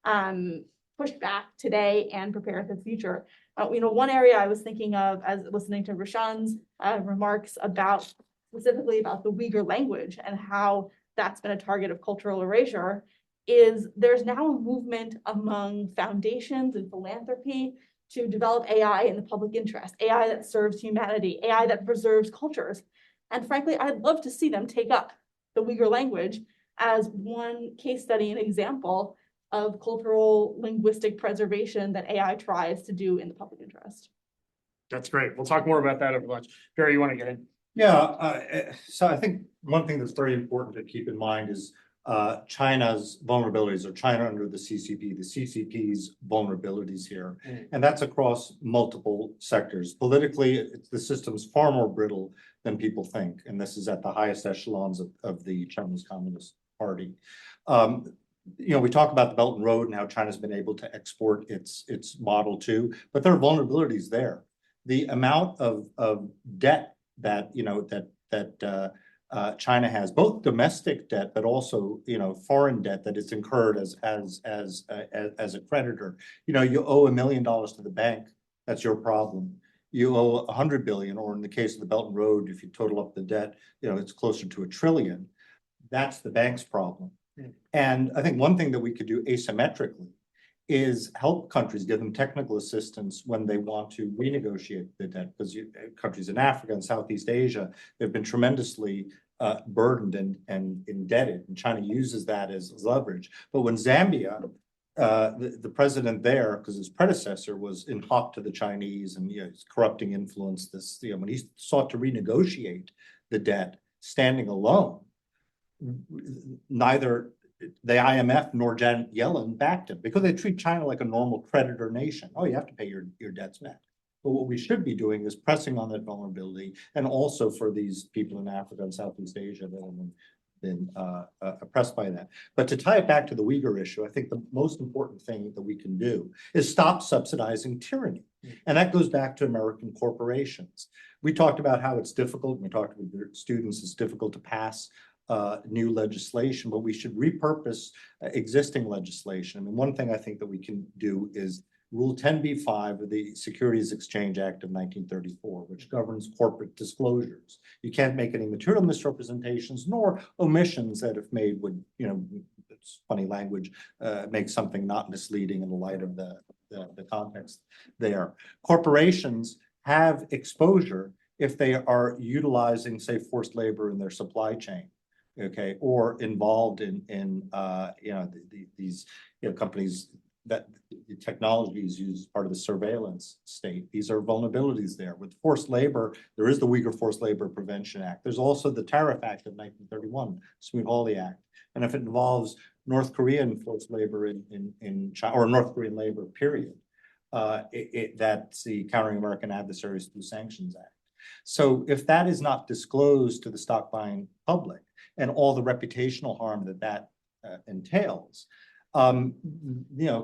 push back today and prepare for the future. You know, one area I was thinking of as listening to Rashan's remarks about, specifically about the Uyghur language and how that's been a target of cultural erasure, is there's now a movement among foundations and philanthropy to develop AI in the public interest, AI that serves humanity, AI that preserves cultures. And frankly, I'd love to see them take up the Uyghur language as one case study and example of cultural linguistic preservation that AI tries to do in the public interest. That's great. We'll talk more about that over lunch. Barry, you want to get in? Yeah, so I think one thing that's very important to keep in mind is China's vulnerabilities, or China under the CCP's vulnerabilities here. And that's across multiple sectors. Politically, the system's far more brittle than people think. And this is at the highest echelons of the Chinese Communist Party. You know, we talk about the Belt and Road and how China's been able to export its Model 2, but there are vulnerabilities there. The amount of debt that, you know, that China has, both domestic debt, but also, you know, foreign debt that is incurred as a creditor. You know, you owe $1 million to the bank, that's your problem. You owe 100 billion, or in the case of the Belt and Road, if you total up the debt, you know, it's closer to $1 trillion. That's the bank's problem. And I think one thing that we could do asymmetrically is help countries, give them technical assistance when they want to renegotiate the debt, because countries in Africa and Southeast Asia, they've been tremendously burdened and indebted, and China uses that as leverage. But when Zambia, the president there, because his predecessor was in hock to the Chinese and, you know, corrupting influence, this, you know, when he sought to renegotiate the debt standing alone, neither the IMF nor Janet Yellen backed him, because they treat China like a normal creditor nation. Oh, you have to pay your debts back. But what we should be doing is pressing on that vulnerability, and also for these people in Africa and Southeast Asia that have been oppressed by that. But to tie it back to the Uyghur issue, I think the most important thing that we can do is stop subsidizing tyranny. And that goes back to American corporations. We talked about how it's difficult, we talked with the students, it's difficult to pass new legislation, but we should repurpose existing legislation. And one thing I think that we can do is Rule 10b-5 of the Securities Exchange Act of 1934, which governs corporate disclosures. You can't make any material misrepresentations nor omissions that, if made, would, it's funny language, make something not misleading in the light of the context there. Corporations have exposure if they are utilizing, say, forced labor in their supply chain, okay, or involved in these companies that the technology is used as part of the surveillance state. These are vulnerabilities there. With forced labor, there is the Uyghur Forced Labor Prevention Act. There's also the Tariff Act of 1931, Smoot-Hawley Act. And if it involves North Korean forced labor in China, or North Korean labor, period, that's the Countering American Adversaries Through Sanctions Act. So if that is not disclosed to the stock buying public and all the reputational harm that entails,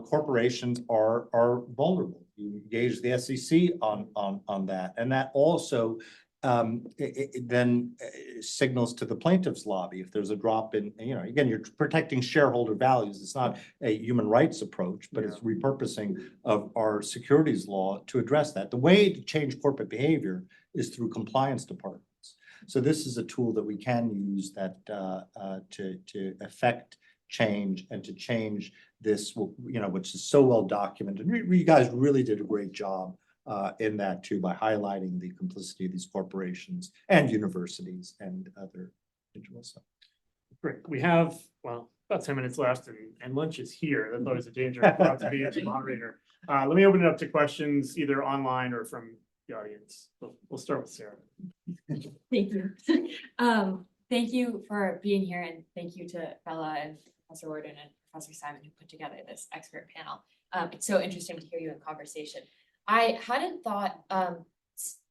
corporations are vulnerable. You engage the SEC on that, and that also then signals to the plaintiffs' lobby if there's a drop in. Again, you're protecting shareholder values. It's not a human rights approach, but it's repurposing of our securities law to address that. The way to change corporate behavior is through compliance departments. So this is a tool that we can use that to affect change and to change this, which is so well documented. You guys really did a great job in that too, by highlighting the complicity of these corporations and universities and other individuals. Great. We have, about 10 minutes left, and lunch is here. That's always a danger to be as a moderator. Let me open it up to questions either online or from the audience. We'll start with Sarah. Thank you. Thank you for being here, and thank you to Bella and Professor Worden and Professor Simon who put together this expert panel. It's so interesting to hear you in conversation. I hadn't thought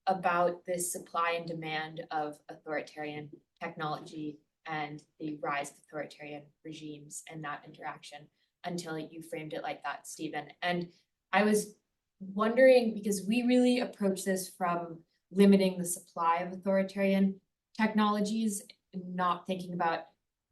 about this supply and demand of authoritarian technology and the rise of authoritarian regimes and that interaction until you framed it like that, Stephen. And I was wondering, because we really approach this from limiting the supply of authoritarian technologies, not thinking about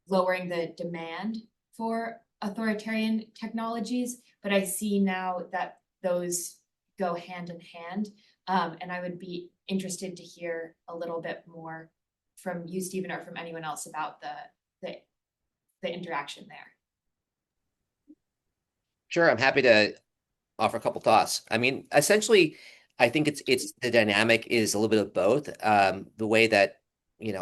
lowering the demand for authoritarian technologies, but I see now that those go hand in hand. And I would be interested to hear a little bit more from you, Stephen, or from anyone else about the interaction there. Sure, I'm happy to offer a couple thoughts. I mean, essentially, I think it's the dynamic is a little bit of both. The way that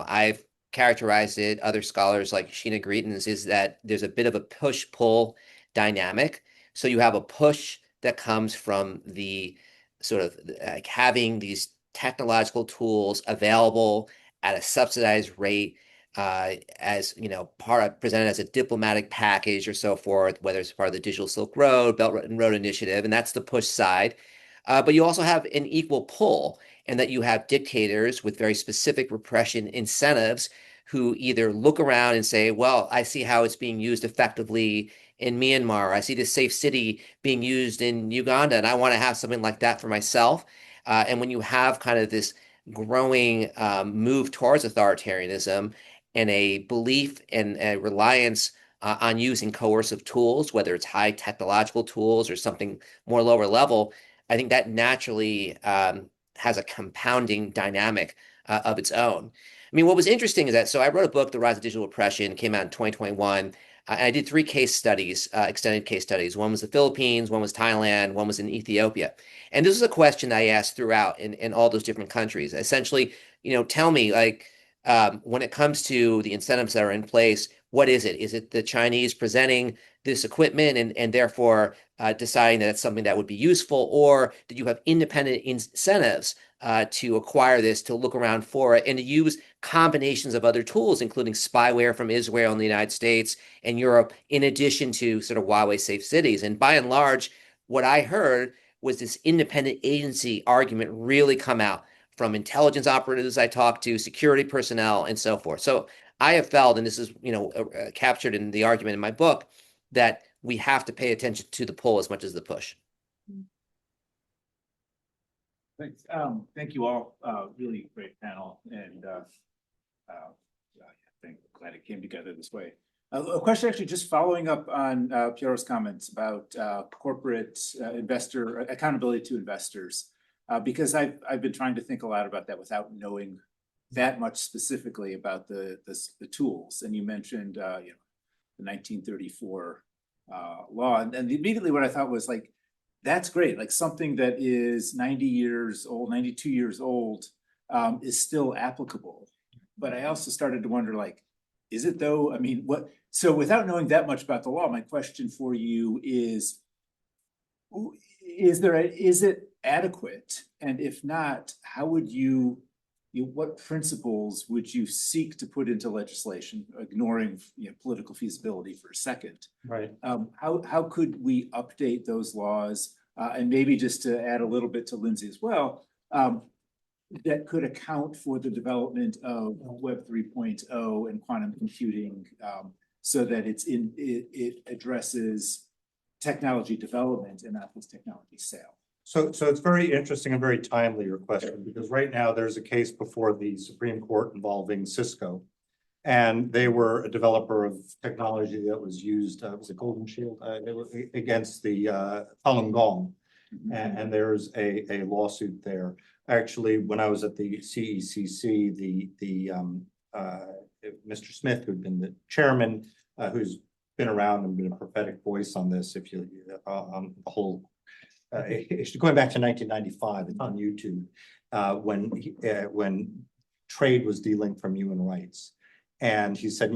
I've characterized it, other scholars like Sheena Greetens, is that there's a bit of a push-pull dynamic. So you have a push that comes from the sort of like having these technological tools available at a subsidized rate, as presented as a diplomatic package or so forth, whether it's part of the Digital Silk Road, Belt and Road Initiative, and that's the push side. But you also have an equal pull, and that you have dictators with very specific repression incentives who either look around and say, well, I see how it's being used effectively in Myanmar. I see this safe city being used in Uganda, and I want to have something like that for myself. And when you have kind of this growing move towards authoritarianism and a belief and a reliance on using coercive tools, whether it's high technological tools or something more lower level, I think that naturally has a compounding dynamic of its own. I mean, what was interesting is that, so I wrote a book, The Rise of Digital Oppression, came out in 2021. I did 3 case studies, extended case studies. One was the Philippines, one was Thailand, one was in Ethiopia. And this is a question that I asked throughout in all those different countries. Essentially, tell me, when it comes to the incentives that are in place, what is it? Is it the Chinese presenting this equipment and therefore deciding that it's something that would be useful? Or did you have independent incentives to acquire this, to look around for it, and to use combinations of other tools, including spyware from Israel and the United States and Europe, in addition to sort of Huawei safe cities? And by and large, what I heard was this independent agency argument really come out from intelligence operatives I talked to, security personnel, and so forth. So I have felt, and this is, captured in the argument in my book, that we have to pay attention to the pull as much as the push. Thanks. Thank you all. Really great panel, and glad it came together this way. A question actually just following up on Piero's comments about corporate investor accountability to investors, because I've been trying to think a lot about that without knowing that much specifically about the tools. And you mentioned the 1934 law, and immediately what I thought was like, that's great. Like something that is 90 years old, 92 years old, is still applicable. But I also started to wonder, like, is it though? I mean, what? So without knowing that much about the law, my question for you is it adequate? And if not, how would what principles would you seek to put into legislation, ignoring political feasibility for a second? Right. How could we update those laws? And maybe just to add a little bit to Lindsay as well, that could account for the development of Web 3.0 and quantum computing, so that it addresses technology development and not just technology sale. So it's very interesting and very timely, your question, because right now there's a case before the Supreme Court involving Cisco. And they were a developer of technology that was used, was it Golden Shield? They were against the Falun Gong. And there's a lawsuit there. Actually, when I was at the CECC, Mr. Smith, who'd been the chairman, who's been around and been a prophetic voice on this, if you on the whole, going back to 1995, it's on YouTube, when trade was delinked from human rights. And he said,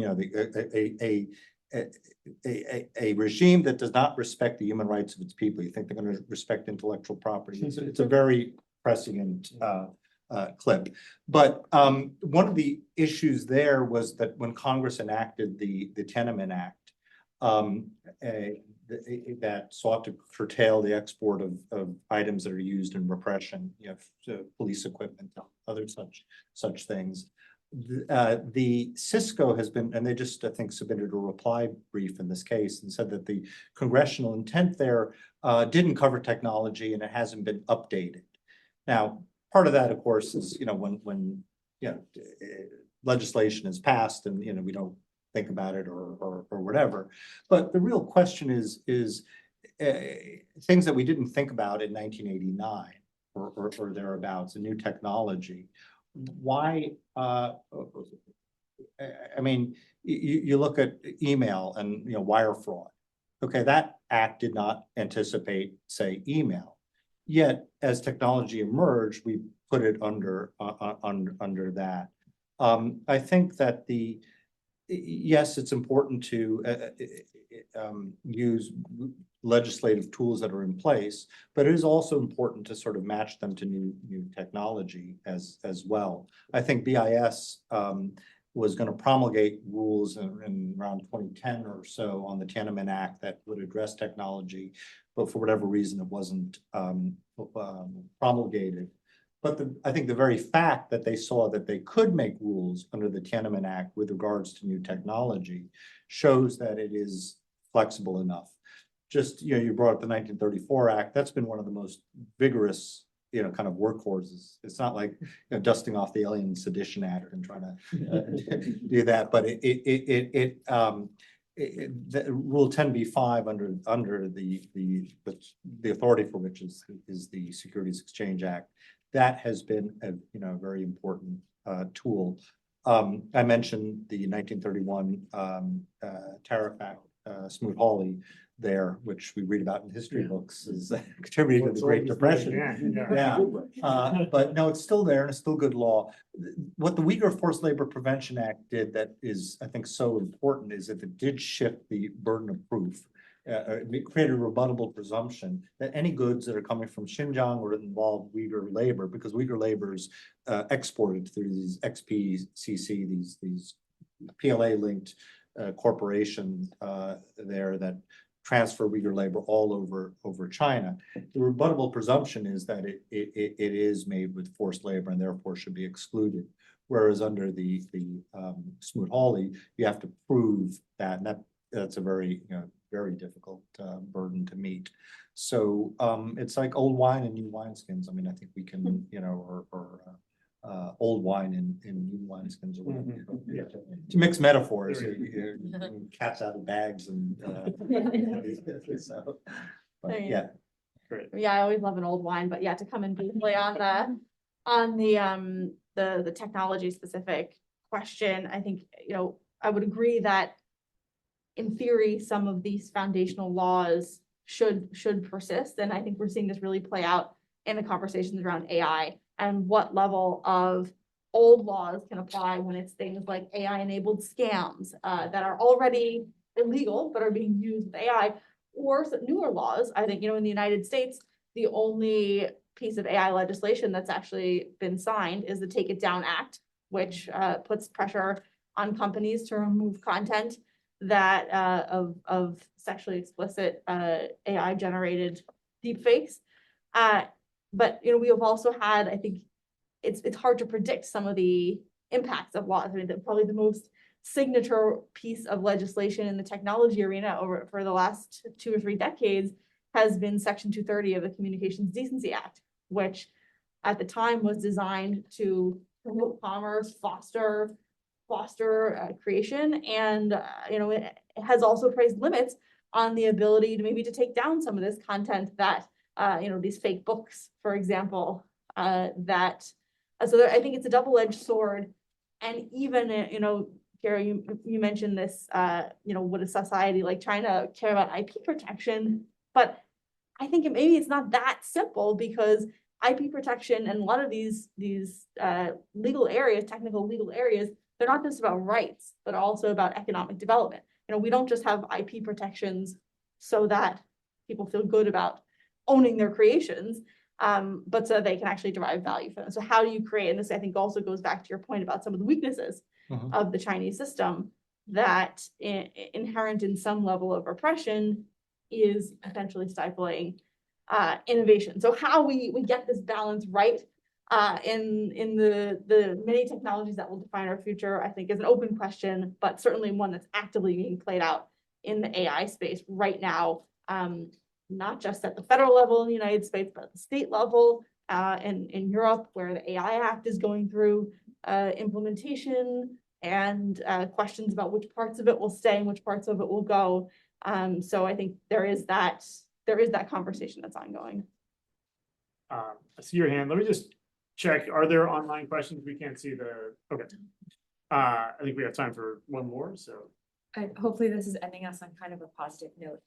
a regime that does not respect the human rights of its people, you think they're going to respect intellectual property? It's a very prescient clip. But one of the issues there was that when Congress enacted the Tenement Act, that sought to curtail the export of items that are used in repression, police equipment, other such things. The Cisco has been, and they just, I think, submitted a reply brief in this case and said that the congressional intent there didn't cover technology and it hasn't been updated. Now, part of that, of course, is, when legislation is passed and, we don't think about it or whatever. But the real question is things that we didn't think about in 1989 or thereabouts, a new technology. Why, I mean, you look at email and, wire fraud. Okay, that act did not anticipate, say, email. Yet, as technology emerged, we put it under that. I think that yes, it's important to use legislative tools that are in place, but it is also important to sort of match them to new technology as well. I think BIS was going to promulgate rules in around 2010 or so on the Tenement Act that would address technology, but for whatever reason it wasn't promulgated. But I think the very fact that they saw that they could make rules under the Tenement Act with regards to new technology shows that it is flexible enough. Just, you brought up the 1934 Act. That's been one of the most vigorous, kind of workhorses. It's not like dusting off the Alien Sedition Act and trying to do that, but the Rule 10b-5 under the authority for which is the Securities Exchange Act. That has been a very important tool. I mentioned the 1931 Tariff Act, Smoot-Hawley there, which we read about in history books, is contributing to the Great Depression. But no, it's still there and it's still good law. What the Uyghur Forced Labor Prevention Act did that is, I think, so important is that it did shift the burden of proof. It created a rebuttable presumption that any goods that are coming from Xinjiang or involve Uyghur labor, because Uyghur labor is exported through these XPCC, these PLA-linked corporations there that transfer Uyghur labor all over China. The rebuttable presumption is that it is made with forced labor and therefore should be excluded. Whereas under the Smoot-Hawley, you have to prove that, and that's a very, very difficult burden to meet. So it's like old wine and new wineskins. I mean, I think we can, old wine in new wineskins. Or whatever. To mix metaphors, cats out of bags and so. But, yeah. Great. Yeah, I always love an old wine, but yeah, to come in briefly on the technology specific question, I think, I would agree that in theory, some of these foundational laws should persist. And I think we're seeing this really play out in the conversations around AI and what level of old laws can apply when it's things like AI-enabled scams that are already illegal but are being used with AI, or some newer laws. I think, in the United States, the only piece of AI legislation that's actually been signed is the Take It Down Act, which puts pressure on companies to remove content that of sexually explicit AI generated deepfakes. But we have also had, I think it's hard to predict some of the impacts of laws. I mean, probably the most signature piece of legislation in the technology arena for the last 2 or 3 decades has been Section 230 of the Communications Decency Act, which at the time was designed to promote commerce, foster creation, and it has also placed limits on the ability to maybe to take down some of this content that these fake books, for example, that so I think it's a double-edged sword. And even Kara, you mentioned this, would a society like China care about IP protection? But I think maybe it's not that simple, because IP protection and a lot of these legal areas, technical legal areas, they're not just about rights, but also about economic development. We don't just have IP protections so that people feel good about owning their creations, but so they can actually derive value from them. So how do you create, and this I think also goes back to your point about some of the weaknesses of the Chinese system, that inherent in some level of repression is potentially stifling innovation. So how we get this balance right in the many technologies that will define our future, I think is an open question, but certainly one that's actively being played out in the AI space right now, not just at the federal level in the United States, but at the state level, in Europe, where the AI Act is going through implementation, and questions about which parts of it will stay and which parts of it will go. So I think there is that conversation that's ongoing. I see your hand. Let me just check. Are there online questions? We can't see the, okay. I think we have time for one more, so. Hopefully this is ending us on kind of a positive note.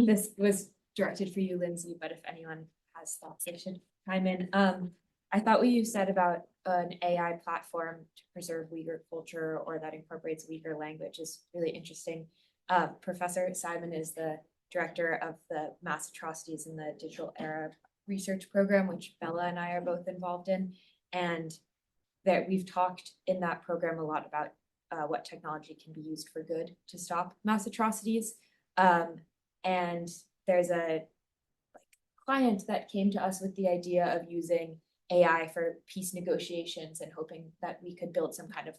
This was directed for you, Lindsay, but if anyone has thoughts, they should chime in. I thought what you said about an AI platform to preserve Uyghur culture, or that incorporates Uyghur language, is really interesting. Professor Simon is the director of the Mass Atrocities in the Digital Era research program, which Bella and I are both involved in. And that we've talked in that program a lot about what technology can be used for good to stop mass atrocities. And there's a client that came to us with the idea of using AI for peace negotiations and hoping that we could build some kind of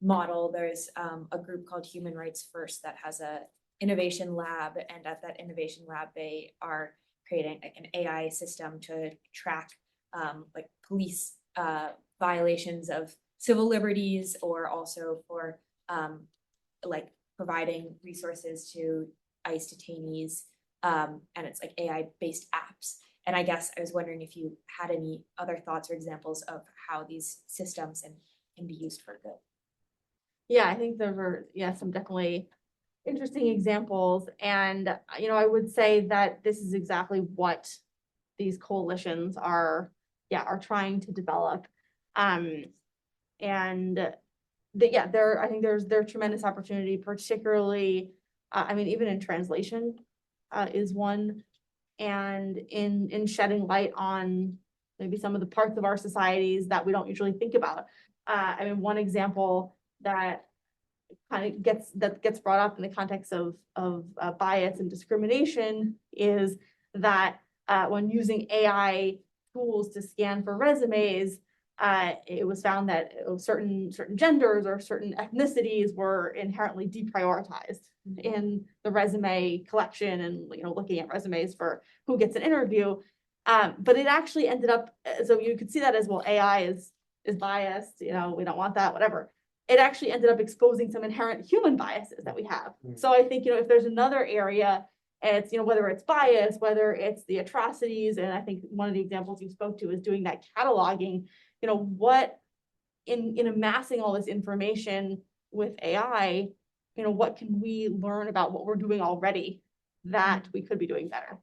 model. There's a group called Human Rights First that has a innovation lab, and at that innovation lab they are creating an AI system to track police violations of civil liberties, or also for providing resources to ICE detainees, and it's AI based apps. And I guess I was wondering if you had any other thoughts or examples of how these systems can be used for good. Yeah, I think there were some definitely interesting examples, and I would say that this is exactly what these coalitions are trying to develop, and I think there's tremendous opportunity, particularly even in translation is one, and in shedding light on maybe some of the parts of our societies that we don't usually think about. One example that kind of gets brought up in the context of bias and discrimination is that when using AI tools to scan for resumes, it was found that certain genders or certain ethnicities were inherently deprioritized in the resume collection and looking at resumes for who gets an interview. But it actually ended up, so you could see that as, well, AI is biased, we don't want that, whatever. It actually ended up exposing some inherent human biases that we have. So I think, if there's another area, it's, whether it's bias, whether it's the atrocities, and I think one of the examples you spoke to is doing that cataloging, what in amassing all this information with AI, what can we learn about what we're doing already that we could be doing better?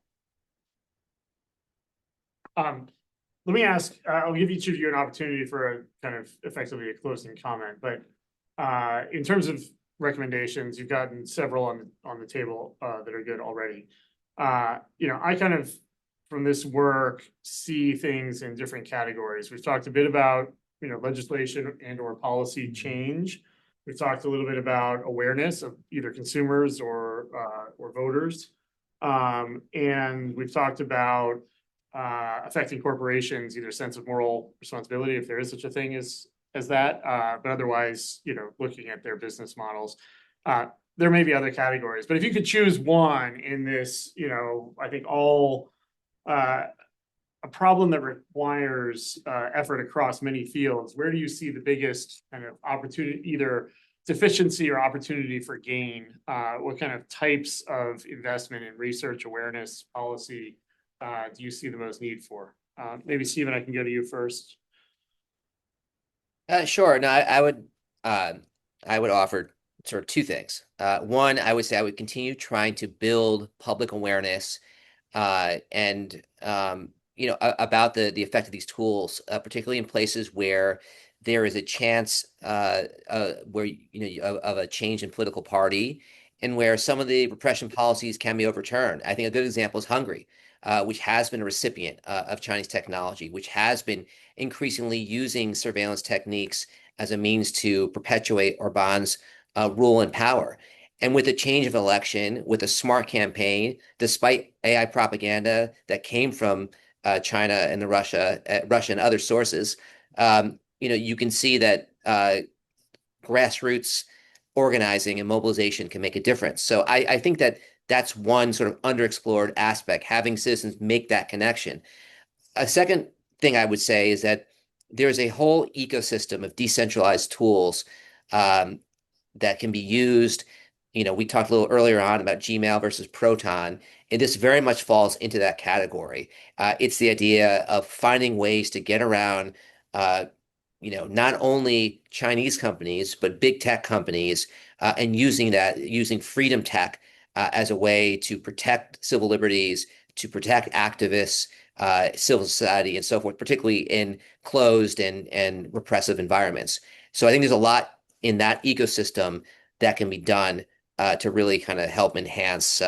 Let me ask, I'll give each of you an opportunity for a kind of effectively a closing comment, but in terms of recommendations, you've gotten several on the table that are good already. I kind of, from this work, see things in different categories. We've talked a bit about, legislation and or policy change. We've talked a little bit about awareness of either consumers or voters. And we've talked about affecting corporations, either sense of moral responsibility, if there is such a thing as that, but otherwise, looking at their business models. There may be other categories, but if you could choose one in this, I think all a problem that requires effort across many fields, where do you see the biggest kind of opportunity, either deficiency or opportunity for gain? What kind of types of investment in research, awareness, policy do you see the most need for? Maybe Stephen, I can go to you first. Sure. No, I would offer sort of two things. One, I would say I would continue trying to build public awareness and about the effect of these tools, particularly in places where there is a chance where of a change in political party, and where some of the repression policies can be overturned. I think a good example is Hungary, which has been a recipient of Chinese technology, which has been increasingly using surveillance techniques as a means to perpetuate Orban's rule and power. And with the change of election, with a smart campaign, despite AI propaganda that came from China and Russia and other sources, you can see that grassroots organizing and mobilization can make a difference. So I think that that's one sort of underexplored aspect, having citizens make that connection. A second thing I would say is that there's a whole ecosystem of decentralized tools that can be used. We talked a little earlier on about Gmail versus Proton, and this very much falls into that category. It's the idea of finding ways to get around, not only Chinese companies, but big tech companies, and using freedom tech as a way to protect civil liberties, to protect activists, civil society, and so forth, particularly in closed and repressive environments. So I think there's a lot in that ecosystem that can be done to really kind of help enhance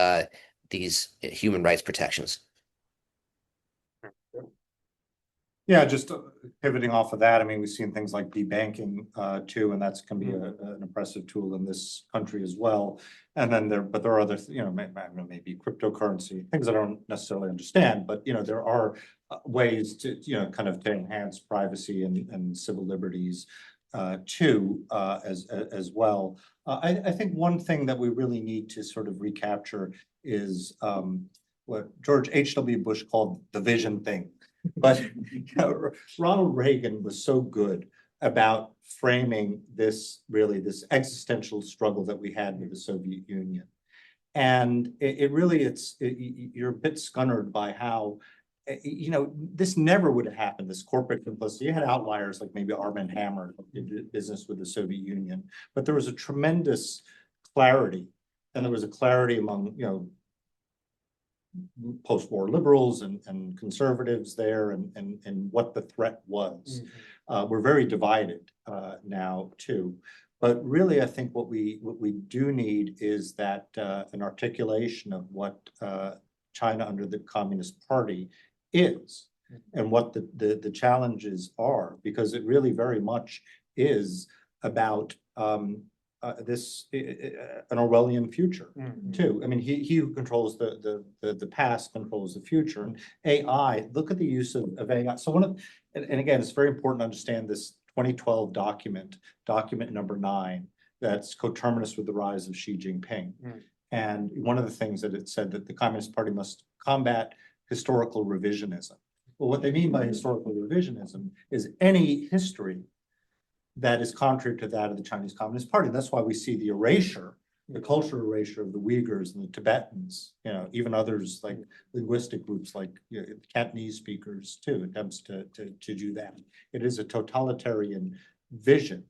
these human rights protections. Yeah, just pivoting off of that, I mean, we've seen things like debanking too, and that's can be an oppressive tool in this country as well. And then there are other, maybe cryptocurrency, things I don't necessarily understand, but there are ways to, kind of to enhance privacy and civil liberties too, as well. I think one thing that we really need to sort of recapture is what George H.W. Bush called the vision thing. But Ronald Reagan was so good about framing this existential struggle that we had with the Soviet Union. And you're a bit scunnered by how, this never would have happened, this corporate complicity. You had outliers like maybe Armand Hammer who did business with the Soviet Union, but there was a tremendous clarity, and there was a clarity among, post-war liberals and conservatives there, and what the threat was. We're very divided now too. But really, I think what we do need is that an articulation of what China under the Communist Party is, and what the challenges are, because it really very much is about an Orwellian future too. I mean, he who controls the past controls the future. And AI, look at the use of AI. So and again, it's very important to understand this 2012 document number 9, that's coterminous with the rise of Xi Jinping. And one of the things that it said that the Communist Party must combat historical revisionism. Well, what they mean by historical revisionism is any history that is contrary to that of the Chinese Communist Party. That's why we see the erasure, the cultural erasure of the Uyghurs and the Tibetans, even others like linguistic groups like Cantonese speakers too, attempts to do that. It is a totalitarian vision.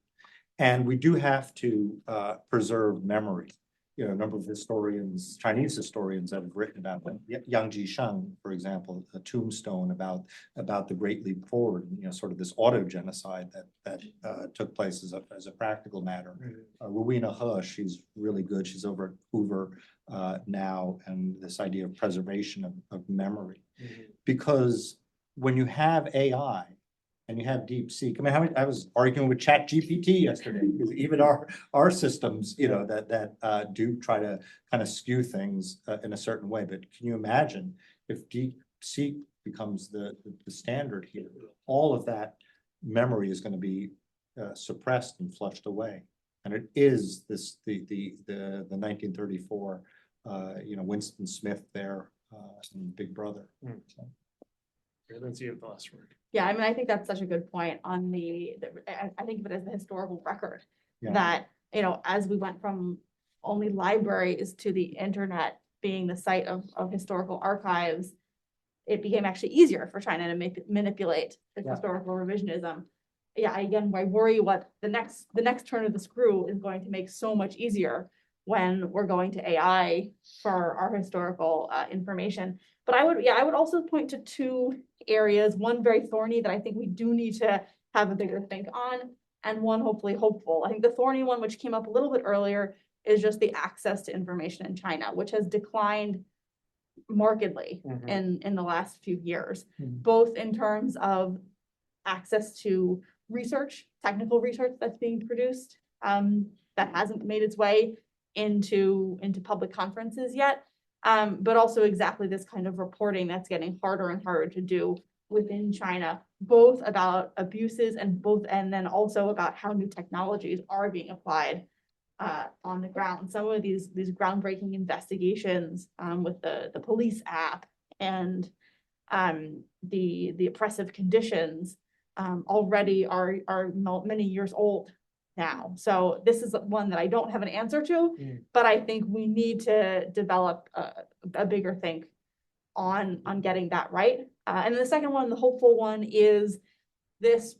And we do have to preserve memory. A number of historians, Chinese historians, have written about Yang Jisheng, for example, a tombstone about the Great Leap Forward, sort of this auto-genocide that took place as a practical matter. Rowena He, she's really good. She's over at Hoover now, and this idea of preservation of memory. Because when you have AI, and you have DeepSeek. I mean, I was arguing with ChatGPT yesterday because even our systems, that do try to kind of skew things in a certain way. But can you imagine if DeepSeek becomes the standard here? All of that memory is going to be suppressed and flushed away, and it is the 1934, Winston Smith there, and Big Brother. So. Lindsay, you have the last word. Yeah, I mean, I think that's such a good point on I think of it as the historical record that, as we went from only libraries to the internet being the site of historical archives, it became actually easier for China to manipulate the historical revisionism. Yeah, again, I worry what the next turn of the screw is going to make so much easier when we're going to AI for our historical information. But I would also point to 2 areas, one very thorny that I think we do need to have a bigger think on, and one hopefully hopeful. I think the thorny one, which came up a little bit earlier, is just the access to information in China, which has declined markedly in the last few years, both in terms of access to research, technical research that's being produced, that hasn't made its way into public conferences yet. But also exactly this kind of reporting that's getting harder and harder to do within China, both about abuses and then also about how new technologies are being applied on the ground. Some of these groundbreaking investigations with the police app and the oppressive conditions already are many years old now. So this is one that I don't have an answer to, but I think we need to develop a bigger think on getting that right. And the second one, the hopeful one, is this,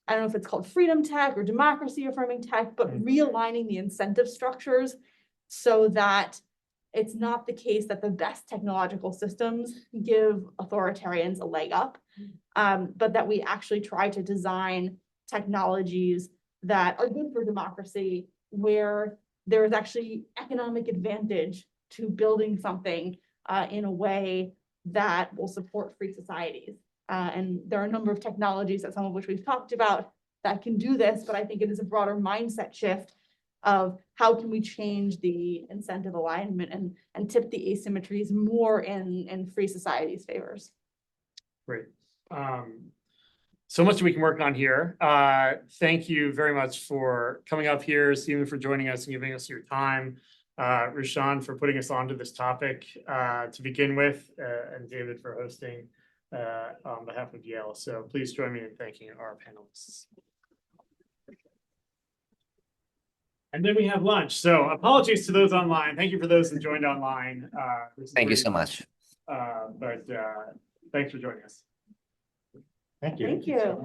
I don't know if it's called freedom tech or democracy affirming tech, but realigning the incentive structures so that it's not the case that the best technological systems give authoritarians a leg up, but that we actually try to design technologies that are good for democracy, where there is actually economic advantage to building something in a way that will support free societies. And there are a number of technologies, that some of which we've talked about, that can do this, but I think it is a broader mindset shift of how can we change the incentive alignment and tip the asymmetries more in free societies' favors. Great. So much we can work on here. Thank you very much for coming up here, Stephen, for joining us and giving us your time, Rushan, for putting us onto this topic to begin with, and David for hosting on behalf of Yale. So please join me in thanking our panelists. And then we have lunch. So apologies to those online. Thank you for those who joined online. Thank you so much. But thanks for joining us. Thank you. Thank you.